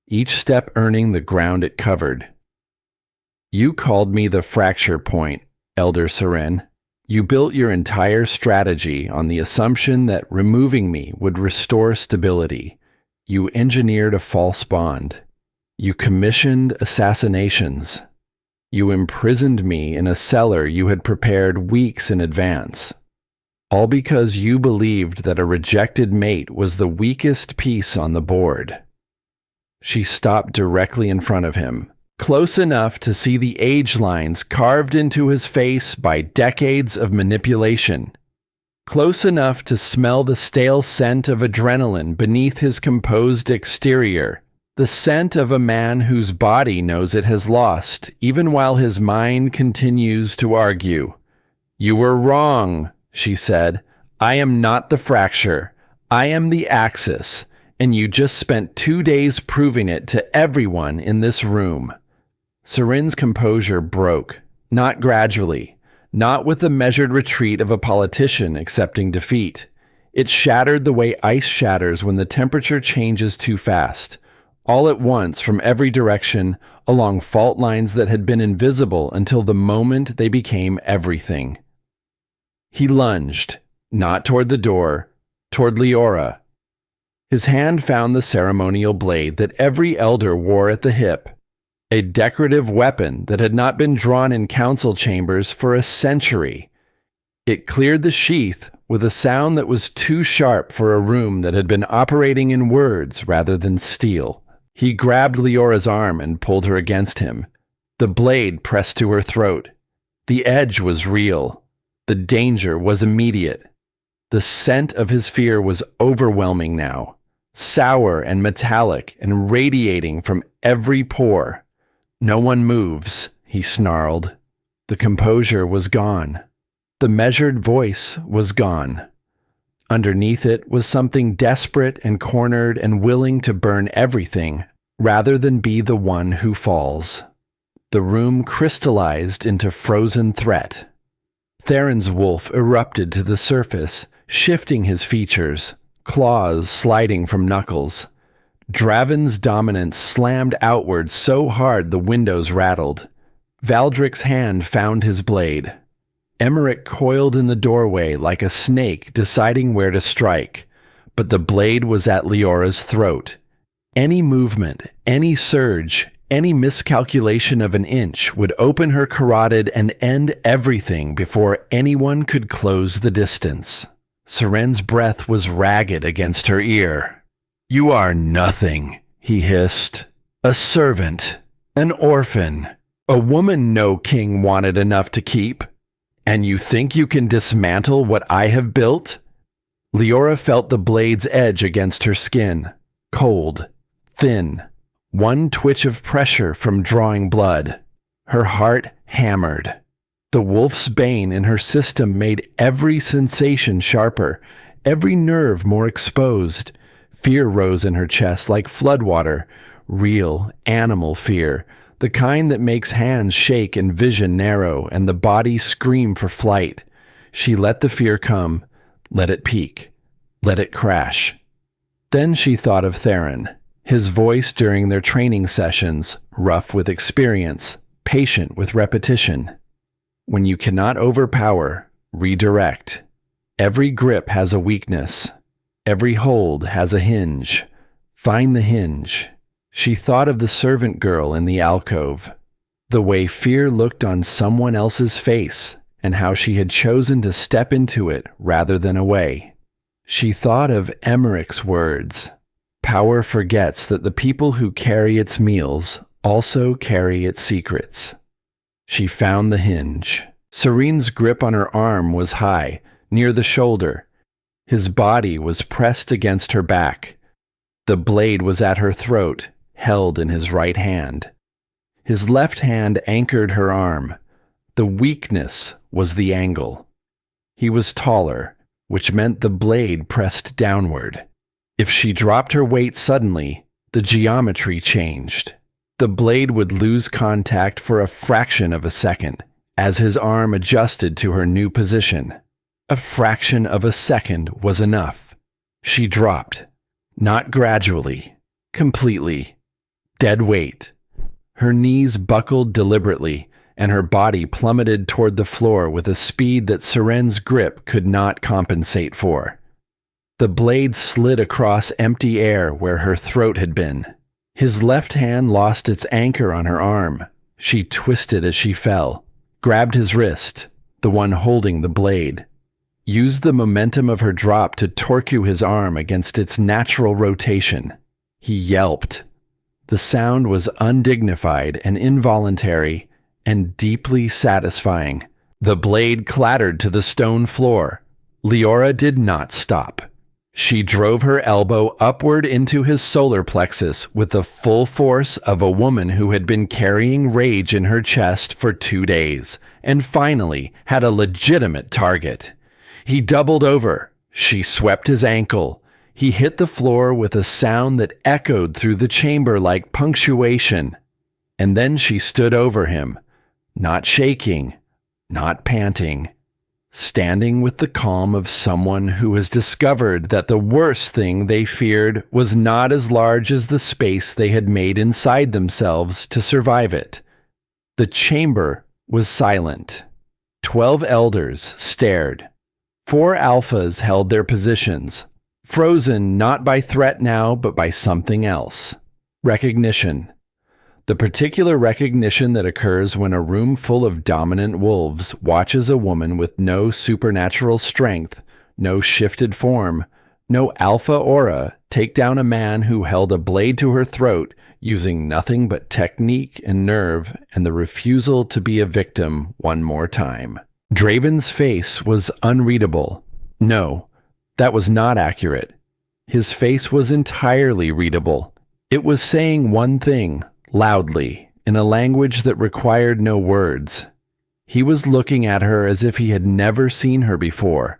each step earning the ground it covered. You called me the fracture point, Elder Seren. You built your entire strategy on the assumption that removing me would restore stability. You engineered a false bond. You commissioned assassinations. You imprisoned me in a cellar you had prepared weeks in advance. All because you believed that a rejected mate was the weakest piece on the board. She stopped directly in front of him, close enough to see the age lines carved into his face by decades of manipulation, close enough to smell the stale scent of adrenaline beneath his composed exterior, the scent of a man whose body knows it has lost, even while his mind continues to argue. "You were wrong," she said. "I am not the fracture. I am the axis, and you just spent 2 days proving it to everyone in this room." Seren's composure broke, not gradually, not with the measured retreat of a politician accepting defeat. It shattered the way ice shatters when the temperature changes too fast, all at once from every direction, along fault lines that had been invisible until the moment they became everything. He lunged, not toward the door, toward Liora. His hand found the ceremonial blade that every elder wore at the hip, a decorative weapon that had not been drawn in council chambers for a century. It cleared the sheath with a sound that was too sharp for a room that had been operating in words rather than steel. He grabbed Leora's arm and pulled her against him. The blade pressed to her throat. The edge was real. The danger was immediate. The scent of his fear was overwhelming now, sour and metallic and radiating from every pore. "No one moves," he snarled. The composure was gone. The measured voice was gone. Underneath it was something desperate and cornered and willing to burn everything rather than be the one who falls. The room crystallized into frozen threat. Theron's wolf erupted to the surface, shifting his features, claws sliding from knuckles. Draven's dominance slammed outward so hard the windows rattled. Valdric's hand found his blade. Emmerich coiled in the doorway like a snake deciding where to strike, but the blade was at Leora's throat. Any movement, any surge, any miscalculation of an inch would open her carotid and end everything before anyone could close the distance. Seren's breath was ragged against her ear. "You are nothing," he hissed. "A servant, an orphan, a woman no king wanted enough to keep. And you think you can dismantle what I have built?" Liora felt the blade's edge against her skin, cold, thin, one twitch of pressure from drawing blood. Her heart hammered. The wolf's bane in her system made every sensation sharper, every nerve more exposed. Fear rose in her chest like floodwater, real, animal fear, the kind that makes hands shake and vision narrow and the body scream for flight. She let the fear come, let it peak, let it crash. Then she thought of Theron, his voice during their training sessions, rough with experience, patient with repetition. When you cannot overpower, redirect. Every grip has a weakness. Every hold has a hinge. Find the hinge. She thought of the servant girl in the alcove, the way fear looked on someone else's face, and how she had chosen to step into it rather than away. She thought of Emmerich's words. Power forgets that the people who carry its meals also carry its secrets. She found the hinge. Serene's grip on her arm was high, near the shoulder. His body was pressed against her back. The blade was at her throat, held in his right hand. His left hand anchored her arm. The weakness was the angle. He was taller, which meant the blade pressed downward. If she dropped her weight suddenly, the geometry changed. The blade would lose contact for a fraction of a second, as his arm adjusted to her new position. A fraction of a second was enough. She dropped, not gradually, completely. Dead weight. Her knees buckled deliberately, and her body plummeted toward the floor with a speed that Seren's grip could not compensate for. The blade slid across empty air where her throat had been. His left hand lost its anchor on her arm. She twisted as she fell, grabbed his wrist, the one holding the blade. used the momentum of her drop to torque his arm against its natural rotation. He yelped. The sound was undignified and involuntary and deeply satisfying. The blade clattered to the stone floor. Liora did not stop. She drove her elbow upward into his solar plexus with the full force of a woman who had been carrying rage in her chest for 2 days and finally had a legitimate target. He doubled over. She swept his ankle. He hit the floor with a sound that echoed through the chamber like punctuation. And then she stood over him, not shaking, not panting, standing with the calm of someone who has discovered that the worst thing they feared was not as large as the space they had made inside themselves to survive it. The chamber was silent. 12 elders stared. 4 alphas held their positions, frozen not by threat now, but by something else. Recognition. The particular recognition that occurs when a room full of dominant wolves watches a woman with no supernatural strength, no shifted form, no alpha aura take down a man who held a blade to her throat using nothing but technique and nerve and the refusal to be a victim one more time. Draven's face was unreadable. No, that was not accurate. His face was entirely readable. It was saying one thing, loudly, in a language that required no words. He was looking at her as if he had never seen her before,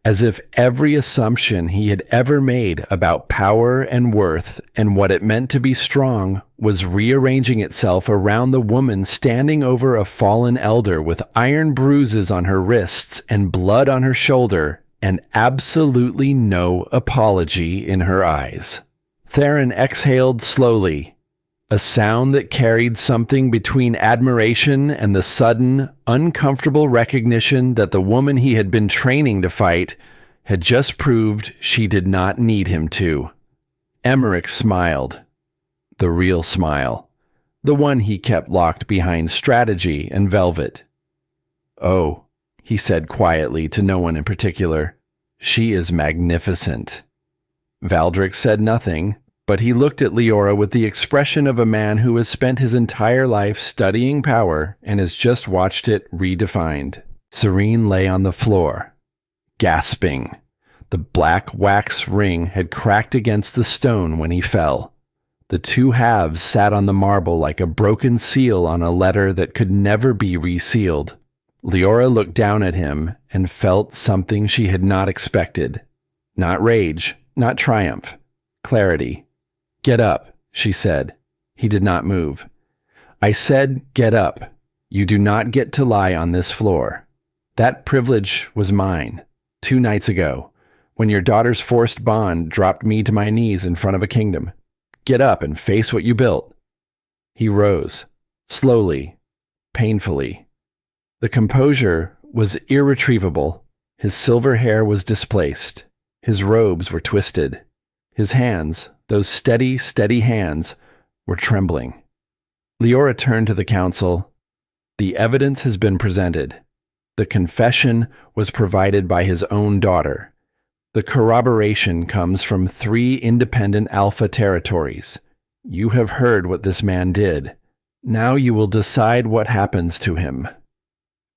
as if every assumption he had ever made about power and worth and what it meant to be strong was rearranging itself around the woman standing over a fallen elder with iron bruises on her wrists and blood on her shoulder and absolutely no apology in her eyes. Theron exhaled slowly, a sound that carried something between admiration and the sudden, uncomfortable recognition that the woman he had been training to fight had just proved she did not need him to. Emmerich smiled. The real smile. The one he kept locked behind strategy and velvet. "Oh," he said quietly to no one in particular, "she is magnificent." Valdric said nothing, but he looked at Liora with the expression of a man who has spent his entire life studying power and has just watched it redefined. Serene lay on the floor, gasping. The black wax ring had cracked against the stone when he fell. The 2 halves sat on the marble like a broken seal on a letter that could never be resealed. Liora looked down at him and felt something she had not expected. Not rage, not triumph, clarity. "Get up," she said. He did not move. "I said, get up. You do not get to lie on this floor. That privilege was mine 2 nights ago, when your daughter's forced bond dropped me to my knees in front of a kingdom. Get up and face what you built." He rose, slowly, painfully. The composure was irretrievable. His silver hair was displaced. His robes were twisted. His hands, those steady, steady hands, were trembling. Liora turned to the council. "The evidence has been presented. The confession was provided by his own daughter. The corroboration comes from 3 independent alpha territories. You have heard what this man did. Now you will decide what happens to him."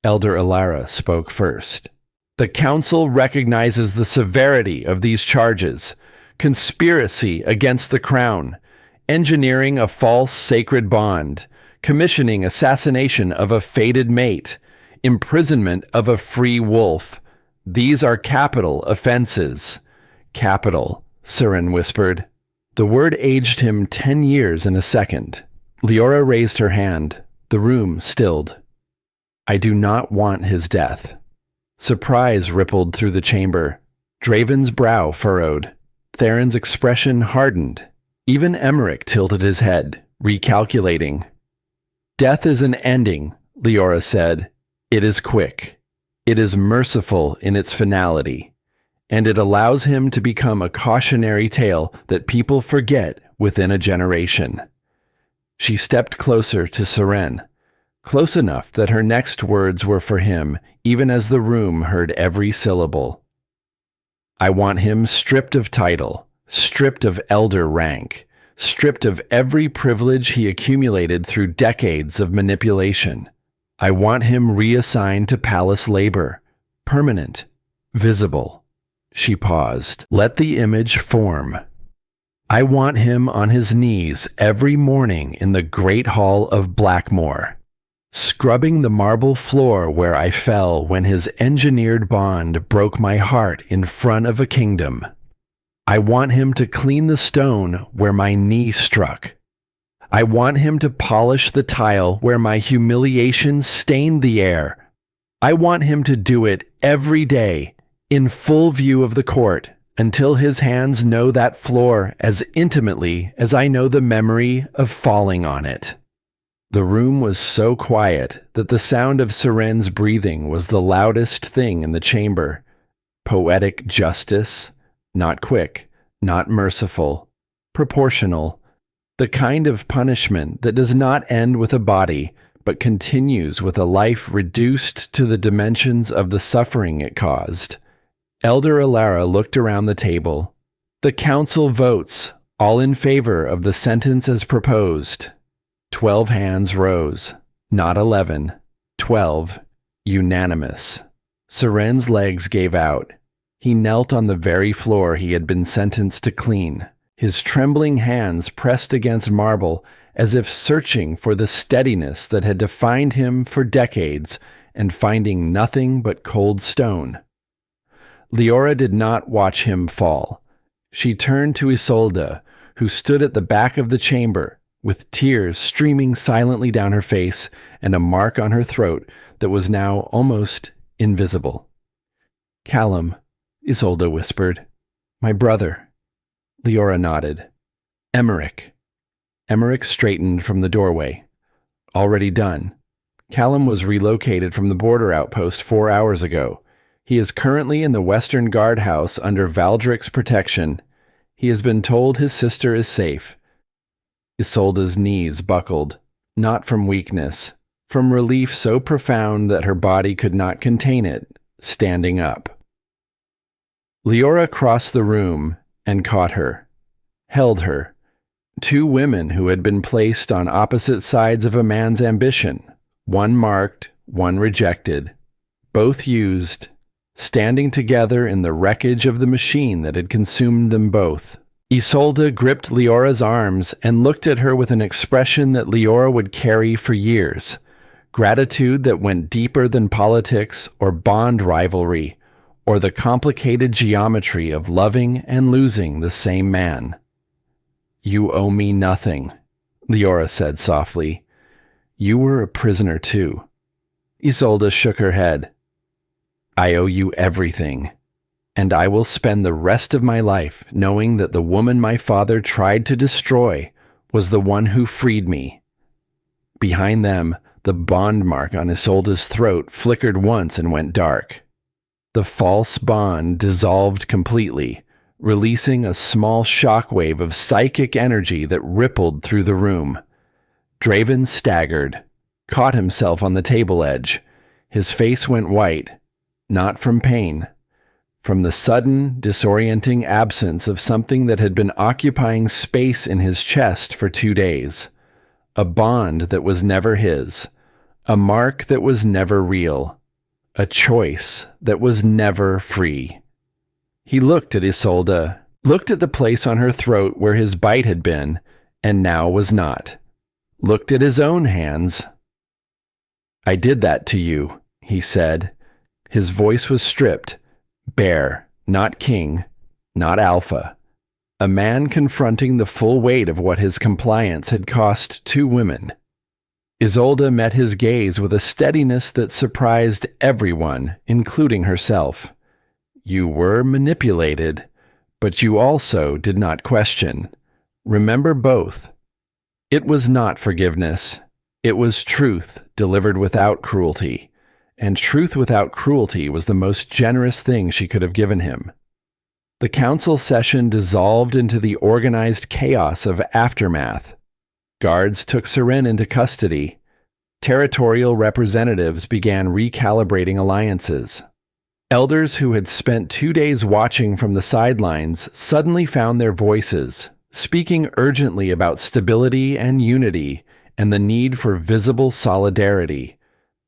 Elder Ilara spoke first. "The council recognizes the severity of these charges. Conspiracy against the crown, engineering a false sacred bond, commissioning assassination of a fated mate, imprisonment of a free wolf. These are capital offenses." "Capital," Surin whispered. The word aged him 10 years in a second. Liora raised her hand. The room stilled. "I do not want his death." Surprise rippled through the chamber. Draven's brow furrowed. Theron's expression hardened. Even Emmerich tilted his head, recalculating. "Death is an ending," Liora said. "It is quick. It is merciful in its finality. And it allows him to become a cautionary tale that people forget within a generation." She stepped closer to Seren, close enough that her next words were for him, even as the room heard every syllable. I want him stripped of title, stripped of elder rank, stripped of every privilege he accumulated through decades of manipulation. I want him reassigned to palace labor, permanent, visible. She paused. Let the image form. I want him on his knees every morning in the great hall of Blackmore, scrubbing the marble floor where I fell when his engineered bond broke my heart in front of a kingdom. I want him to clean the stone where my knee struck. I want him to polish the tile where my humiliation stained the air. I want him to do it every day, in full view of the court, until his hands know that floor as intimately as I know the memory of falling on it. The room was so quiet that the sound of Seren's breathing was the loudest thing in the chamber. Poetic justice, not quick, not merciful, proportional, the kind of punishment that does not end with a body, but continues with a life reduced to the dimensions of the suffering it caused. Elder Alara looked around the table. The council votes, all in favor of the sentence as proposed. 12 hands rose, not 11, 12, unanimous. Seren's legs gave out. He knelt on the very floor he had been sentenced to clean, his trembling hands pressed against marble as if searching for the steadiness that had defined him for decades and finding nothing but cold stone. Liora did not watch him fall. She turned to Isolde, who stood at the back of the chamber, with tears streaming silently down her face and a mark on her throat that was now almost invisible. Callum, Isolde whispered. My brother. Liora nodded. Emmerich. Emmerich straightened from the doorway. Already done. Callum was relocated from the border outpost 4 hours ago. He is currently in the Western Guardhouse under Valdric's protection. He has been told his sister is safe. Isolde's knees buckled, not from weakness, from relief so profound that her body could not contain it, standing up. Liora crossed the room and caught her, held her. 2 women who had been placed on opposite sides of a man's ambition, one marked, one rejected, both used, standing together in the wreckage of the machine that had consumed them both. Isolde gripped Leora's arms and looked at her with an expression that Liora would carry for years, gratitude that went deeper than politics or bond rivalry, or the complicated geometry of loving and losing the same man. You owe me nothing, Liora said softly. You were a prisoner too. Isolde shook her head. I owe you everything, and I will spend the rest of my life knowing that the woman my father tried to destroy was the one who freed me. Behind them, the bond mark on Isolde's throat flickered once and went dark. The false bond dissolved completely, releasing a small shockwave of psychic energy that rippled through the room. Draven staggered, caught himself on the table edge. His face went white, not from pain, from the sudden, disorienting absence of something that had been occupying space in his chest for 2 days. A bond that was never his, a mark that was never real, a choice that was never free. He looked at Isolde, looked at the place on her throat where his bite had been, and now was not. Looked at his own hands. I did that to you, he said. His voice was stripped, bare, not king, not alpha. A man confronting the full weight of what his compliance had cost 2 women. Isolde met his gaze with a steadiness that surprised everyone, including herself. You were manipulated, but you also did not question. Remember both. It was not forgiveness. It was truth delivered without cruelty. And truth without cruelty was the most generous thing she could have given him. The council session dissolved into the organized chaos of aftermath. Guards took Seren into custody. Territorial representatives began recalibrating alliances. Elders who had spent 2 days watching from the sidelines suddenly found their voices, speaking urgently about stability and unity and the need for visible solidarity.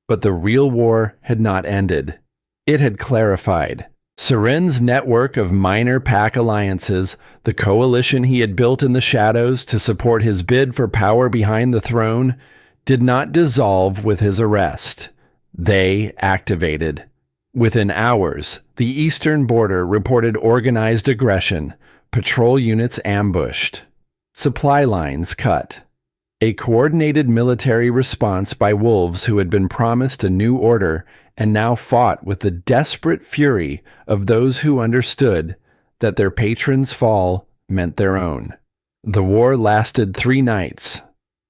But the real war had not ended. It had clarified. Seren's network of minor pack alliances, the coalition he had built in the shadows to support his bid for power behind the throne, did not dissolve with his arrest. They activated. Within hours, the eastern border reported organized aggression, patrol units ambushed, supply lines cut. A coordinated military response by wolves who had been promised a new order and now fought with the desperate fury of those who understood that their patron's fall meant their own. The war lasted 3 nights.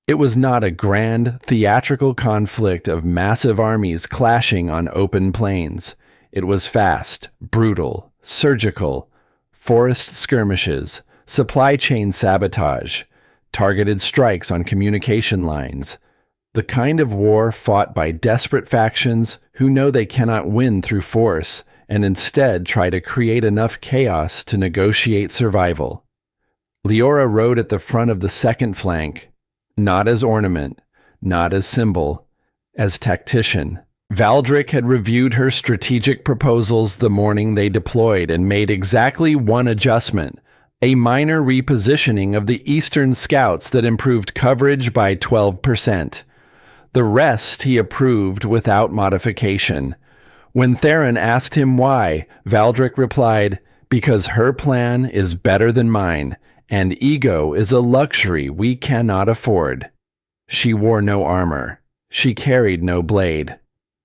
It was not a grand, theatrical conflict of massive armies clashing on open plains. It was fast, brutal, surgical, forest skirmishes, supply chain sabotage, targeted strikes on communication lines, the kind of war fought by desperate factions who know they cannot win through force and instead try to create enough chaos to negotiate survival. Liora rode at the front of the second flank, not as ornament, not as symbol, as tactician. Valdric had reviewed her strategic proposals the morning they deployed and made exactly one adjustment, a minor repositioning of the eastern scouts that improved coverage by 12%. The rest he approved without modification. When Theron asked him why, Valdric replied, "Because her plan is better than mine, and ego is a luxury we cannot afford." She wore no armor. She carried no blade.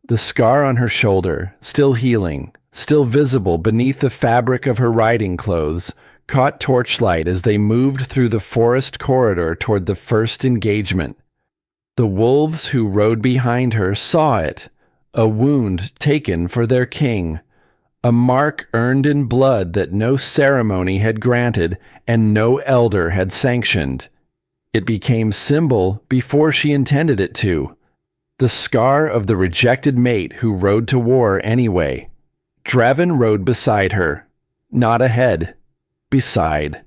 The scar on her shoulder, still healing, still visible beneath the fabric of her riding clothes, caught torchlight as they moved through the forest corridor toward the first engagement. The wolves who rode behind her saw it, a wound taken for their king, a mark earned in blood that no ceremony had granted and no elder had sanctioned. It became symbol before she intended it to. The scar of the rejected mate who rode to war anyway. Draven rode beside her, not ahead, beside.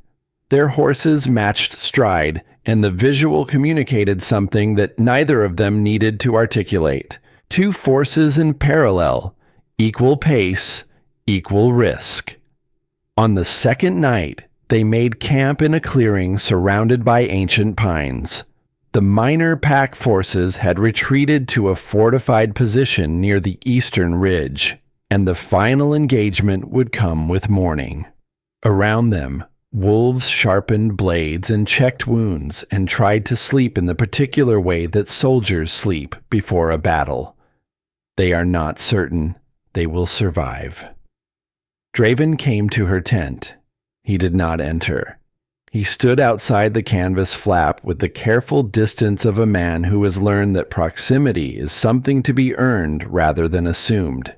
Their horses matched stride, and the visual communicated something that neither of them needed to articulate. 2 forces in parallel, equal pace, equal risk. On the second night, they made camp in a clearing surrounded by ancient pines. The minor pack forces had retreated to a fortified position near the eastern ridge, and the final engagement would come with morning. Around them, wolves sharpened blades and checked wounds and tried to sleep in the particular way that soldiers sleep before a battle. They are not certain they will survive. Draven came to her tent. He did not enter. He stood outside the canvas flap with the careful distance of a man who has learned that proximity is something to be earned rather than assumed.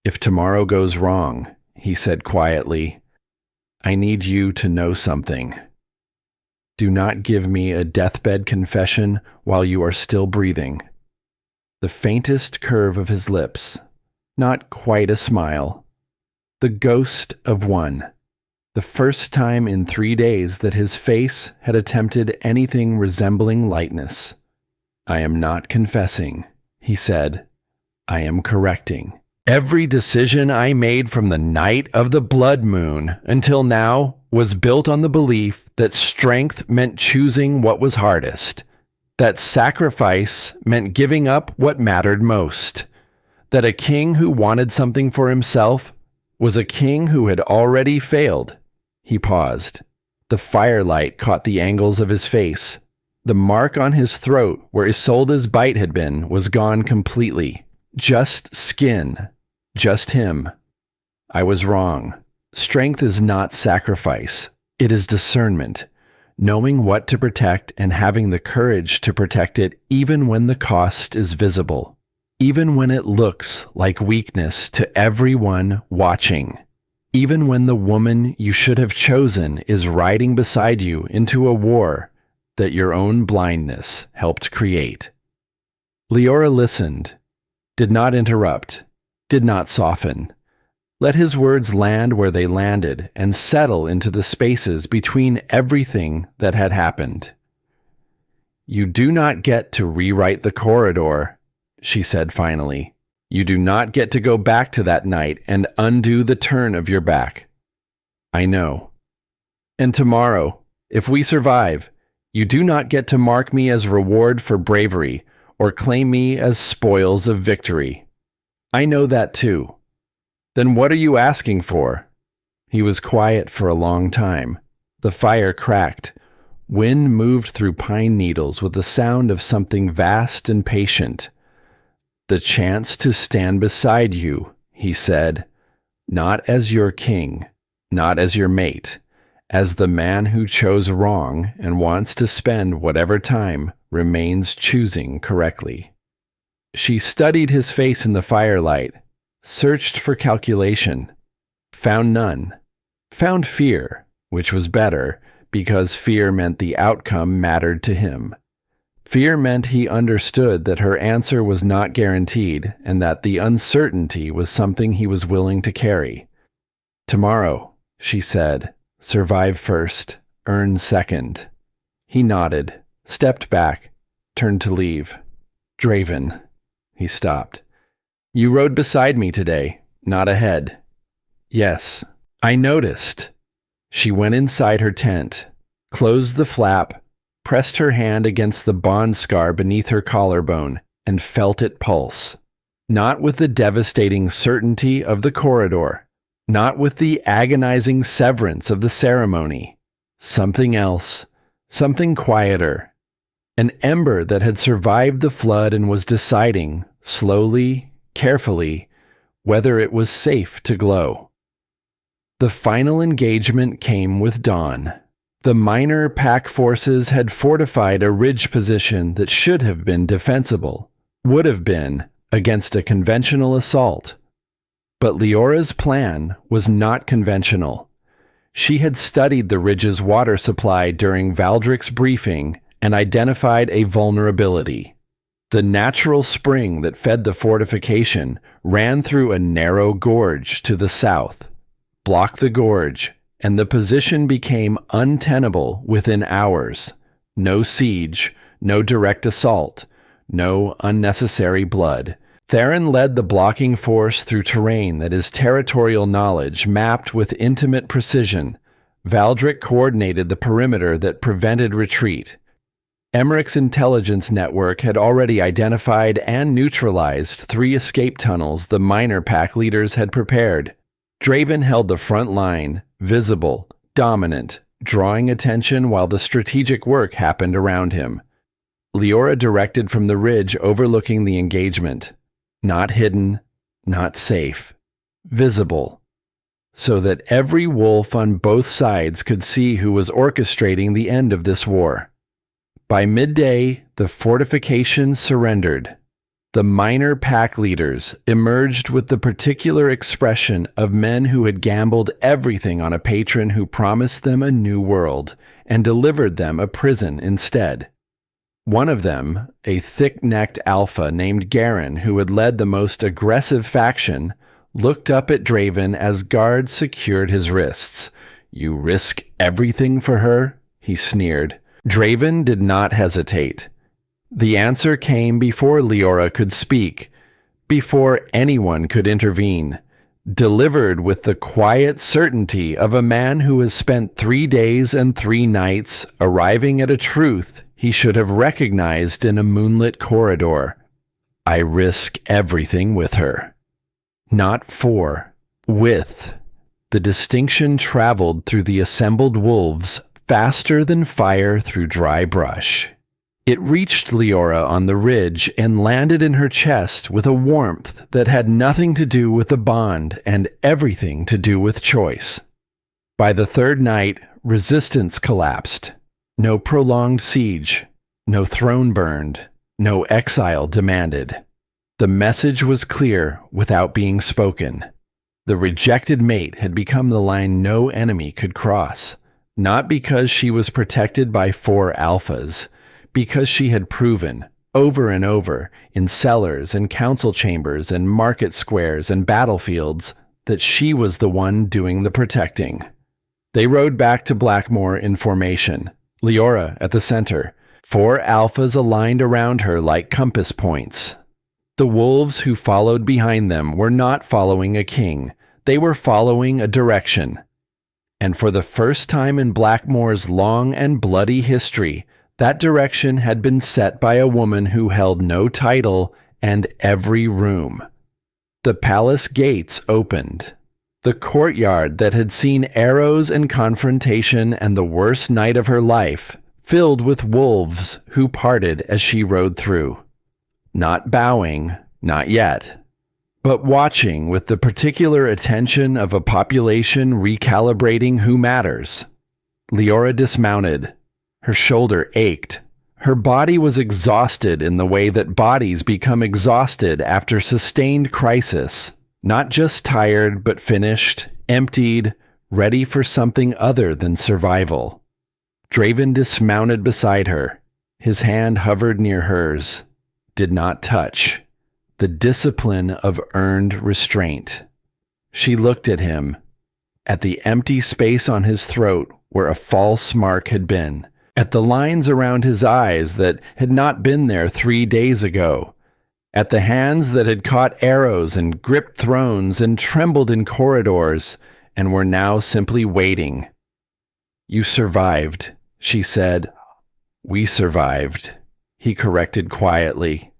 "If tomorrow goes wrong," he said quietly, "I need you to know something. Do not give me a deathbed confession while you are still breathing." The faintest curve of his lips, not quite a smile, the ghost of one. The first time in 3 days that his face had attempted anything resembling lightness. "I am not confessing," he said. "I am correcting. Every decision I made from the night of the blood moon until now was built on the belief that strength meant choosing what was hardest, that sacrifice meant giving up what mattered most, that a king who wanted something for himself was a king who had already failed." He paused. The firelight caught the angles of his face. The mark on his throat where Isolde's bite had been was gone completely. Just skin. Just him. "I was wrong. Strength is not sacrifice. It is discernment. Knowing what to protect and having the courage to protect it even when the cost is visible. Even when it looks like weakness to everyone watching. Even when the woman you should have chosen is riding beside you into a war that your own blindness helped create." Liora listened, did not interrupt, did not soften. Let his words land where they landed and settle into the spaces between everything that had happened. "You do not get to rewrite the corridor," she said finally. "You do not get to go back to that night and undo the turn of your back. I know. And tomorrow, if we survive, you do not get to mark me as reward for bravery or claim me as spoils of victory. I know that too. Then what are you asking for?" He was quiet for a long time. The fire cracked. Wind moved through pine needles with the sound of something vast and patient. "The chance to stand beside you," he said, "not as your king, not as your mate, as the man who chose wrong and wants to spend whatever time remains choosing correctly." She studied his face in the firelight, searched for calculation, found none, found fear, which was better, because fear meant the outcome mattered to him. Fear meant he understood that her answer was not guaranteed and that the uncertainty was something he was willing to carry. "Tomorrow," she said, "survive first, earn second." He nodded, stepped back, turned to leave. "Draven." He stopped. "You rode beside me today, not ahead." "Yes, I noticed." She went inside her tent, closed the flap, pressed her hand against the bond scar beneath her collarbone, and felt it pulse. Not with the devastating certainty of the corridor, not with the agonizing severance of the ceremony. Something else, something quieter. An ember that had survived the flood and was deciding, slowly, carefully, whether it was safe to glow. The final engagement came with dawn. The minor pack forces had fortified a ridge position that should have been defensible, would have been, against a conventional assault. But Leora's plan was not conventional. She had studied the ridge's water supply during Valdrick's briefing and identified a vulnerability. The natural spring that fed the fortification ran through a narrow gorge to the south. Block the gorge, and the position became untenable within hours. No siege, no direct assault, no unnecessary blood. Theron led the blocking force through terrain that his territorial knowledge mapped with intimate precision. Valdrick coordinated the perimeter that prevented retreat. Emmerich's intelligence network had already identified and neutralized 3 escape tunnels the minor pack leaders had prepared. Draven held the front line, visible, dominant, drawing attention while the strategic work happened around him. Liora directed from the ridge overlooking the engagement. Not hidden, not safe. Visible. So that every wolf on both sides could see who was orchestrating the end of this war. By midday, the fortification surrendered. The minor pack leaders emerged with the particular expression of men who had gambled everything on a patron who promised them a new world and delivered them a prison instead. One of them, a thick-necked alpha named Garen who had led the most aggressive faction, looked up at Draven as guards secured his wrists. "You risk everything for her?" he sneered. Draven did not hesitate. The answer came before Liora could speak, before anyone could intervene, delivered with the quiet certainty of a man who has spent 3 days and 3 nights arriving at a truth he should have recognized in a moonlit corridor. "I risk everything with her." Not for, with. The distinction traveled through the assembled wolves faster than fire through dry brush. It reached Liora on the ridge and landed in her chest with a warmth that had nothing to do with the bond and everything to do with choice. By the 3rd night, resistance collapsed. No prolonged siege, no throne burned, no exile demanded. The message was clear without being spoken. The rejected mate had become the line no enemy could cross, not because she was protected by 4 alphas, because she had proven, over and over, in cellars and council chambers and market squares and battlefields, that she was the one doing the protecting. They rode back to Blackmoor in formation, Liora at the center, 4 alphas aligned around her like compass points. The wolves who followed behind them were not following a king, they were following a direction. And for the first time in Blackmoor's long and bloody history, that direction had been set by a woman who held no title and every room. The palace gates opened. The courtyard that had seen arrows and confrontation and the worst night of her life filled with wolves who parted as she rode through. Not bowing, not yet, but watching with the particular attention of a population recalibrating who matters. Liora dismounted. Her shoulder ached. Her body was exhausted in the way that bodies become exhausted after sustained crisis. Not just tired, but finished, emptied, ready for something other than survival. Draven dismounted beside her. His hand hovered near hers. Did not touch. The discipline of earned restraint. She looked at him, at the empty space on his throat where a false mark had been, at the lines around his eyes that had not been there 3 days ago, at the hands that had caught arrows and gripped thrones and trembled in corridors and were now simply waiting. "You survived," she said. "We survived," he corrected quietly.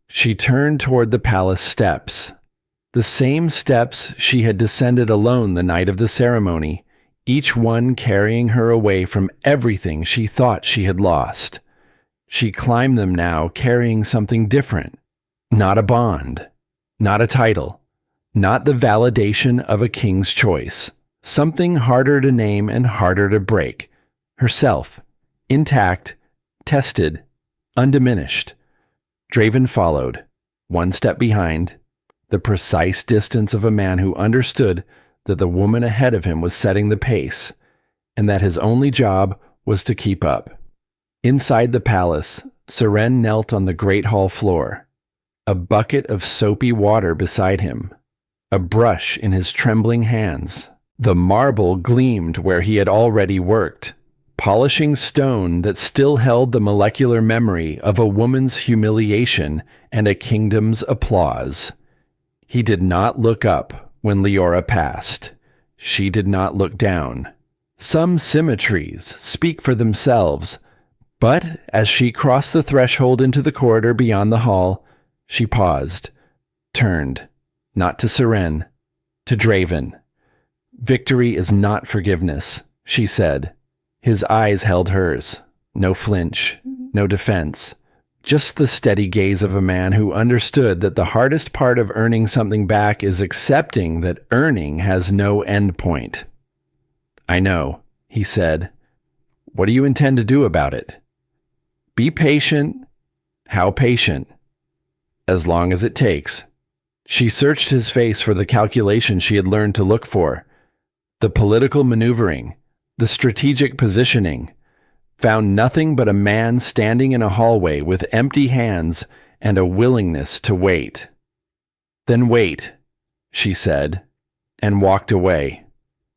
She turned toward the palace steps, the same steps she had descended alone the night of the ceremony, each one carrying her away from everything she thought she had lost. She climbed them now carrying something different. Not a bond, not a title, not the validation of a king's choice. Something harder to name and harder to break. Herself, intact, tested, undiminished. Draven followed, 1 step behind, the precise distance of a man who understood that the woman ahead of him was setting the pace, and that his only job was to keep up. Inside the palace, Seren knelt on the great hall floor, a bucket of soapy water beside him, a brush in his trembling hands. The marble gleamed where he had already worked, polishing stone that still held the molecular memory of a woman's humiliation and a kingdom's applause. He did not look up when Liora passed. She did not look down. Some symmetries speak for themselves, but as she crossed the threshold into the corridor beyond the hall, she paused, turned, not to Seren, to Draven. "Victory is not forgiveness," she said. His eyes held hers. No flinch, no defense. Just the steady gaze of a man who understood that the hardest part of earning something back is accepting that earning has no end point. "I know," he said. "What do you intend to do about it?" "Be patient." "How patient?" "As long as it takes." She searched his face for the calculation she had learned to look for. The political maneuvering, the strategic positioning, found nothing but a man standing in a hallway with empty hands and a willingness to wait. "Then wait," she said, and walked away,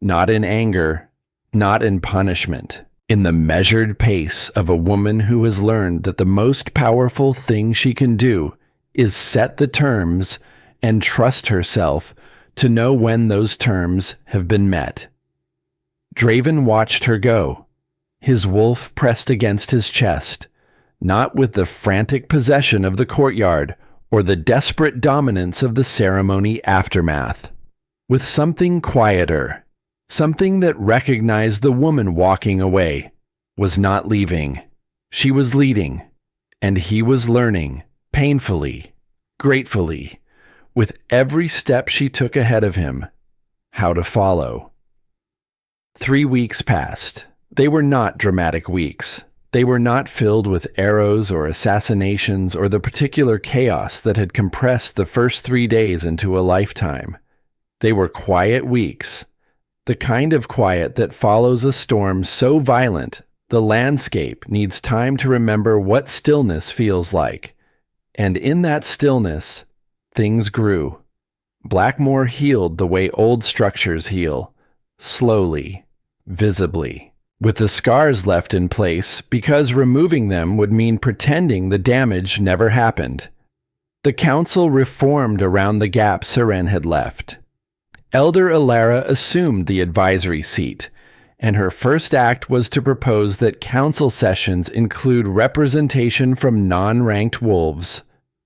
not in anger, not in punishment, in the measured pace of a woman who has learned that the most powerful thing she can do is set the terms and trust herself to know when those terms have been met. Draven watched her go, his wolf pressed against his chest, not with the frantic possession of the courtyard or the desperate dominance of the ceremony aftermath, with something quieter, something that recognized the woman walking away, was not leaving. She was leading, and he was learning, painfully, gratefully, with every step she took ahead of him, how to follow. 3 weeks passed. They were not dramatic weeks. They were not filled with arrows or assassinations or the particular chaos that had compressed the first 3 days into a lifetime. They were quiet weeks, the kind of quiet that follows a storm so violent the landscape needs time to remember what stillness feels like. And in that stillness, things grew. Blackmore healed the way old structures heal, slowly, visibly, with the scars left in place because removing them would mean pretending the damage never happened. The council reformed around the gap Seren had left. Elder Ilara assumed the advisory seat, and her first act was to propose that council sessions include representation from non-ranked wolves.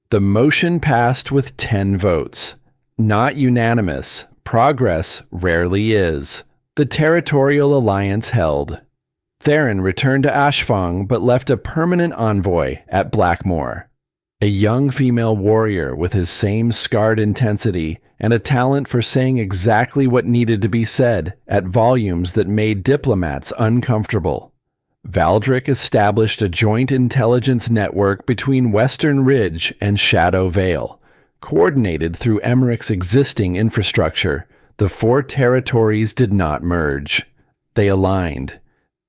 The motion passed with 10 votes. Not unanimous. Progress rarely is. The territorial alliance held. Theron returned to Ashfang but left a permanent envoy at Blackmore. A young female warrior with his same scarred intensity and a talent for saying exactly what needed to be said at volumes that made diplomats uncomfortable. Valdric established a joint intelligence network between Western Ridge and Shadow Vale. Coordinated through Emmerich's existing infrastructure, the 4 territories did not merge. They aligned.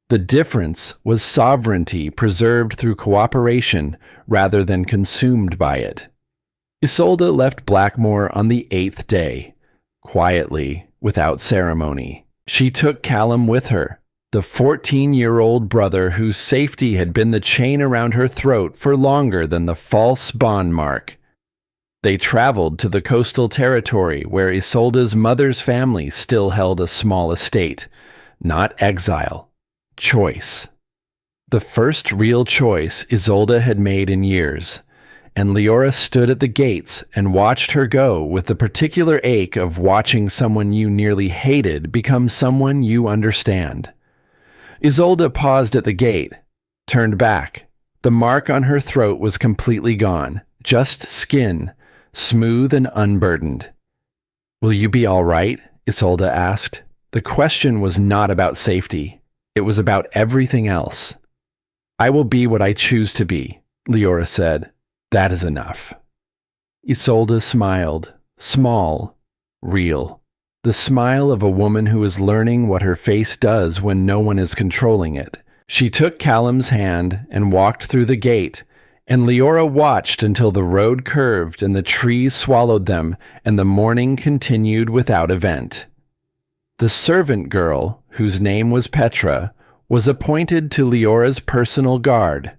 The difference was sovereignty preserved through cooperation rather than consumed by it. Isolde left Blackmore on the 8th day, quietly, without ceremony. She took Callum with her, the 14-year-old brother whose safety had been the chain around her throat for longer than the false bond mark. They traveled to the coastal territory where Isolde's mother's family still held a small estate. Not exile. Choice. The first real choice Isolde had made in years, and Liora stood at the gates and watched her go with the particular ache of watching someone you nearly hated become someone you understand. Isolde paused at the gate, turned back. The mark on her throat was completely gone, just skin, smooth and unburdened. "Will you be all right?" Isolde asked. The question was not about safety. It was about everything else. "I will be what I choose to be," Liora said. "That is enough." Isolde smiled, small, real. The smile of a woman who is learning what her face does when no one is controlling it. She took Callum's hand and walked through the gate, and Liora watched until the road curved and the trees swallowed them and the morning continued without event. The servant girl, whose name was Petra, was appointed to Leora's personal guard,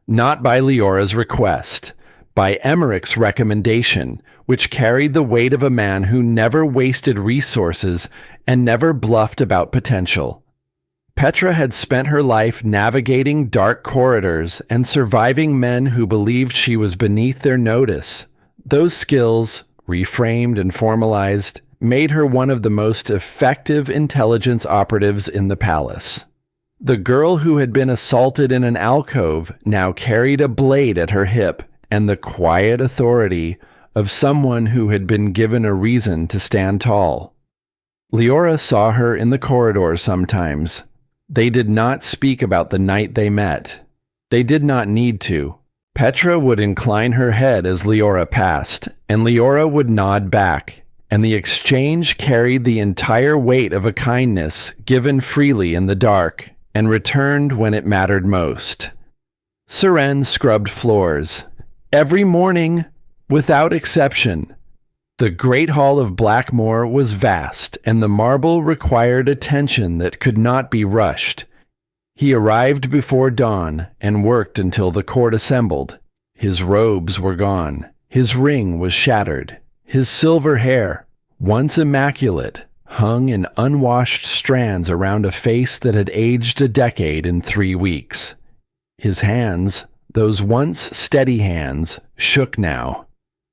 not by Leora's request, by Emmerich's recommendation, which carried the weight of a man who never wasted resources and never bluffed about potential. Petra had spent her life navigating dark corridors and surviving men who believed she was beneath their notice. Those skills, reframed and formalized, made her one of the most effective intelligence operatives in the palace. The girl who had been assaulted in an alcove now carried a blade at her hip and the quiet authority of someone who had been given a reason to stand tall. Liora saw her in the corridor sometimes. They did not speak about the night they met. They did not need to. Petra would incline her head as Liora passed, and Liora would nod back, and the exchange carried the entire weight of a kindness given freely in the dark and returned when it mattered most. Seren scrubbed floors. Every morning, without exception. The Great Hall of Blackmore was vast, and the marble required attention that could not be rushed. He arrived before dawn and worked until the court assembled. His robes were gone. His ring was shattered. His silver hair, once immaculate, hung in unwashed strands around a face that had aged a decade in 3 weeks. His hands, those once steady hands, shook now,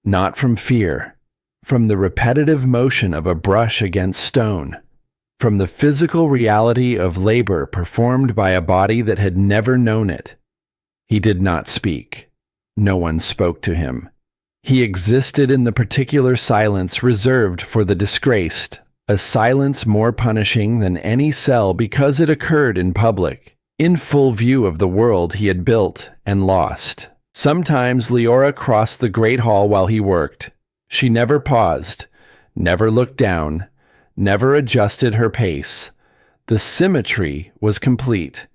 not from fear, from the repetitive motion of a brush against stone, from the physical reality of labor performed by a body that had never known it. He did not speak. No one spoke to him. He existed in the particular silence reserved for the disgraced, a silence more punishing than any cell because it occurred in public, in full view of the world he had built and lost. Sometimes Liora crossed the great hall while he worked. She never paused, never looked down, never adjusted her pace. The symmetry was complete.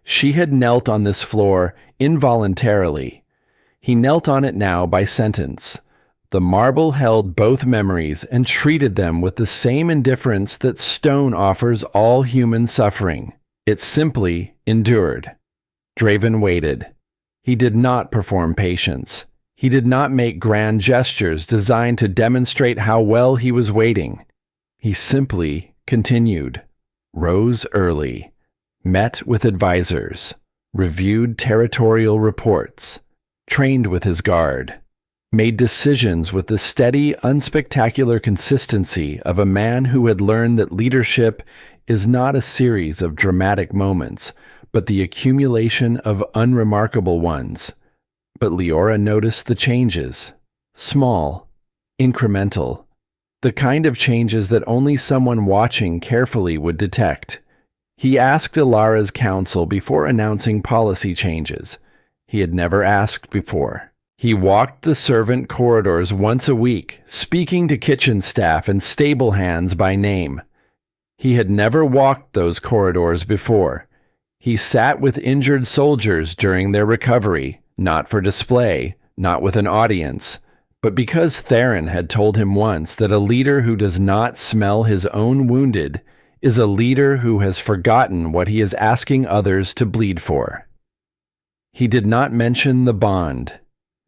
She had knelt on this floor involuntarily. He knelt on it now by sentence. The marble held both memories and treated them with the same indifference that stone offers all human suffering. It simply endured. Draven waited. He did not perform patience. He did not make grand gestures designed to demonstrate how well he was waiting. He simply continued, rose early, met with advisors, reviewed territorial reports, trained with his guard, made decisions with the steady, unspectacular consistency of a man who had learned that leadership is not a series of dramatic moments, but the accumulation of unremarkable ones. But Liora noticed the changes. Small, incremental, the kind of changes that only someone watching carefully would detect. He asked Ilara's counsel before announcing policy changes. He had never asked before. He walked the servant corridors once a week, speaking to kitchen staff and stable hands by name. He had never walked those corridors before. He sat with injured soldiers during their recovery, not for display, not with an audience, but because Theron had told him once that a leader who does not smell his own wounded is a leader who has forgotten what he is asking others to bleed for. He did not mention the bond,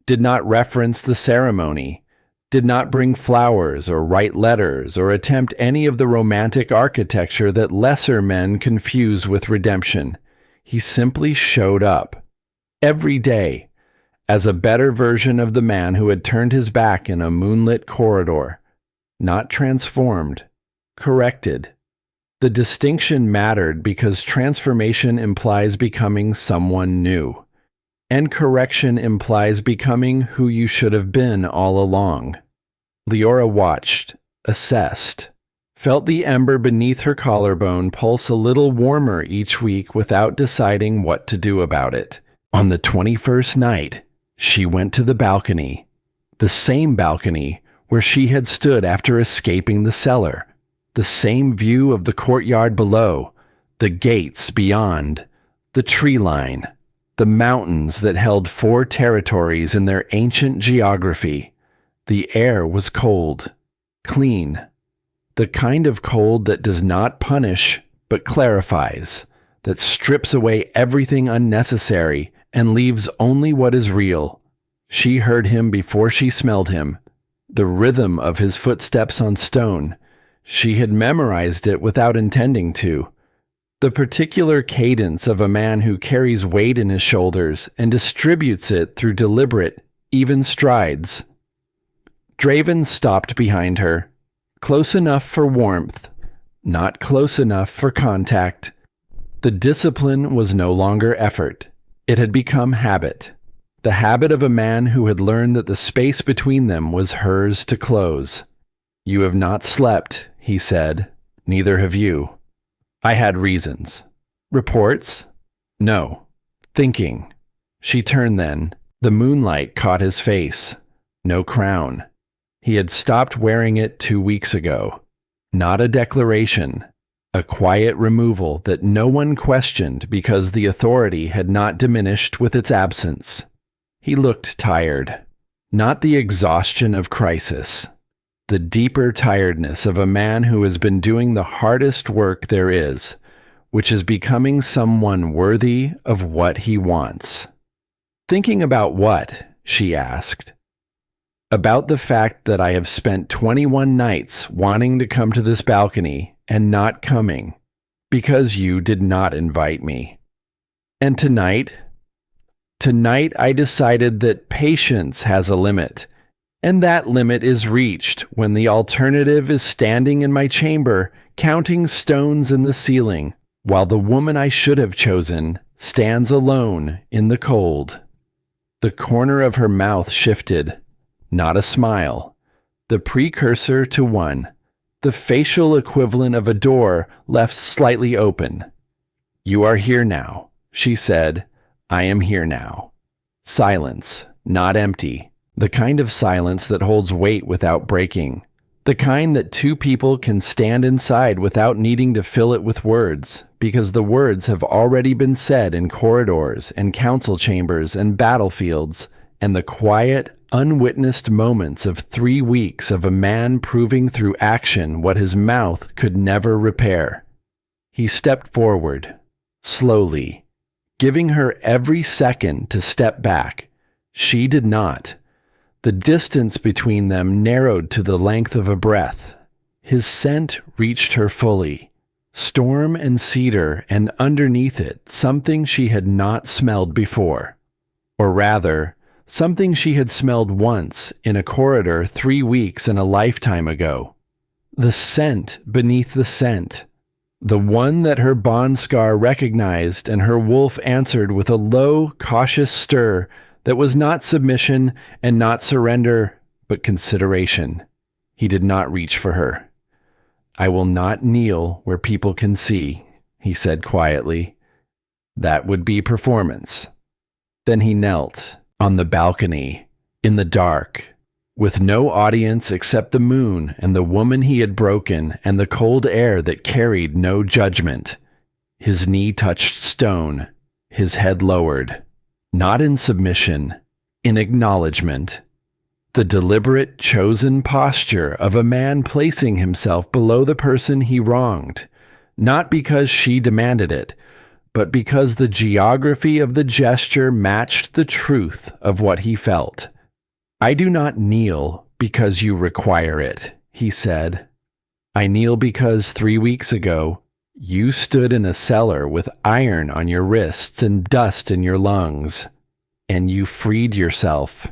did not reference the ceremony, did not bring flowers or write letters or attempt any of the romantic architecture that lesser men confuse with redemption. He simply showed up, every day, as a better version of the man who had turned his back in a moonlit corridor, not transformed, corrected. The distinction mattered because transformation implies becoming someone new, and correction implies becoming who you should have been all along. Liora watched, assessed, felt the ember beneath her collarbone pulse a little warmer each week without deciding what to do about it. On the 21st night, she went to the balcony, the same balcony where she had stood after escaping the cellar, the same view of the courtyard below, the gates beyond, the tree line, the mountains that held 4 territories in their ancient geography. The air was cold, clean, the kind of cold that does not punish but clarifies, that strips away everything unnecessary and leaves only what is real. She heard him before she smelled him, the rhythm of his footsteps on stone. She had memorized it without intending to. The particular cadence of a man who carries weight in his shoulders and distributes it through deliberate, even strides. Draven stopped behind her, close enough for warmth, not close enough for contact. The discipline was no longer effort. It had become habit. The habit of a man who had learned that the space between them was hers to close. "You have not slept," he said. "Neither have you." "I had reasons." "Reports?" "No. Thinking." She turned then. The moonlight caught his face. No crown. He had stopped wearing it 2 weeks ago. Not a declaration. A quiet removal that no one questioned because the authority had not diminished with its absence. He looked tired. Not the exhaustion of crisis. The deeper tiredness of a man who has been doing the hardest work there is, which is becoming someone worthy of what he wants. "Thinking about what?" she asked. "About the fact that I have spent 21 nights wanting to come to this balcony and not coming, because you did not invite me. And tonight I decided that patience has a limit, and that limit is reached when the alternative is standing in my chamber, counting stones in the ceiling, while the woman I should have chosen stands alone in the cold." The corner of her mouth shifted. Not a smile. The precursor to one. The facial equivalent of a door left slightly open. "You are here now," she said. "I am here now." Silence, not empty. The kind of silence that holds weight without breaking. The kind that 2 people can stand inside without needing to fill it with words, because the words have already been said in corridors and council chambers and battlefields and the quiet, unwitnessed moments of 3 weeks of a man proving through action what his mouth could never repair. He stepped forward, slowly, giving her every second to step back. She did not. The distance between them narrowed to the length of a breath. His scent reached her fully. Storm and cedar, and underneath it, something she had not smelled before. Or rather, something she had smelled once in a corridor 3 weeks and a lifetime ago. The scent beneath the scent. The one that her bond scar recognized, and her wolf answered with a low, cautious stir that was not submission and not surrender, but consideration. He did not reach for her. "I will not kneel where people can see," he said quietly. "That would be performance." Then he knelt on the balcony, in the dark, with no audience except the moon and the woman he had broken and the cold air that carried no judgment. His knee touched stone, his head lowered, not in submission, in acknowledgement. The deliberate, chosen posture of a man placing himself below the person he wronged, not because she demanded it, but because the geography of the gesture matched the truth of what he felt. "I do not kneel because you require it," he said. "I kneel because 3 weeks ago, you stood in a cellar with iron on your wrists and dust in your lungs, and you freed yourself.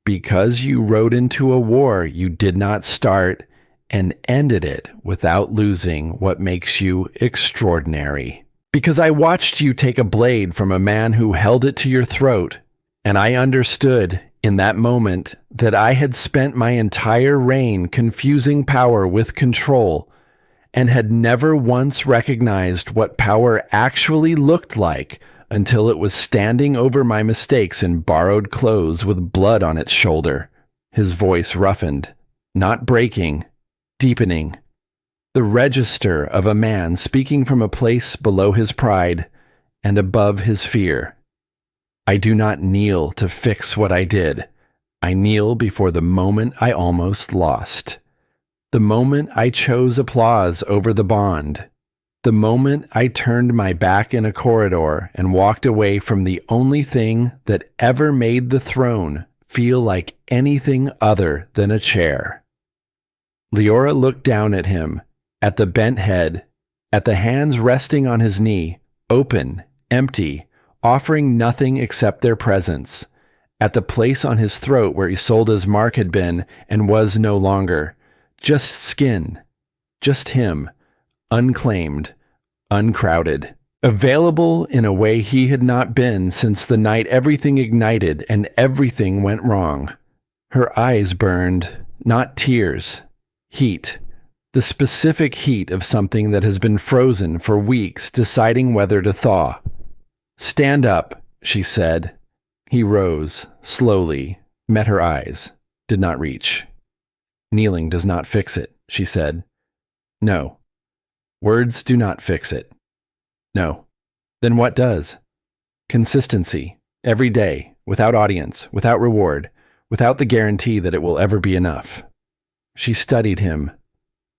Because you rode into a war you did not start and ended it without losing what makes you extraordinary. Because I watched you take a blade from a man who held it to your throat, and I understood in that moment that I had spent my entire reign confusing power with control, and had never once recognized what power actually looked like until it was standing over my mistakes in borrowed clothes with blood on its shoulder." His voice roughened, not breaking, deepening. The register of a man speaking from a place below his pride and above his fear. "I do not kneel to fix what I did. I kneel before the moment I almost lost. The moment I chose applause over the bond. The moment I turned my back in a corridor and walked away from the only thing that ever made the throne feel like anything other than a chair." Liora looked down at him, at the bent head, at the hands resting on his knee, open, empty, offering nothing except their presence, at the place on his throat where Isolde's mark had been and was no longer, just skin, just him, unclaimed, uncrowded, available in a way he had not been since the night everything ignited and everything went wrong. Her eyes burned, not tears, heat. The specific heat of something that has been frozen for weeks, deciding whether to thaw. "Stand up," she said. He rose, slowly, met her eyes, did not reach. "Kneeling does not fix it," she said. "No. Words do not fix it." "No. Then what does?" "Consistency. Every day, without audience, without reward, without the guarantee that it will ever be enough." She studied him.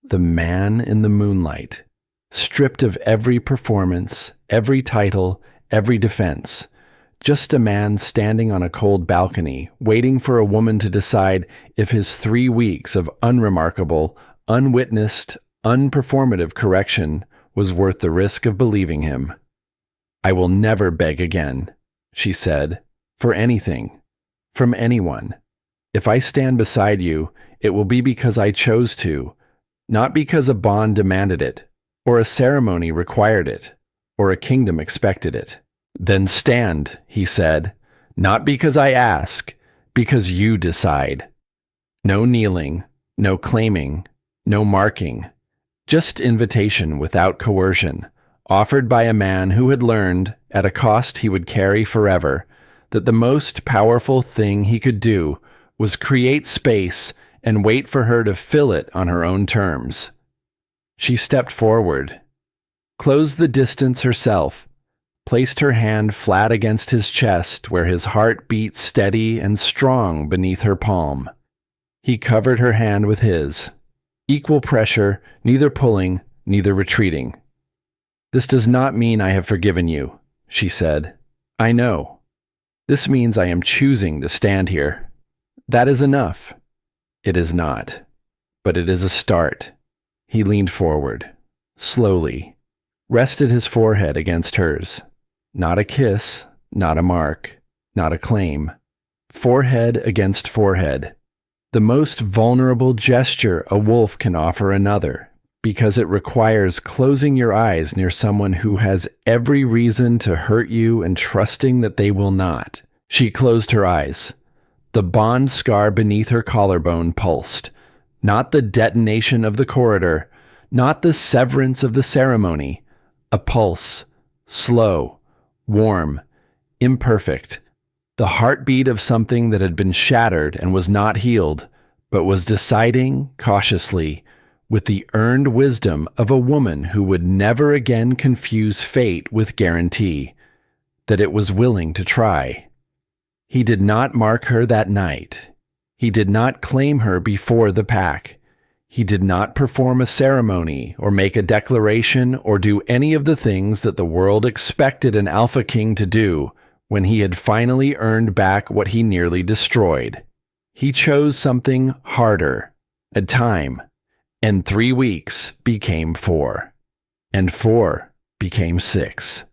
The man in the moonlight, stripped of every performance, every title, every defense. Just a man standing on a cold balcony, waiting for a woman to decide if his 3 weeks of unremarkable, unwitnessed, unperformative correction was worth the risk of believing him. "I will never beg again," she said, "for anything, from anyone. If I stand beside you, it will be because I chose to, not because a bond demanded it, or a ceremony required it, or a kingdom expected it." "Then stand," he said, "not because I ask, because you decide. No kneeling, no claiming, no marking, just invitation without coercion, offered by a man who had learned, at a cost he would carry forever, that the most powerful thing he could do was create space and wait for her to fill it on her own terms." She stepped forward, closed the distance herself, placed her hand flat against his chest where his heart beat steady and strong beneath her palm. He covered her hand with his. Equal pressure, neither pulling, neither retreating. "This does not mean I have forgiven you," she said. "I know. This means I am choosing to stand here. That is enough." "It is not. But it is a start." He leaned forward, slowly, rested his forehead against hers. Not a kiss, not a mark, not a claim. Forehead against forehead. The most vulnerable gesture a wolf can offer another, because it requires closing your eyes near someone who has every reason to hurt you and trusting that they will not. She closed her eyes. The bond scar beneath her collarbone pulsed. Not the detonation of the corridor, not the severance of the ceremony. A pulse, slow, warm, imperfect. The heartbeat of something that had been shattered and was not healed, but was deciding, cautiously, with the earned wisdom of a woman who would never again confuse fate with guarantee, that it was willing to try. He did not mark her that night. He did not claim her before the pack. He did not perform a ceremony or make a declaration or do any of the things that the world expected an alpha king to do when he had finally earned back what he nearly destroyed. He chose something harder, a time, and 3 weeks became 4, and 4 became 6,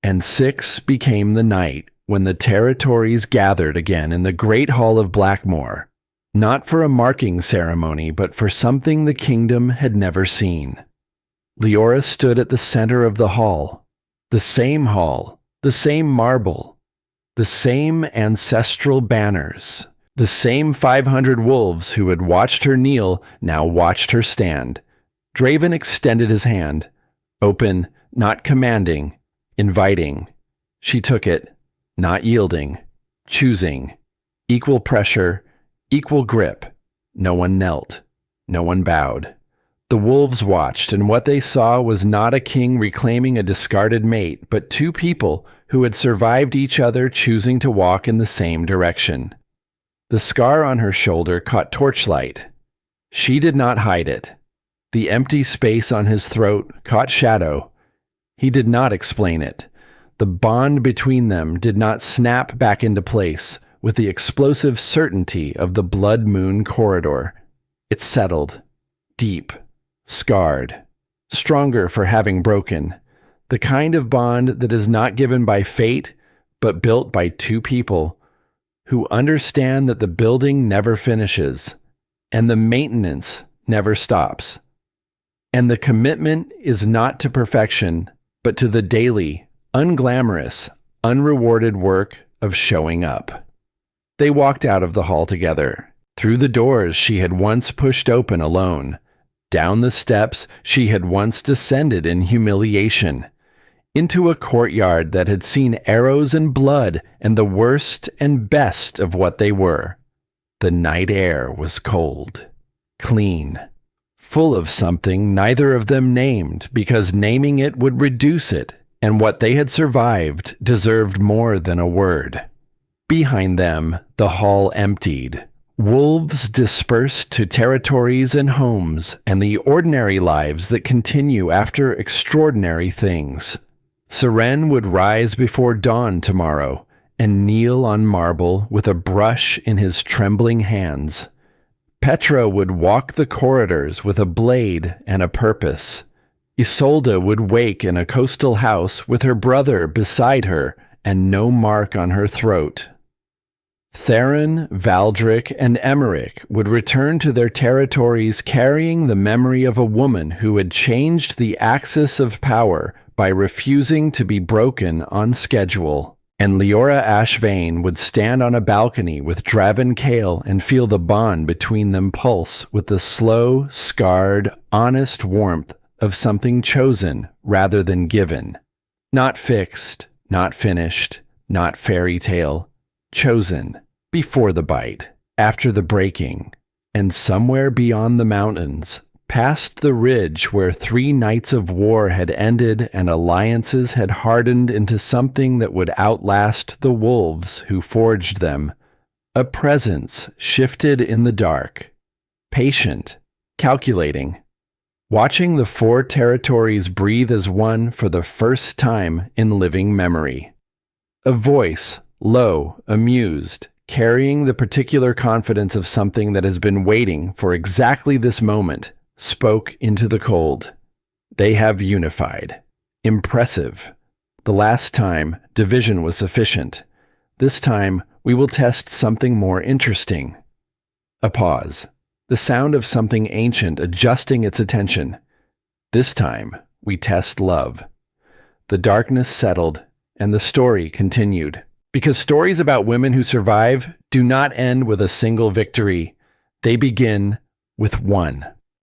and 6 became the night when the territories gathered again in the great hall of Blackmoor, not for a marking ceremony, but for something the kingdom had never seen. Liora stood at the center of the hall, the same marble, the same ancestral banners, the same 500 wolves who had watched her kneel now watched her stand. Draven extended his hand, open, not commanding, inviting. She took it, not yielding, choosing. Equal pressure, equal grip. No one knelt. No one bowed. The wolves watched, and what they saw was not a king reclaiming a discarded mate, but 2 people who had survived each other choosing to walk in the same direction. The scar on her shoulder caught torchlight. She did not hide it. The empty space on his throat caught shadow. He did not explain it. The bond between them did not snap back into place with the explosive certainty of the blood moon corridor. It settled, deep, scarred, stronger for having broken. The kind of bond that is not given by fate, but built by 2 people who understand that the building never finishes, and the maintenance never stops. And the commitment is not to perfection, but to the daily, unglamorous, unrewarded work of showing up. They walked out of the hall together, through the doors she had once pushed open alone, down the steps she had once descended in humiliation, into a courtyard that had seen arrows and blood and the worst and best of what they were. The night air was cold, clean, full of something neither of them named because naming it would reduce it, and what they had survived deserved more than a word. Behind them, the hall emptied. Wolves dispersed to territories and homes and the ordinary lives that continue after extraordinary things. Seren would rise before dawn tomorrow and kneel on marble with a brush in his trembling hands. Petra would walk the corridors with a blade and a purpose. Isolde would wake in a coastal house with her brother beside her and no mark on her throat. Theron, Valdric, and Emmerich would return to their territories carrying the memory of a woman who had changed the axis of power by refusing to be broken on schedule. And Liora Ashvane would stand on a balcony with Draven Kale and feel the bond between them pulse with the slow, scarred, honest warmth of something chosen rather than given. Not fixed, not finished, not fairy tale. Chosen, before the bite, after the breaking, and somewhere beyond the mountains, Past the ridge where 3 nights of war had ended and alliances had hardened into something that would outlast the wolves who forged them, a presence shifted in the dark, patient, calculating, watching the 4 territories breathe as one for the first time in living memory. A voice, low, amused, carrying the particular confidence of something that has been waiting for exactly this moment, spoke into the cold. They have unified. Impressive. The last time, division was sufficient. This time, we will test something more interesting. A pause. The sound of something ancient adjusting its attention. This time, we test love. The darkness settled, and the story continued. Because stories about women who survive do not end with a single victory. They begin with one.